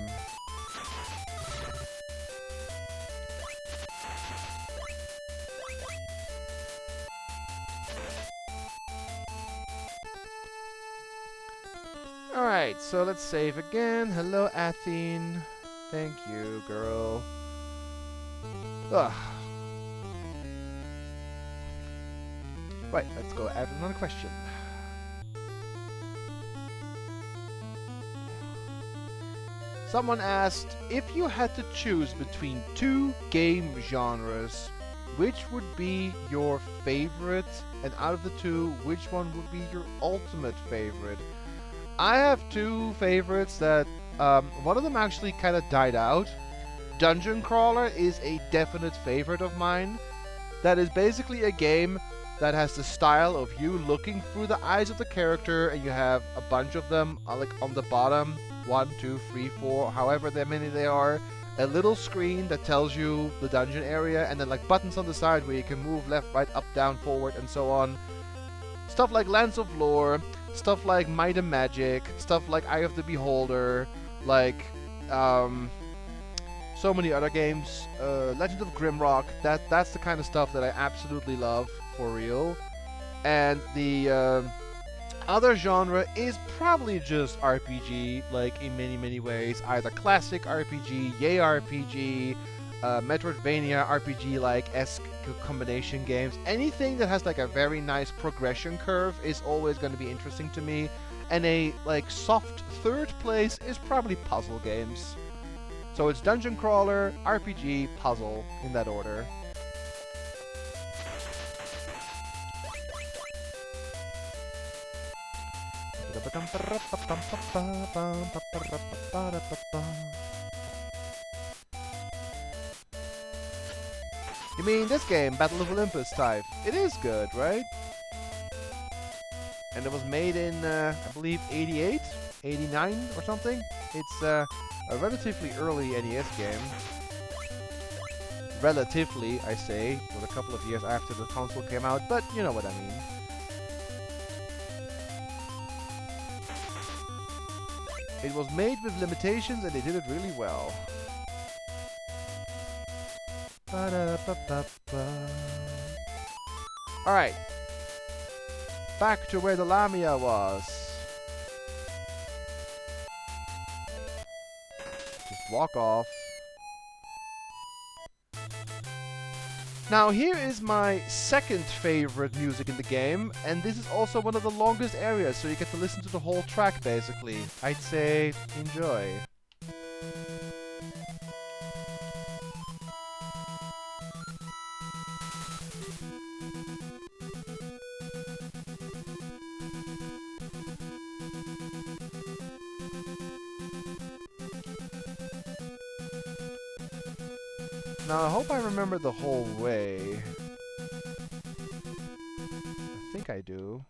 Alright, so let's save again. Hello, Athene. Thank you, girl. Ugh. Right, let's go add another question. Someone asked, if you had to choose between two game genres, which would be your favorite? And out of the two, which one would be your ultimate favorite? I have two favorites that, one of them actually kind of died out. Dungeon Crawler is a definite favorite of mine. That is basically a game that has the style of you looking through the eyes of the character, and you have a bunch of them, like on the bottom, 1, 2, 3, 4, however many they are, a little screen that tells you the dungeon area, and then like buttons on the side where you can move left, right, up, down, forward, and so on. Stuff like Lands of Lore, stuff like Might and Magic, stuff like Eye of the Beholder, like so many other games. Legend of Grimrock. That's the kind of stuff that I absolutely love for real. And the other genre is probably just RPG, like in many ways. Either classic RPG, JRPG, Metroidvania RPG like esque combination games. Anything that has like a very nice progression curve is always going to be interesting to me. And a like soft third place is probably puzzle games. So it's Dungeon Crawler, RPG, puzzle in that order. You mean this game, Battle of Olympus type? It is good, right? And it was made in, I believe, 88? 89 or something? It's a relatively early NES game. Relatively, I say, with a couple of years after the console came out, but you know what I mean. It was made with limitations and they did it really well. Alright. Back to where the Lamia was. Just walk off. Now here is my second favorite music in the game, and this is also one of the longest areas, so you get to listen to the whole track basically. I'd say enjoy. Now, I hope I remember the whole way. I think I do.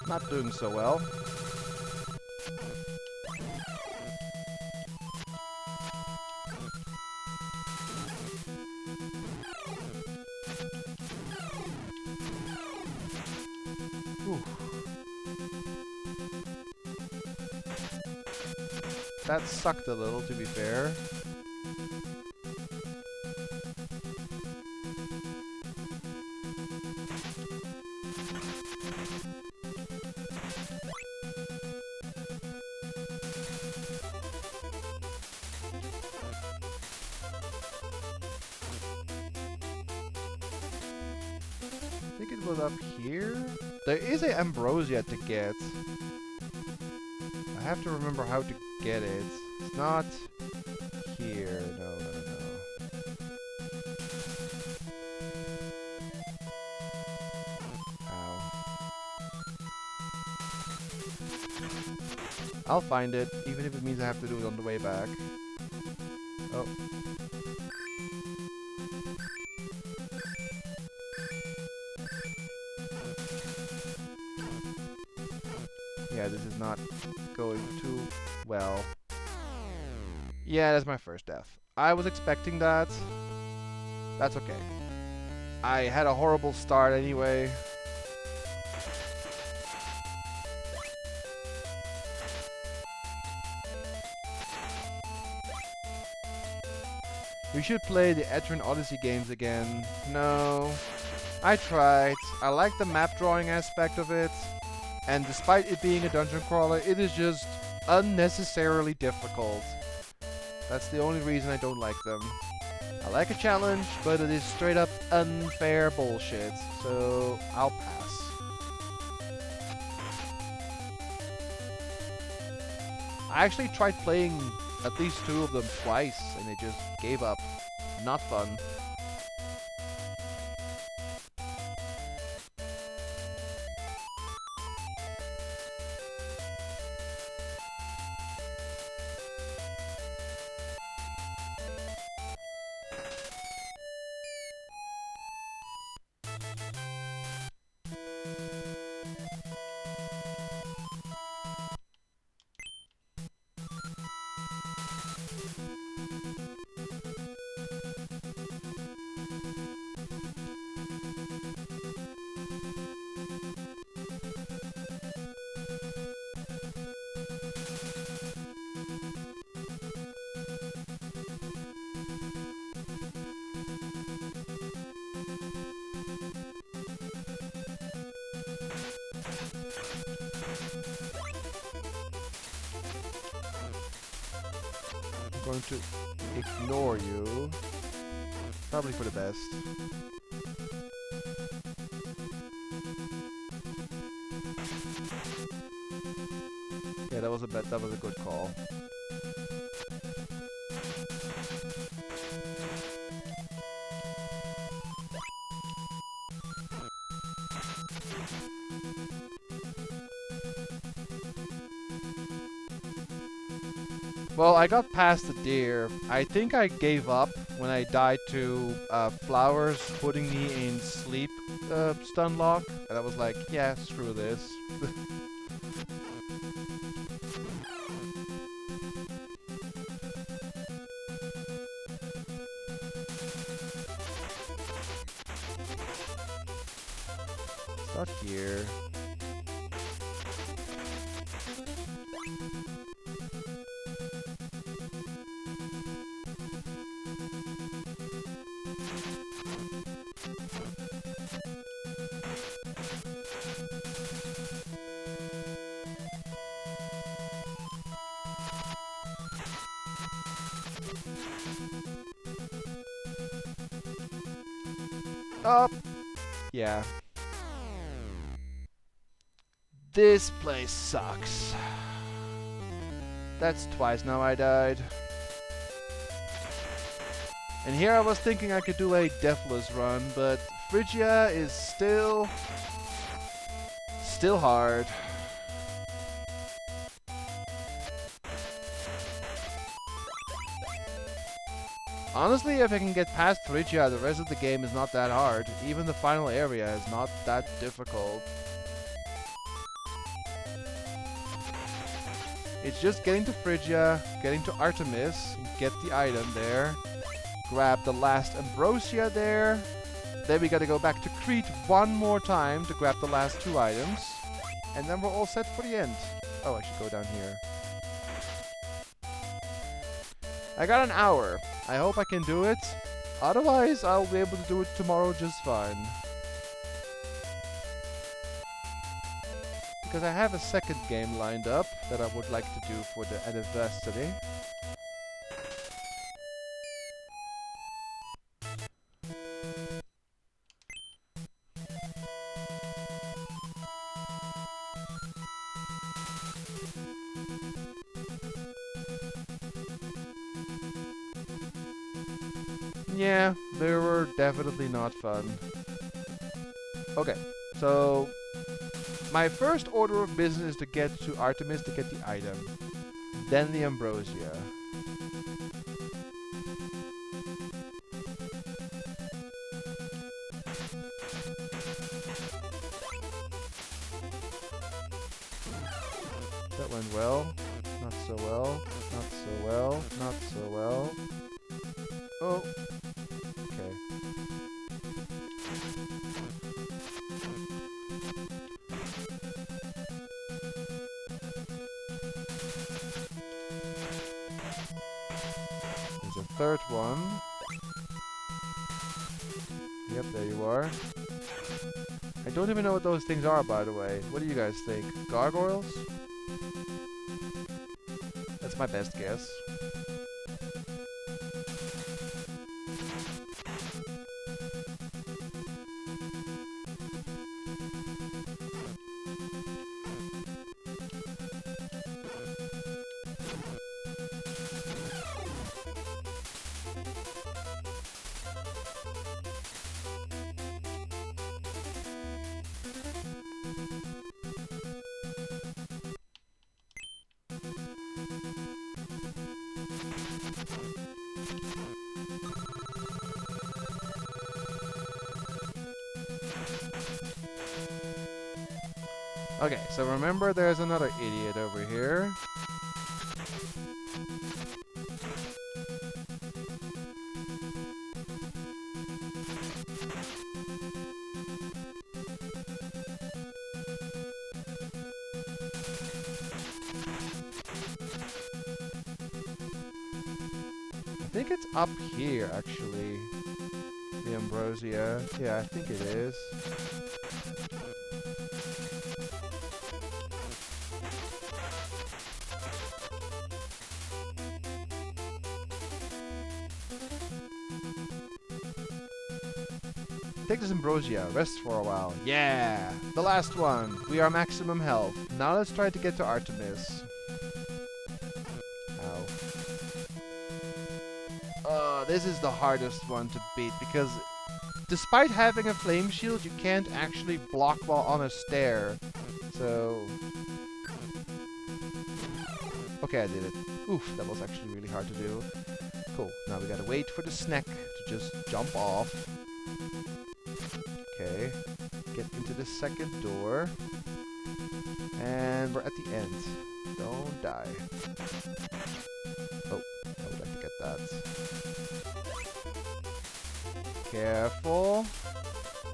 Not doing so well. Whew. That sucked a little, to be fair. I think it was up here. There is a ambrosia to get. I have to remember how to get it. It's not here. No. I'll find it, even if it means I have to do it on the way back. Oh. Yeah, this is not going too well. Yeah, that's my first death. I was expecting that. That's okay. I had a horrible start anyway. We should play the Etrian Odyssey games again. No. I tried. I like the map drawing aspect of it. And despite it being a dungeon crawler, it is just unnecessarily difficult. That's the only reason I don't like them. I like a challenge, but it is straight up unfair bullshit. So I'll pass. I actually tried playing at least 2 of them twice, and I just gave up. Not fun. I'm going to ignore you. Probably for the best. Yeah, that was a good call. Well, I got past the deer. I think I gave up when I died to flowers putting me in sleep stun lock. And I was like, yeah, screw this. Start here. Up. Yeah. This place sucks. That's twice now I died. And here I was thinking I could do a deathless run, but Phrygia is still hard. Honestly, if I can get past Phrygia, the rest of the game is not that hard. Even the final area is not that difficult. It's just getting to Phrygia, getting to Artemis, get the item there, grab the last Ambrosia there, then we gotta go back to Crete one more time to grab the last 2 items, and then we're all set for the end. Oh, I should go down here. I got an hour. I hope I can do it. Otherwise, I'll be able to do it tomorrow just fine. Because I have a second game lined up that I would like to do for the anniversary. Yeah, they were definitely not fun. Okay, so My first order of business is to get to Artemis to get the item. Then the Ambrosia. That went well. Not so well. Not so well. Not so well. Oh. Okay. There's a third one. Yep, there you are. I don't even know what those things are, by the way. What do you guys think? Gargoyles? That's my best guess. Okay, so remember there's another idiot over here. I think it's up here, actually. The Ambrosia. Yeah, I think it is. Take this Ambrosia, rest for a while. Yeah! The last one! We are maximum health. Now let's try to get to Artemis. Ow. This is the hardest one to beat, because despite having a flame shield, you can't actually block while on a stair. So... okay, I did it. Oof, that was actually really hard to do. Cool, now we gotta wait for the snack to just jump off. Okay, get into the second door. And we're at the end. Don't die. Oh, I would like to get that. Careful.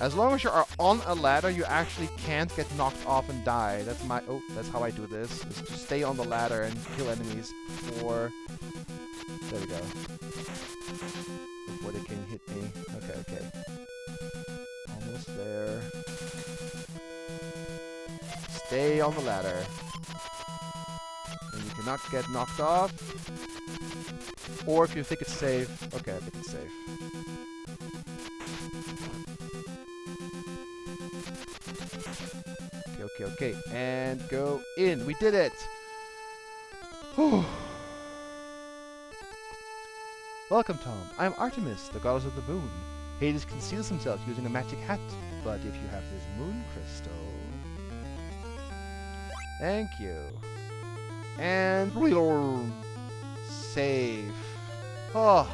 As long as you are on a ladder, you actually can't get knocked off and die. That's my... oh, that's how I do this. Is to stay on the ladder and kill enemies before... there we go. Before they can hit me. Okay, okay. Almost there. Stay on the ladder. And you cannot get knocked off. Or if you think it's safe... okay, I think it's safe. Okay, okay, and go in. We did it! Whew. Welcome, Tom. I'm Artemis, the goddess of the moon. Hades conceals himself using a magic hat, but if you have this moon crystal... thank you. And... save. Oh.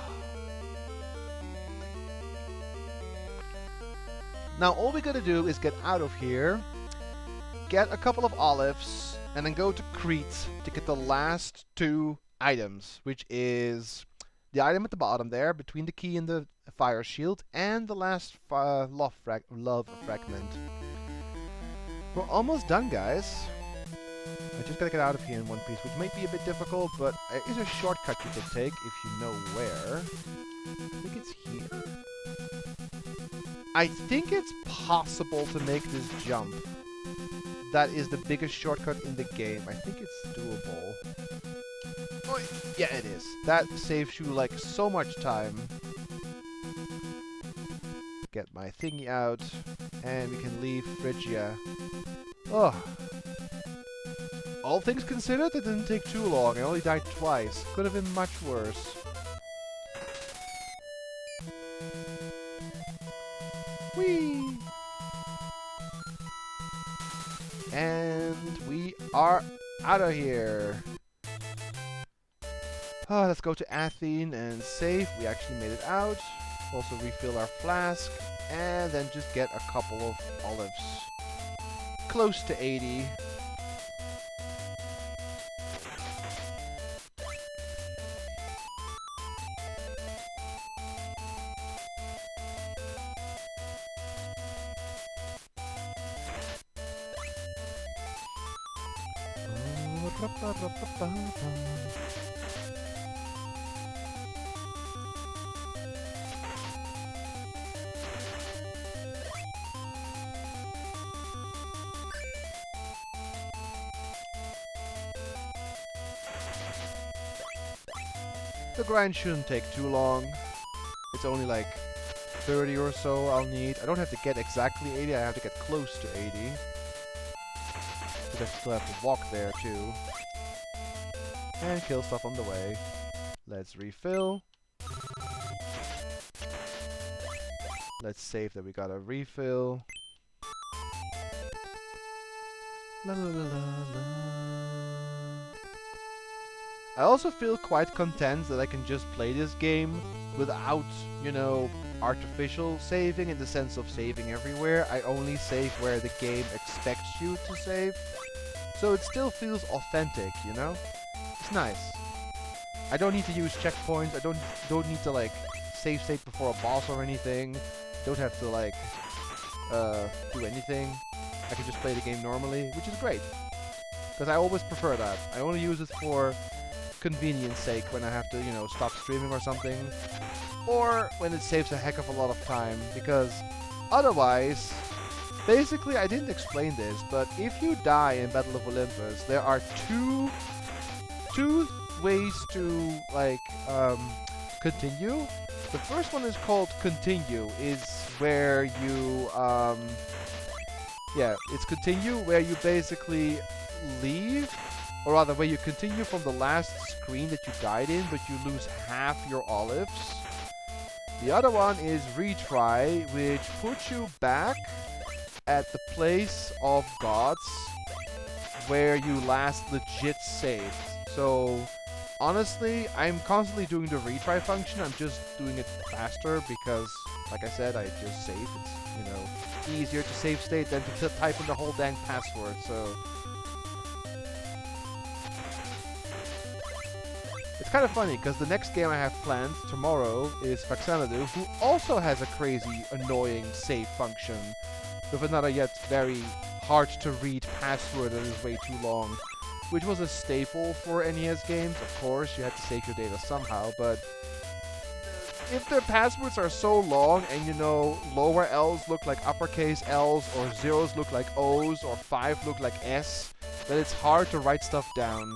Now all we gotta do is get out of here, get a couple of olives, and then go to Crete to get the last two items, which is the item at the bottom there, between the key and the fire shield, and the last love fragment. We're almost done, guys. I just gotta get out of here in one piece, which might be a bit difficult, but it is a shortcut you can take if you know where. I think it's here. I think it's possible to make this jump. That is the biggest shortcut in the game. I think it's doable. Oh, yeah, it is. That saves you, like, so much time. Get my thingy out, and we can leave Phrygia. Oh. All things considered, it didn't take too long. I only died twice. Could have been much worse. Whee! And we are out of here. Let's go to Athene and save. We actually made it out. Also refill our flask. And then just get a couple of olives. Close to 80. The grind shouldn't take too long. It's only like 30 or so I'll need. I don't have to get exactly 80, I have to get close to 80. But I still have to walk there too. And kill stuff on the way. Let's refill. Let's save that we got a refill. La la la la la. I also feel quite content that I can just play this game without, you know, artificial saving in the sense of saving everywhere. I only save where the game expects you to save. So it still feels authentic, you know? It's nice. I don't need to use checkpoints. I don't need to like save state before a boss or anything. Don't have to like do anything. I can just play the game normally, which is great. Because I always prefer that. I only use it for convenience sake when I have to, you know, stop streaming or something. Or when it saves a heck of a lot of time. Because otherwise, basically, I didn't explain this, but if you die in Battle of Olympus, there are two ways to like continue. The first one is called continue, is where you it's continue where you basically leave, or rather where you continue from the last screen that you died in, but you lose half your olives. The other one is retry, which puts you back at the place of gods where you last legit saved. So honestly, I'm constantly doing the retry function. I'm just doing it faster because, like I said, I just save. It's, you know, easier to save state than to type in the whole dang password. So it's kind of funny because the next game I have planned tomorrow is Faxanadu, who also has a crazy, annoying save function with another yet very hard to read password that is way too long, which was a staple for NES games. Of course, you had to save your data somehow, but if their passwords are so long and, you know, lower L's look like uppercase L's, or zeros look like O's, or 5 look like S, then it's hard to write stuff down.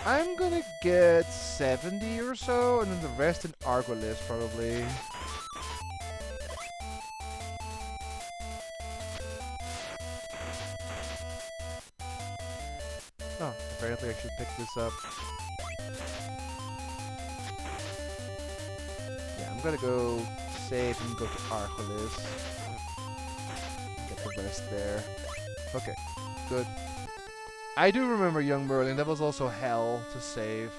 I'm gonna get 70 or so, and then the rest in Argolis probably. Oh, apparently I should pick this up. Yeah, I'm gonna go save and go to Argolis. Get the rest there. Okay, good. I do remember Young Merlin. That was also hell to save.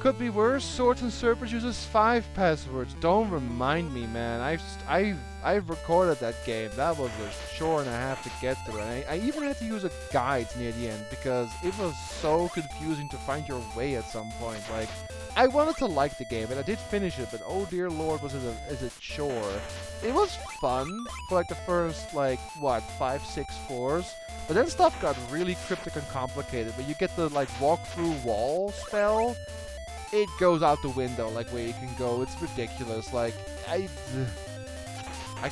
Could be worse. Swords and Serpents uses 5 passwords. Don't remind me, man. I've recorded that game. That was a chore and a half to get through. And I even had to use a guide near the end because it was so confusing to find your way at some point. Like, I wanted to like the game, and I did finish it, but oh dear lord, was it a chore. It was fun for like the first, like, what, 5, 6 floors. But then stuff got really cryptic and complicated. But you get the, like, walk through wall spell, it goes out the window, like, where you can go. It's ridiculous. Like, I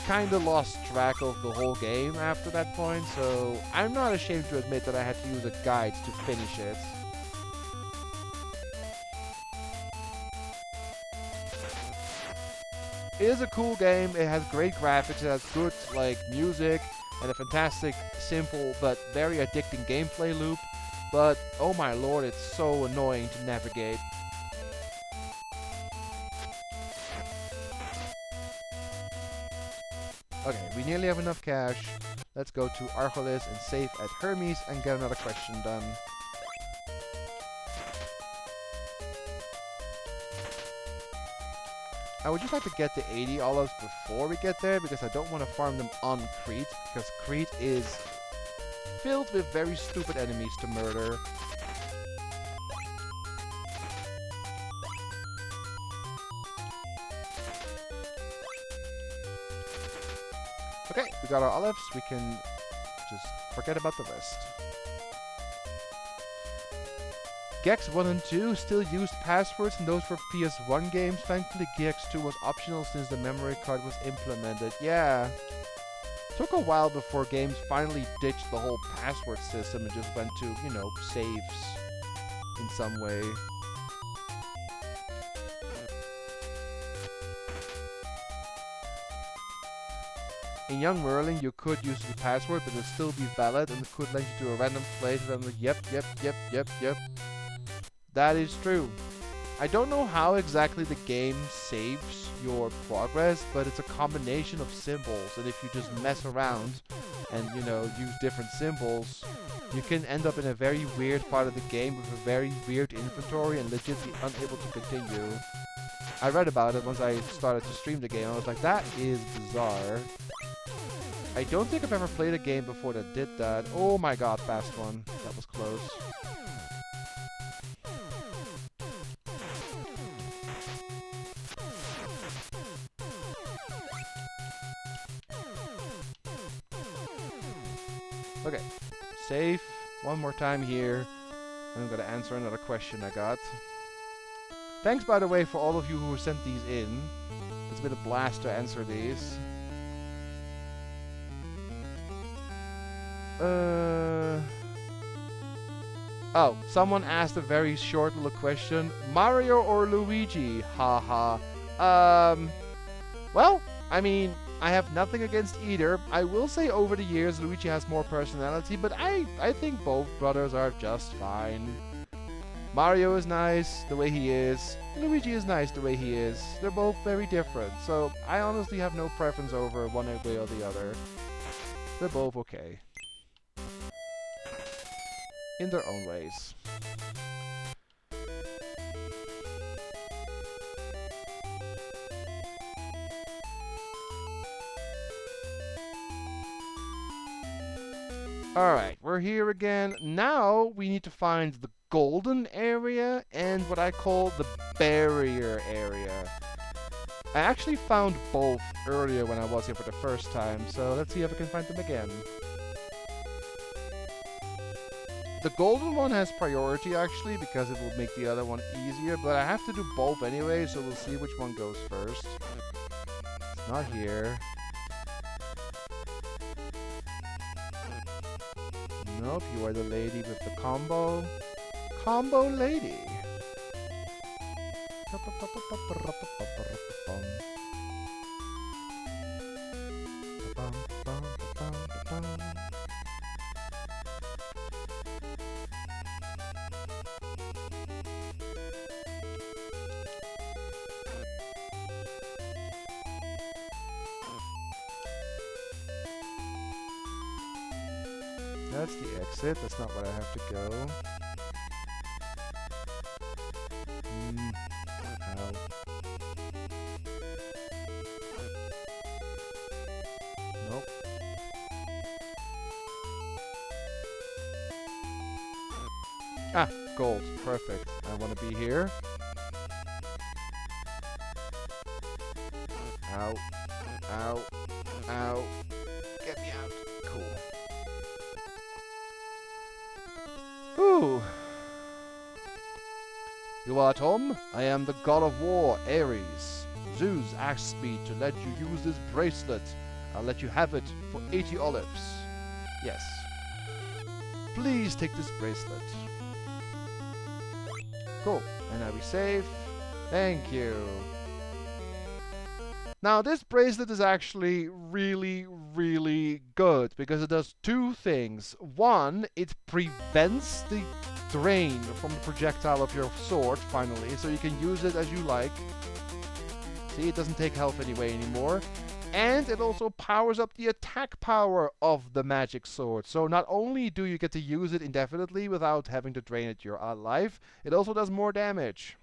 kind of lost track of the whole game after that point, so I'm not ashamed to admit that I had to use a guide to finish it. It is a cool game. It has great graphics. It has good, like, music and a fantastic, simple but very addicting gameplay loop. But oh my lord, it's so annoying to navigate. Okay, we nearly have enough cash. Let's go to Argolis and save at Hermes and get another question done. I would just like to get the 80 olives before we get there because I don't want to farm them on Crete, because Crete is filled with very stupid enemies to murder. Okay, we got our olives. We can just forget about the rest. Gex 1 and 2 still used passwords, and those were PS1 games. Thankfully, Gex 2 was optional since the memory card was implemented. Yeah. Took a while before games finally ditched the whole password system and just went to, you know, saves in some way. In Young Merlin, you could use the password, but it would still be valid, and it could link you to a random place, and I'm like, yep. That is true. I don't know how exactly the game saves your progress, but it's a combination of symbols, and if you just mess around and, you know, use different symbols, you can end up in a very weird part of the game with a very weird inventory and legit be unable to continue. I read about it once I started to stream the game. I was like, that is bizarre. I don't think I've ever played a game before that did that. Oh my god, fast one. That was close. Okay, save one more time here. I'm gonna answer another question I got. Thanks, by the way, for all of you who sent these in. It's been a blast to answer these. Oh, someone asked a very short little question. Mario or Luigi? Haha. Well, I mean, I have nothing against either. I will say over the years, Luigi has more personality, but I think both brothers are just fine. Mario is nice the way he is. Luigi is nice the way he is. They're both very different, so I honestly have no preference over one way or the other. They're both okay. In their own ways. Alright, we're here again. Now we need to find the golden area and what I call the barrier area. I actually found both earlier when I was here for the first time, so let's see if I can find them again. The golden one has priority actually because it will make the other one easier, but I have to do both anyway, so we'll see which one goes first. It's not here. Nope, you are the lady with the combo. Combo lady. That's the exit. That's not where I have to go. Ah, gold. Perfect. I want to be here. Ow. Ow. Ow. Get me out. Cool. Ooh. You are at home? I am the god of war, Ares. Zeus asked me to let you use this bracelet. I'll let you have it for 80 olives. Yes. Please take this bracelet. Cool. And now we save. Thank you. Now this bracelet is actually really, really good because it does two things. One, it prevents the drain from the projectile of your sword, finally, so you can use it as you like. See, it doesn't take health anymore. And it also powers up the attack power of the magic sword. So not only do you get to use it indefinitely without having to drain it your life, it also does more damage.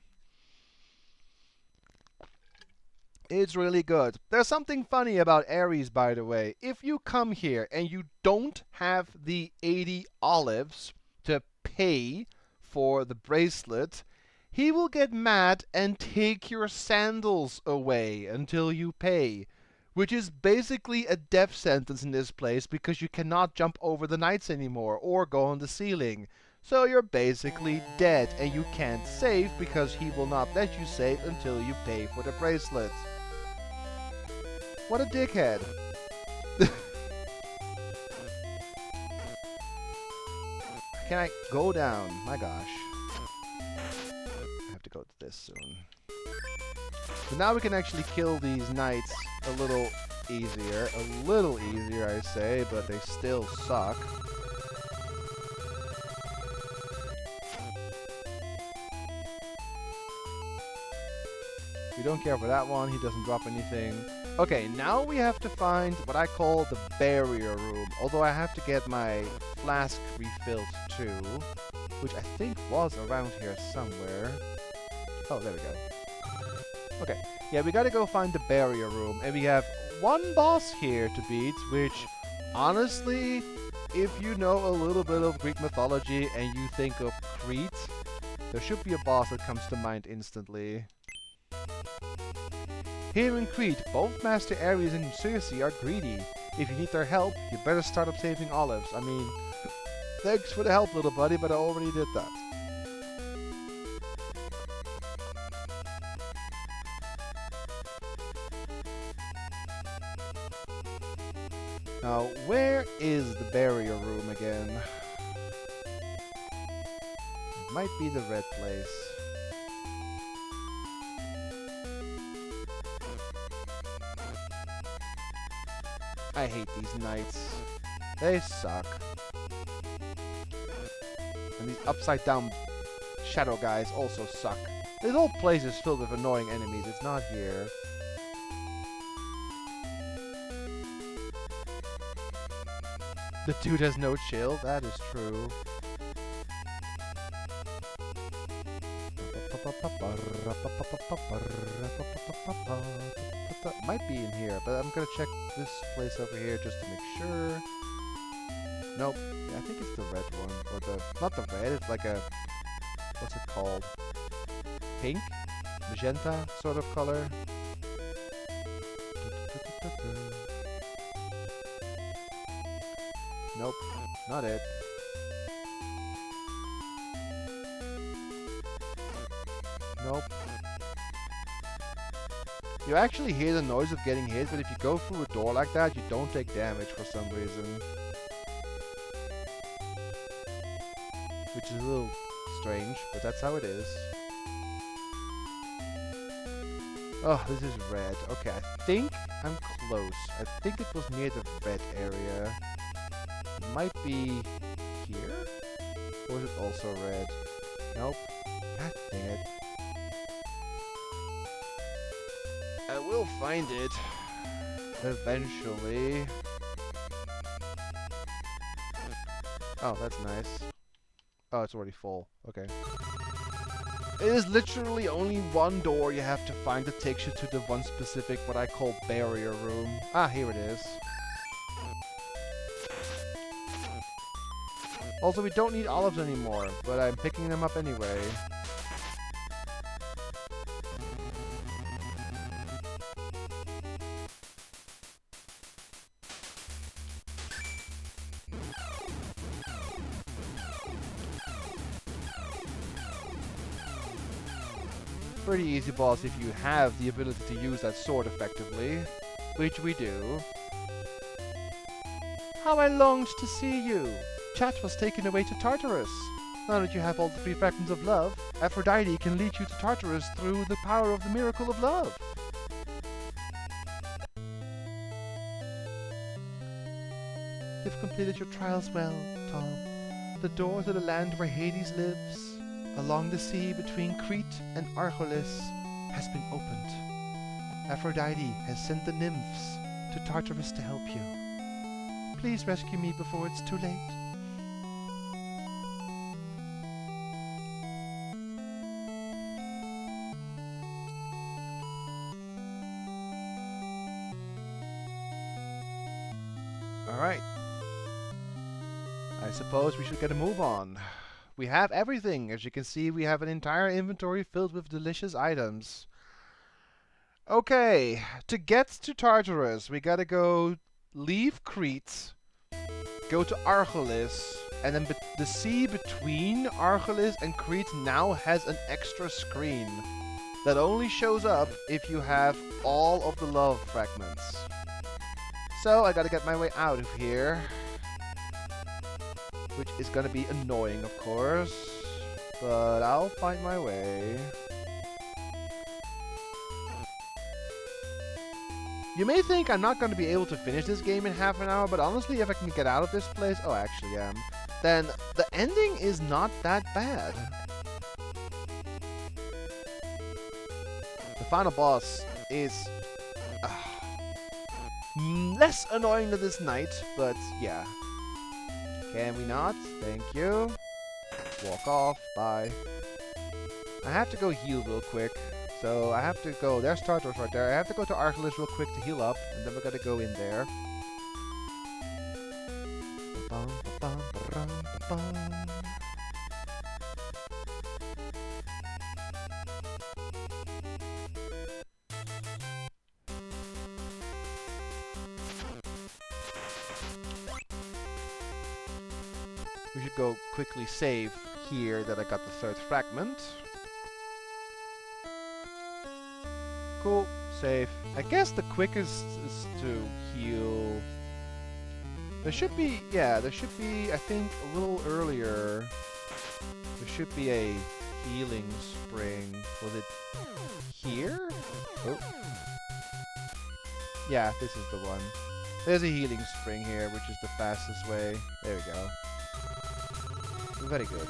It's really good. There's something funny about Ares, by the way. If you come here and you don't have the 80 olives to pay for the bracelet, he will get mad and take your sandals away until you pay. Which is basically a death sentence in this place because you cannot jump over the knights anymore or go on the ceiling. So you're basically dead and you can't save because he will not let you save until you pay for the bracelet. What a dickhead. Can I go down? My gosh. I have to go to this soon. So now we can actually kill these knights a little easier. A little easier, I say, but they still suck. We don't care for that one. He doesn't drop anything. Okay, now we have to find what I call the barrier room. Although I have to get my flask refilled too. Which I think was around here somewhere. Oh, there we go. Okay, yeah, we gotta go find the barrier room. And we have one boss here to beat, which, honestly, if you know a little bit of Greek mythology and you think of Crete, there should be a boss that comes to mind instantly. Here in Crete, both Master Ares and Circe are greedy. If you need their help, you better start up saving olives. I mean, thanks for the help, little buddy, but I already did that. Now, where is the barrier room again? It might be the red place. I hate these knights. They suck. And these upside down shadow guys also suck. This whole place is filled with annoying enemies. It's not here. The dude has no chill. That is true. Might be in here, but I'm gonna check this place over here just to make sure. Nope. Yeah, I think it's the red one. Or the... Not the red, it's like a... What's it called? Pink? Magenta sort of color. Nope. Not it. Nope. You actually hear the noise of getting hit, but if you go through a door like that, you don't take damage for some reason. Which is a little strange, but that's how it is. Oh, this is red. Okay, I think I'm close. I think it was near the red area. It might be here? Or is it also red? Nope. God dang it. I will find it eventually. Oh, that's nice. Oh, it's already full. Okay. It is literally only one door you have to find that takes you to the one specific, what I call barrier room. Ah, here it is. Also, we don't need olives anymore, but I'm picking them up anyway. Pretty easy boss if you have the ability to use that sword effectively, which we do. How I longed to see you! Chat was taken away to Tartarus. Now that you have all the 3 fragments of love, Aphrodite can lead you to Tartarus through the power of the miracle of love. You've completed your trials well, Tom. The door to the land where Hades lives, along the sea between Crete and Argolis, has been opened. Aphrodite has sent the nymphs to Tartarus to help you. Please rescue me before it's too late. Alright. I suppose we should get a move on. We have everything. As you can see, we have an entire inventory filled with delicious items. Okay, to get to Tartarus, we gotta go leave Crete, go to Argolis, and then the sea between Argolis and Crete now has an extra screen that only shows up if you have all of the love fragments. So I gotta get my way out of here, which is gonna be annoying, of course, but I'll find my way. You may think I'm not going to be able to finish this game in half an hour, but honestly, if I can get out of this place, oh, I actually am, then the ending is not that bad. The final boss is less annoying than this knight, but yeah. Can we not? Thank you. Walk off. Bye. I have to go heal real quick. So I have to go, there's Tartarus right there. I have to go to Argolis real quick to heal up, and then we're gonna go in there. We should go quickly save here that I got the 3rd fragment. Cool, save. I guess the quickest is to heal. There should be, yeah, there should be, I think, a little earlier. There should be a healing spring. Was it here? Oh. Yeah, this is the one. There's a healing spring here, which is the fastest way. There we go. Very good.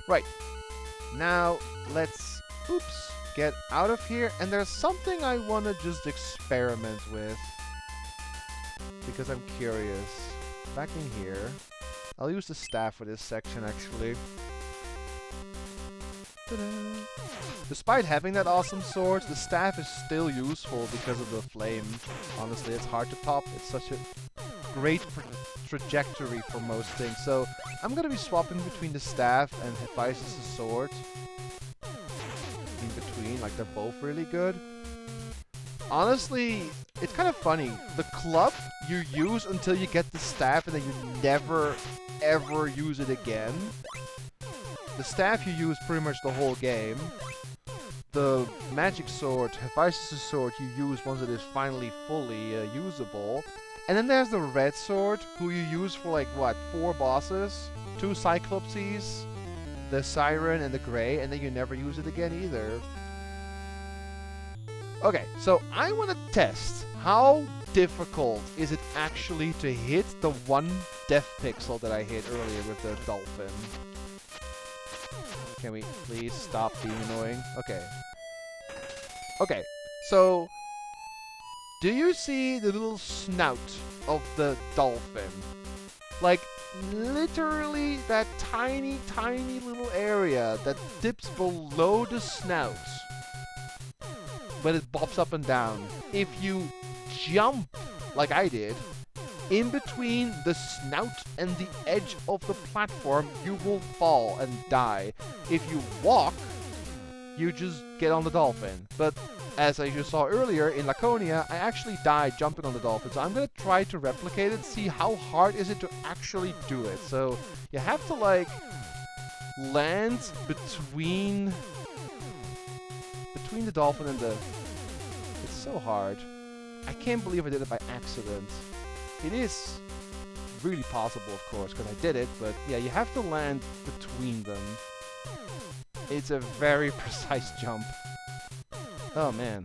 Right. Now, let's... Oops. Get out of here, and there's something I want to just experiment with because I'm curious. Back in here, I'll use the staff for this section actually. Despite having that awesome sword, the staff is still useful because of the flame. Honestly, it's hard to pop. It's such a great trajectory for most things. So I'm gonna be swapping between the staff and Hephaestus' sword. Like, they're both really good. Honestly, it's kind of funny. The club you use until you get the staff, and then you never, ever use it again. The staff you use pretty much the whole game. The magic sword, Hephaestus' sword, you use once it is finally fully usable. And then there's the red sword, who you use for, like, what, 4 bosses? 2 Cyclopses, the Siren, and the Grey, and then you never use it again either. Okay, so I want to test how difficult is it actually to hit the 1 death pixel that I hit earlier with the dolphin. Can we please stop being annoying? Okay. Okay, so do you see the little snout of the dolphin? Like, literally that tiny, tiny little area that dips below the snout. But it bops up and down. If you jump, like I did, in between the snout and the edge of the platform, you will fall and die. If you walk, you just get on the dolphin. But as I just saw earlier in Laconia, I actually died jumping on the dolphin. So I'm going to try to replicate it, see how hard is it to actually do it. So you have to like land between the dolphin and the... It's so hard. I can't believe I did it by accident. It is really possible, of course, because I did it, but yeah, you have to land between them. It's a very precise jump. Oh man.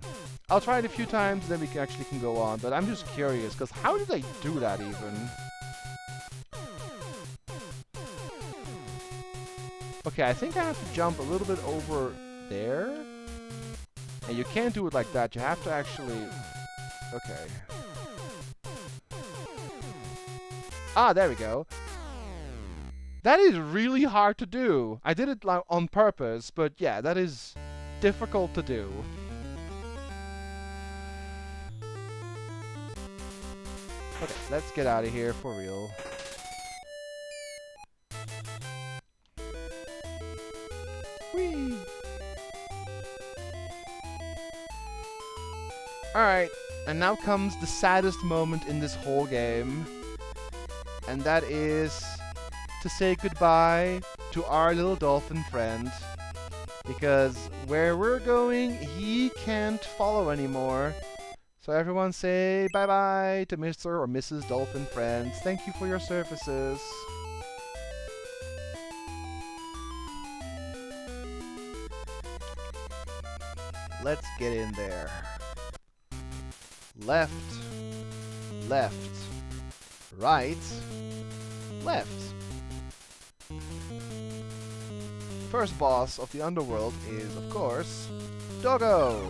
I'll try it a few times, then we actually can go on, but I'm just curious, because how did they do that even? Okay, I think I have to jump a little bit over there. And you can't do it like that, you have to actually... Okay. Ah, there we go. That is really hard to do. I did it like on purpose, but yeah, that is difficult to do. Okay, let's get out of here for real. Whee! Alright, and now comes the saddest moment in this whole game. And that is to say goodbye to our little dolphin friend. Because where we're going, he can't follow anymore. So everyone say bye-bye to Mr. or Mrs. Dolphin Friends. Thank you for your services. Let's get in there. Left, left, right, left. First boss of the underworld is, of course, Doggo.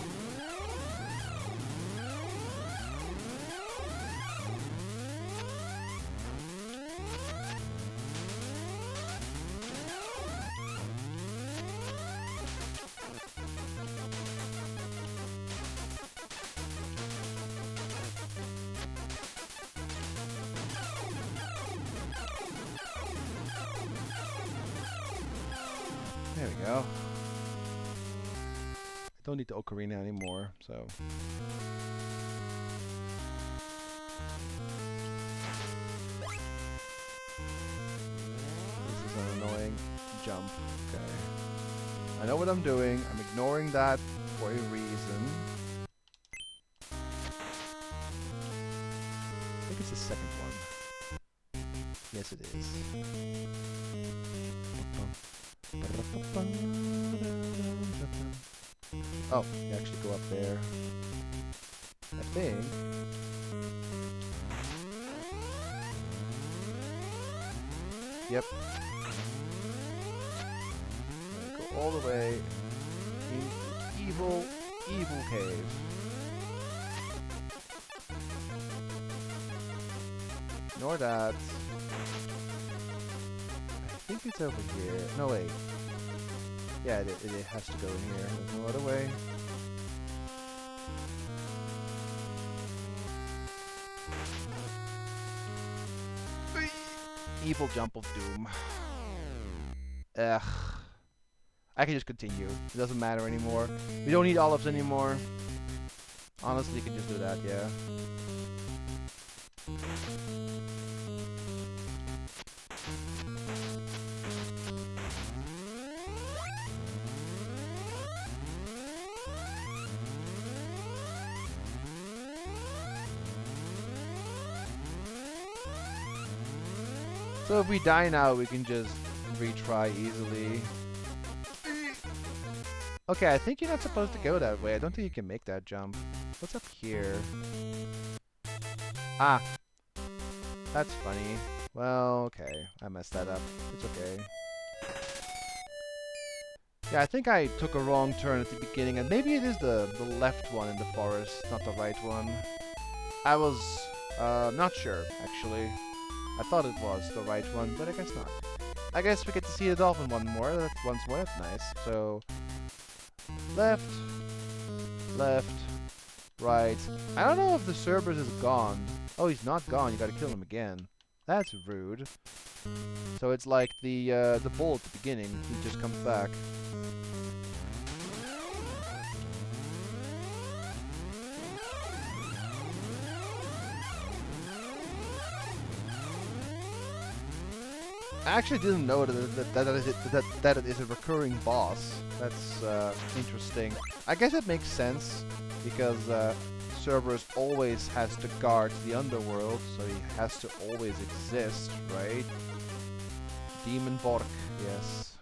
There we go. I don't need the ocarina anymore, so... This is an annoying jump. Okay. I know what I'm doing. I'm ignoring that for a reason. I think it's the second one. Yes, it is. Oh, you actually go up there. I think. Yep. Go all the way into evil, evil cave. Ignore that. I think it's over here. No, wait. Yeah, it has to go in here. There's no other way. Evil jump of doom. Ugh. I can just continue. It doesn't matter anymore. We don't need olives anymore. Honestly, you can just do that, yeah. So if we die now, we can just retry easily. Okay, I think you're not supposed to go that way. I don't think you can make that jump. What's up here? Ah. That's funny. Well, okay. I messed that up. It's okay. Yeah, I think I took a wrong turn at the beginning, and maybe it is the left one in the forest, not the right one. I was not sure, actually. I thought it was the right one, but I guess not. I guess we get to see the dolphin once more. That's nice. So, left, left, Right. I don't know if the Cerberus is gone. Oh, he's not gone. You gotta kill him again. That's rude. So it's like the bull at the beginning. He just comes back. I actually didn't know that it is a recurring boss. That's interesting. I guess it makes sense because Cerberus always has to guard the underworld, so he has to always exist, right? Demon Bork, yes.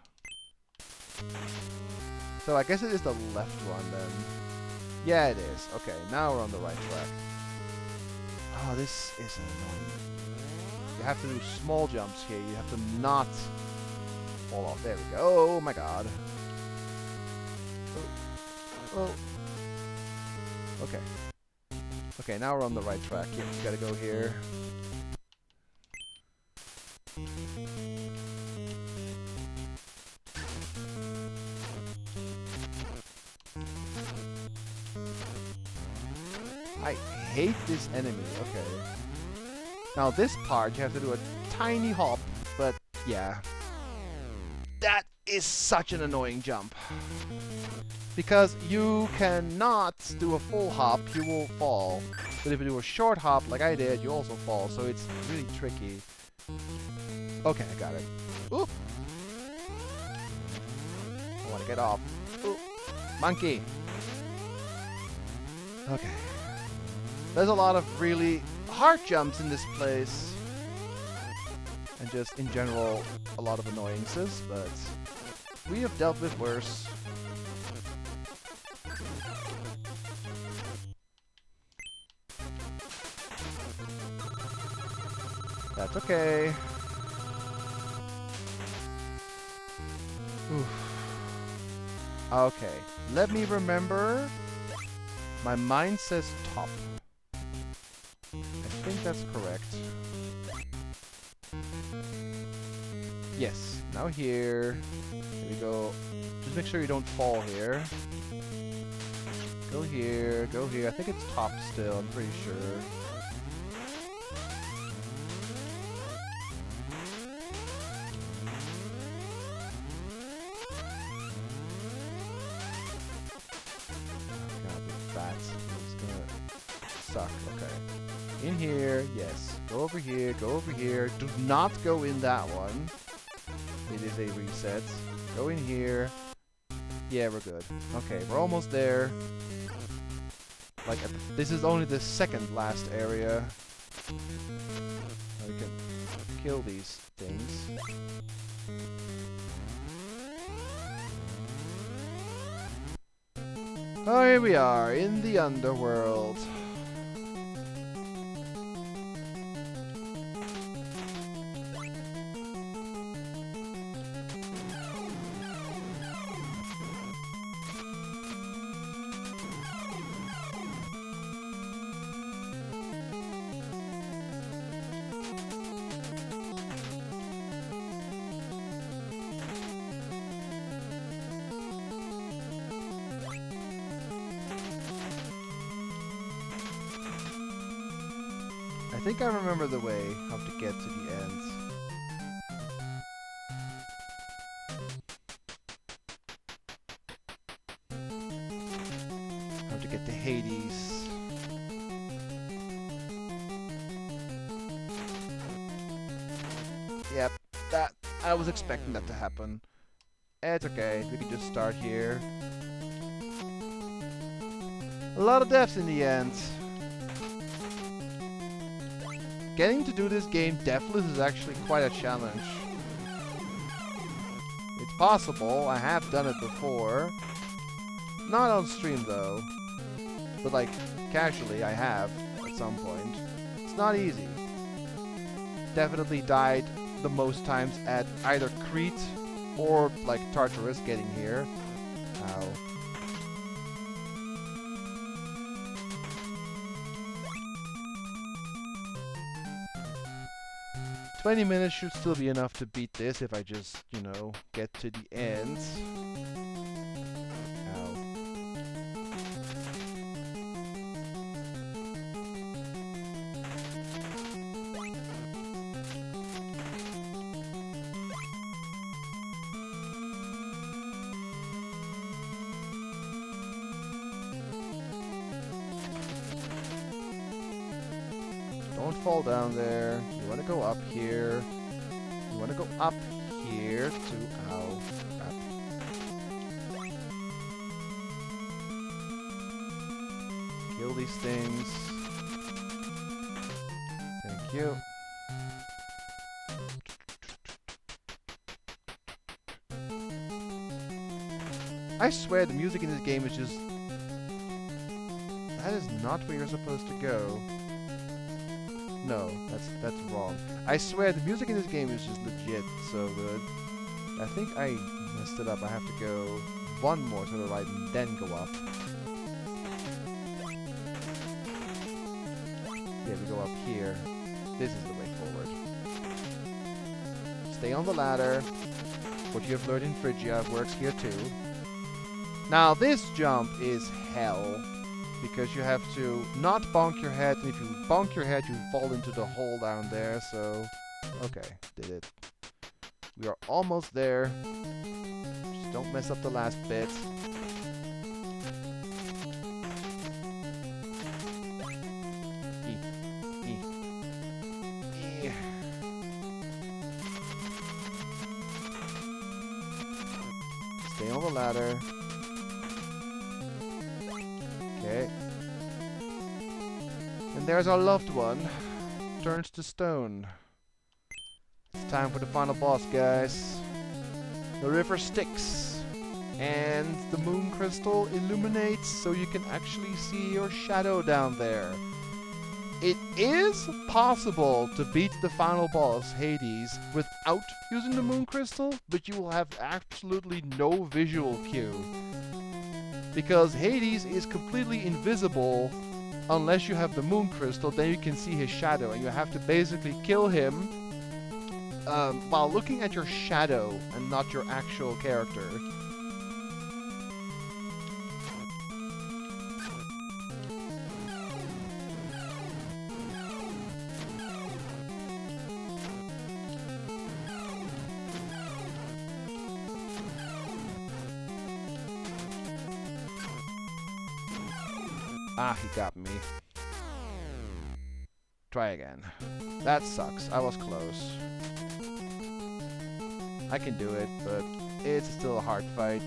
So I guess it is the left one then. Yeah, it is. Okay, now we're on the right track. Oh, this is annoying. You have to do small jumps here. You have to not fall off. There we go. Oh my god. Oh. Okay. Okay, now we're on the right track. Yeah, we gotta go here. I hate this enemy. Okay. Now this part, you have to do a tiny hop, but yeah. That is such an annoying jump. Because you cannot do a full hop, you will fall. But if you do a short hop, like I did, you also fall, so it's really tricky. Okay, I got it. Oop! I want to get off. Oop! Monkey! Okay. There's a lot of really hard jumps in this place. And just, in general, a lot of annoyances, but we have dealt with worse. That's okay. Oof. Okay, let me remember. My mind says top. I think that's correct. Yes, now here. Here we go. Just make sure you don't fall here. Go here, go here. I think it's top still, I'm pretty sure. Suck. Okay. In here, yes. Go over here, go over here. Do not go in that one. It is a reset. Go in here. Yeah, we're good. Okay, we're almost there. Like, this is only the second last area. We can kill these things. Oh, here we are, in the underworld. I think I remember the way how to get to the end. How to get to Hades. Yep, that I was expecting that to happen. It's okay, we can just start here. A lot of deaths in the end. Getting to do this game deathless is actually quite a challenge. It's possible, I have done it before. Not on stream though. But like, casually I have, at some point. It's not easy. Definitely died the most times at either Crete or like Tartarus getting here. Ow. 20 minutes should still be enough to beat this if I just, you know, get to the end. Ow. Don't fall down there. You want to go up here. You want to go up here to... Ow. Crap. Kill these things. Thank you. I swear the music in this game is just... That is not where you're supposed to go. No, that's wrong. I swear the music in this game is just legit so good. I think I messed it up. I have to go one more to the right and then go up. Yeah, we go up here. This is the way forward. Stay on the ladder. What you have learned in Phrygia works here too. Now this jump is hell, because you have to not bonk your head, and if you bonk your head you fall into the hole down there, so... Okay, did it. We are almost there. Just don't mess up the last bit. Stay on the ladder. Okay. And there's our loved one. Turns to stone. It's time for the final boss, guys. The river Styx. And the moon crystal illuminates so you can actually see your shadow down there. It is possible to beat the final boss, Hades, without using the moon crystal, but you will have absolutely no visual cue. Because Hades is completely invisible unless you have the moon crystal, then you can see his shadow, and you have to basically kill him while looking at your shadow and not your actual character. Ah, he got me. Try again. That sucks. I was close. I can do it, but it's still a hard fight.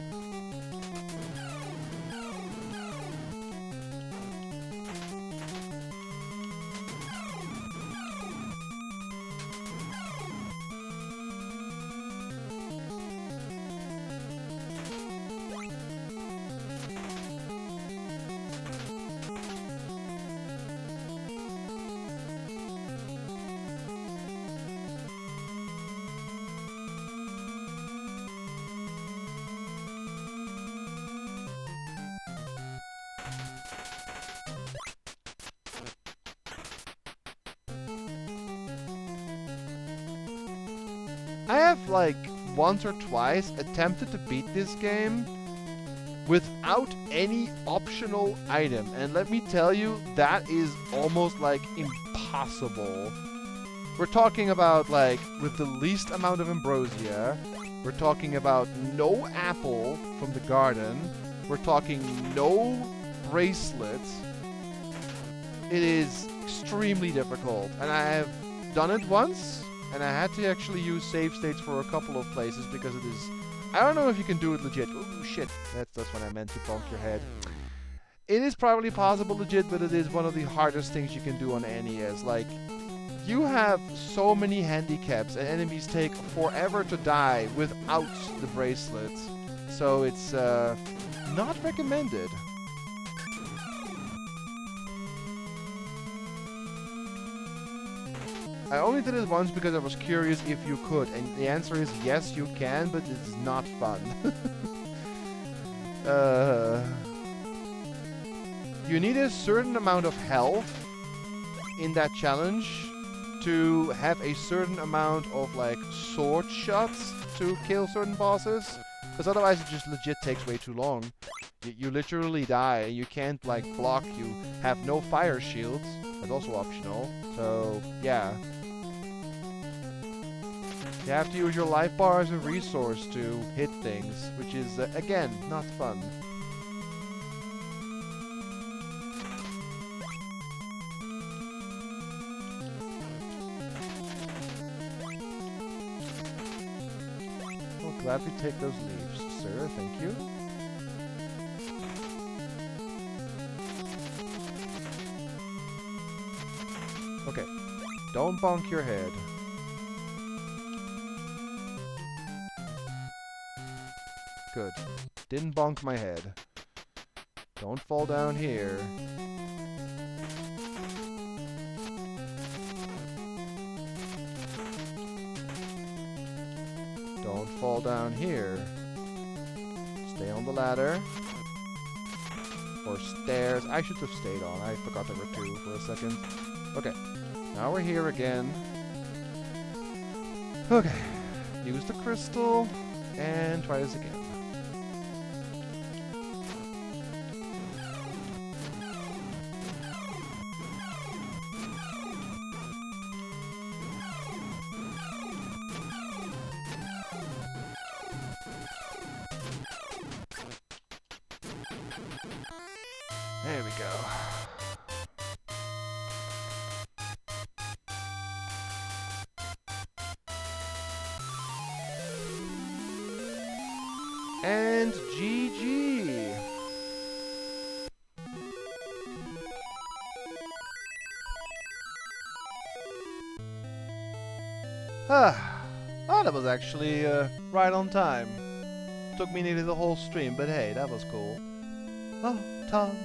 I have, like, once or twice attempted to beat this game without any optional item. And let me tell you, that is almost, like, impossible. We're talking about, like, with the least amount of ambrosia. We're talking about no apple from the garden. We're talking no bracelets. It is extremely difficult. And I have done it once. And I had to actually use save states for a couple of places because it is... I don't know if you can do it legit. Oh shit. That's what I meant to bonk your head. It is probably possible legit, but it is one of the hardest things you can do on NES. Like, you have so many handicaps, and enemies take forever to die without the bracelets. So it's not recommended. I only did it once because I was curious if you could, and the answer is yes, you can, but it's not fun. You need a certain amount of health in that challenge to have a certain amount of, like, sword shots to kill certain bosses, because otherwise it just legit takes way too long. You literally die, you can't, like, block, you have no fire shields, that's also optional, so yeah. You have to use your life bar as a resource to hit things, which is, again, not fun. gladly take those leaves, sir. Thank you. Okay. Don't bonk your head. Good. Didn't bonk my head. Don't fall down here. Don't fall down here. Stay on the ladder. Or stairs. I should have stayed on. I forgot there were two for a second. Okay. Now we're here again. Okay. Use the crystal. And try this again. There we go. And GG. Oh, that was actually right on time. Took me nearly the whole stream, but hey, that was cool. Oh, Tom,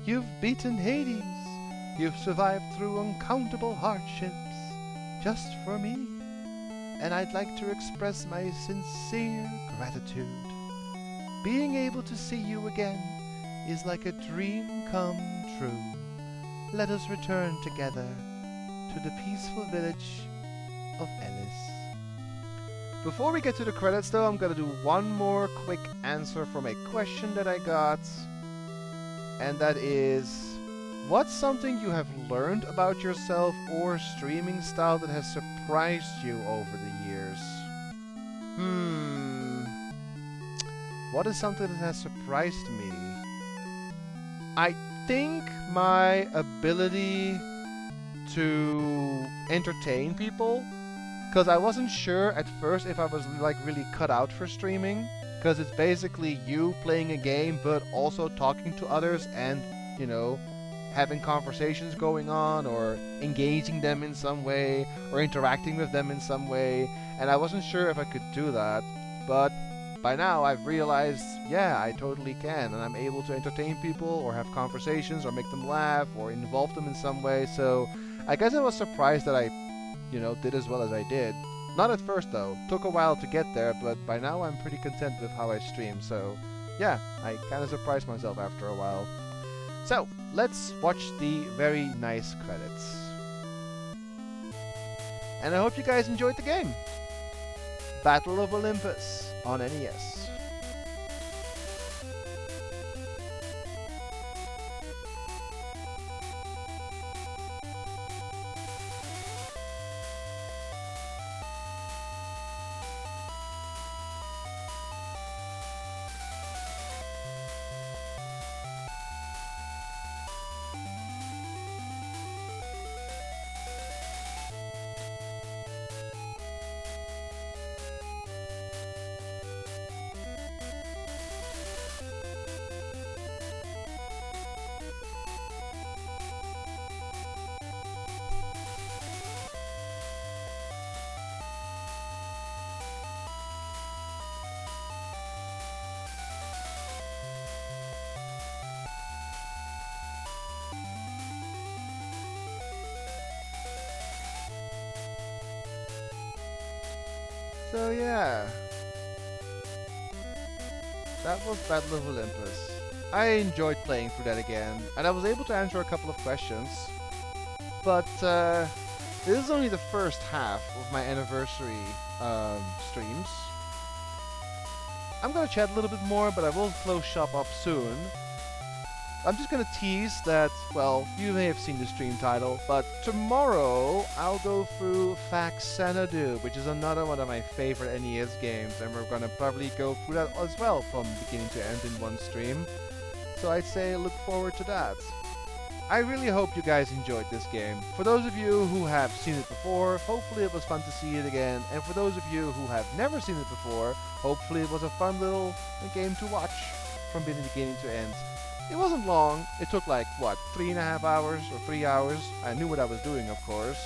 you've beaten Hades. You've survived through uncountable hardships just for me. And I'd like to express my sincere gratitude. Being able to see you again is like a dream come true. Let us return together to the peaceful village of Ellis. Before we get to the credits though, I'm gonna do one more quick answer from a question that I got. And that is, what's something you have learned about yourself or streaming style that has surprised you over the years? What is something that has surprised me? I think my ability to entertain people, because I wasn't sure at first if I was like really cut out for streaming, because it's basically you playing a game but also talking to others and, you know, having conversations going on or engaging them in some way or interacting with them in some way, and I wasn't sure if I could do that, but by now I've realized, yeah, I totally can, and I'm able to entertain people or have conversations or make them laugh or involve them in some way. So I guess I was surprised that I, you know, did as well as I did. Not at first though, took a while to get there, but by now I'm pretty content with how I stream, so yeah, I kinda surprised myself after a while. So, let's watch the very nice credits. And I hope you guys enjoyed the game. Battle of Olympus on NES. So yeah, that was Battle of Olympus. I enjoyed playing through that again, and I was able to answer a couple of questions, but this is only the first half of my anniversary streams. I'm gonna chat a little bit more, but I will close shop up soon. I'm just gonna tease that, well, you may have seen the stream title, but tomorrow I'll go through Xanadu, which is another one of my favorite NES games, and we're gonna probably go through that as well from beginning to end in one stream. So I'd say look forward to that. I really hope you guys enjoyed this game. For those of you who have seen it before, hopefully it was fun to see it again. And for those of you who have never seen it before, hopefully it was a fun little game to watch from beginning to end. It wasn't long. It took like, what, 3.5 hours or 3 hours. I knew what I was doing, of course.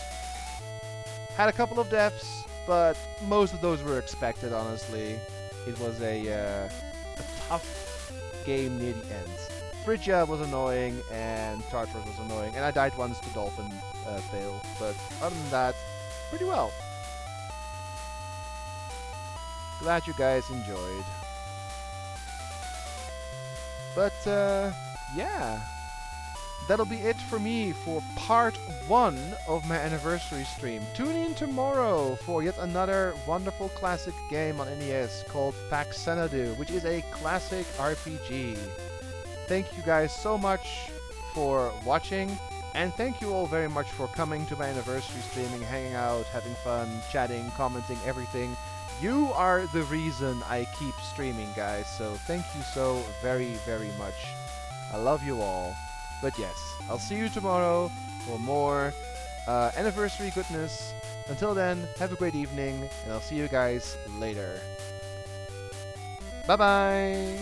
Had a couple of deaths, but most of those were expected, honestly. It was a tough game near the end. Phrygia was annoying, and Tartarus was annoying, and I died once to Dolphin fail. But other than that, pretty well. Glad you guys enjoyed. But yeah, that'll be it for me for part 1 of my anniversary stream. Tune in tomorrow for yet another wonderful classic game on NES called Pax Xanadu, which is a classic RPG. Thank you guys so much for watching, and thank you all very much for coming to my anniversary streaming, hanging out, having fun, chatting, commenting, everything. You are the reason I keep streaming, guys, so thank you so very, very much. I love you all. But yes, I'll see you tomorrow for more anniversary goodness. Until then, have a great evening, and I'll see you guys later. Bye-bye!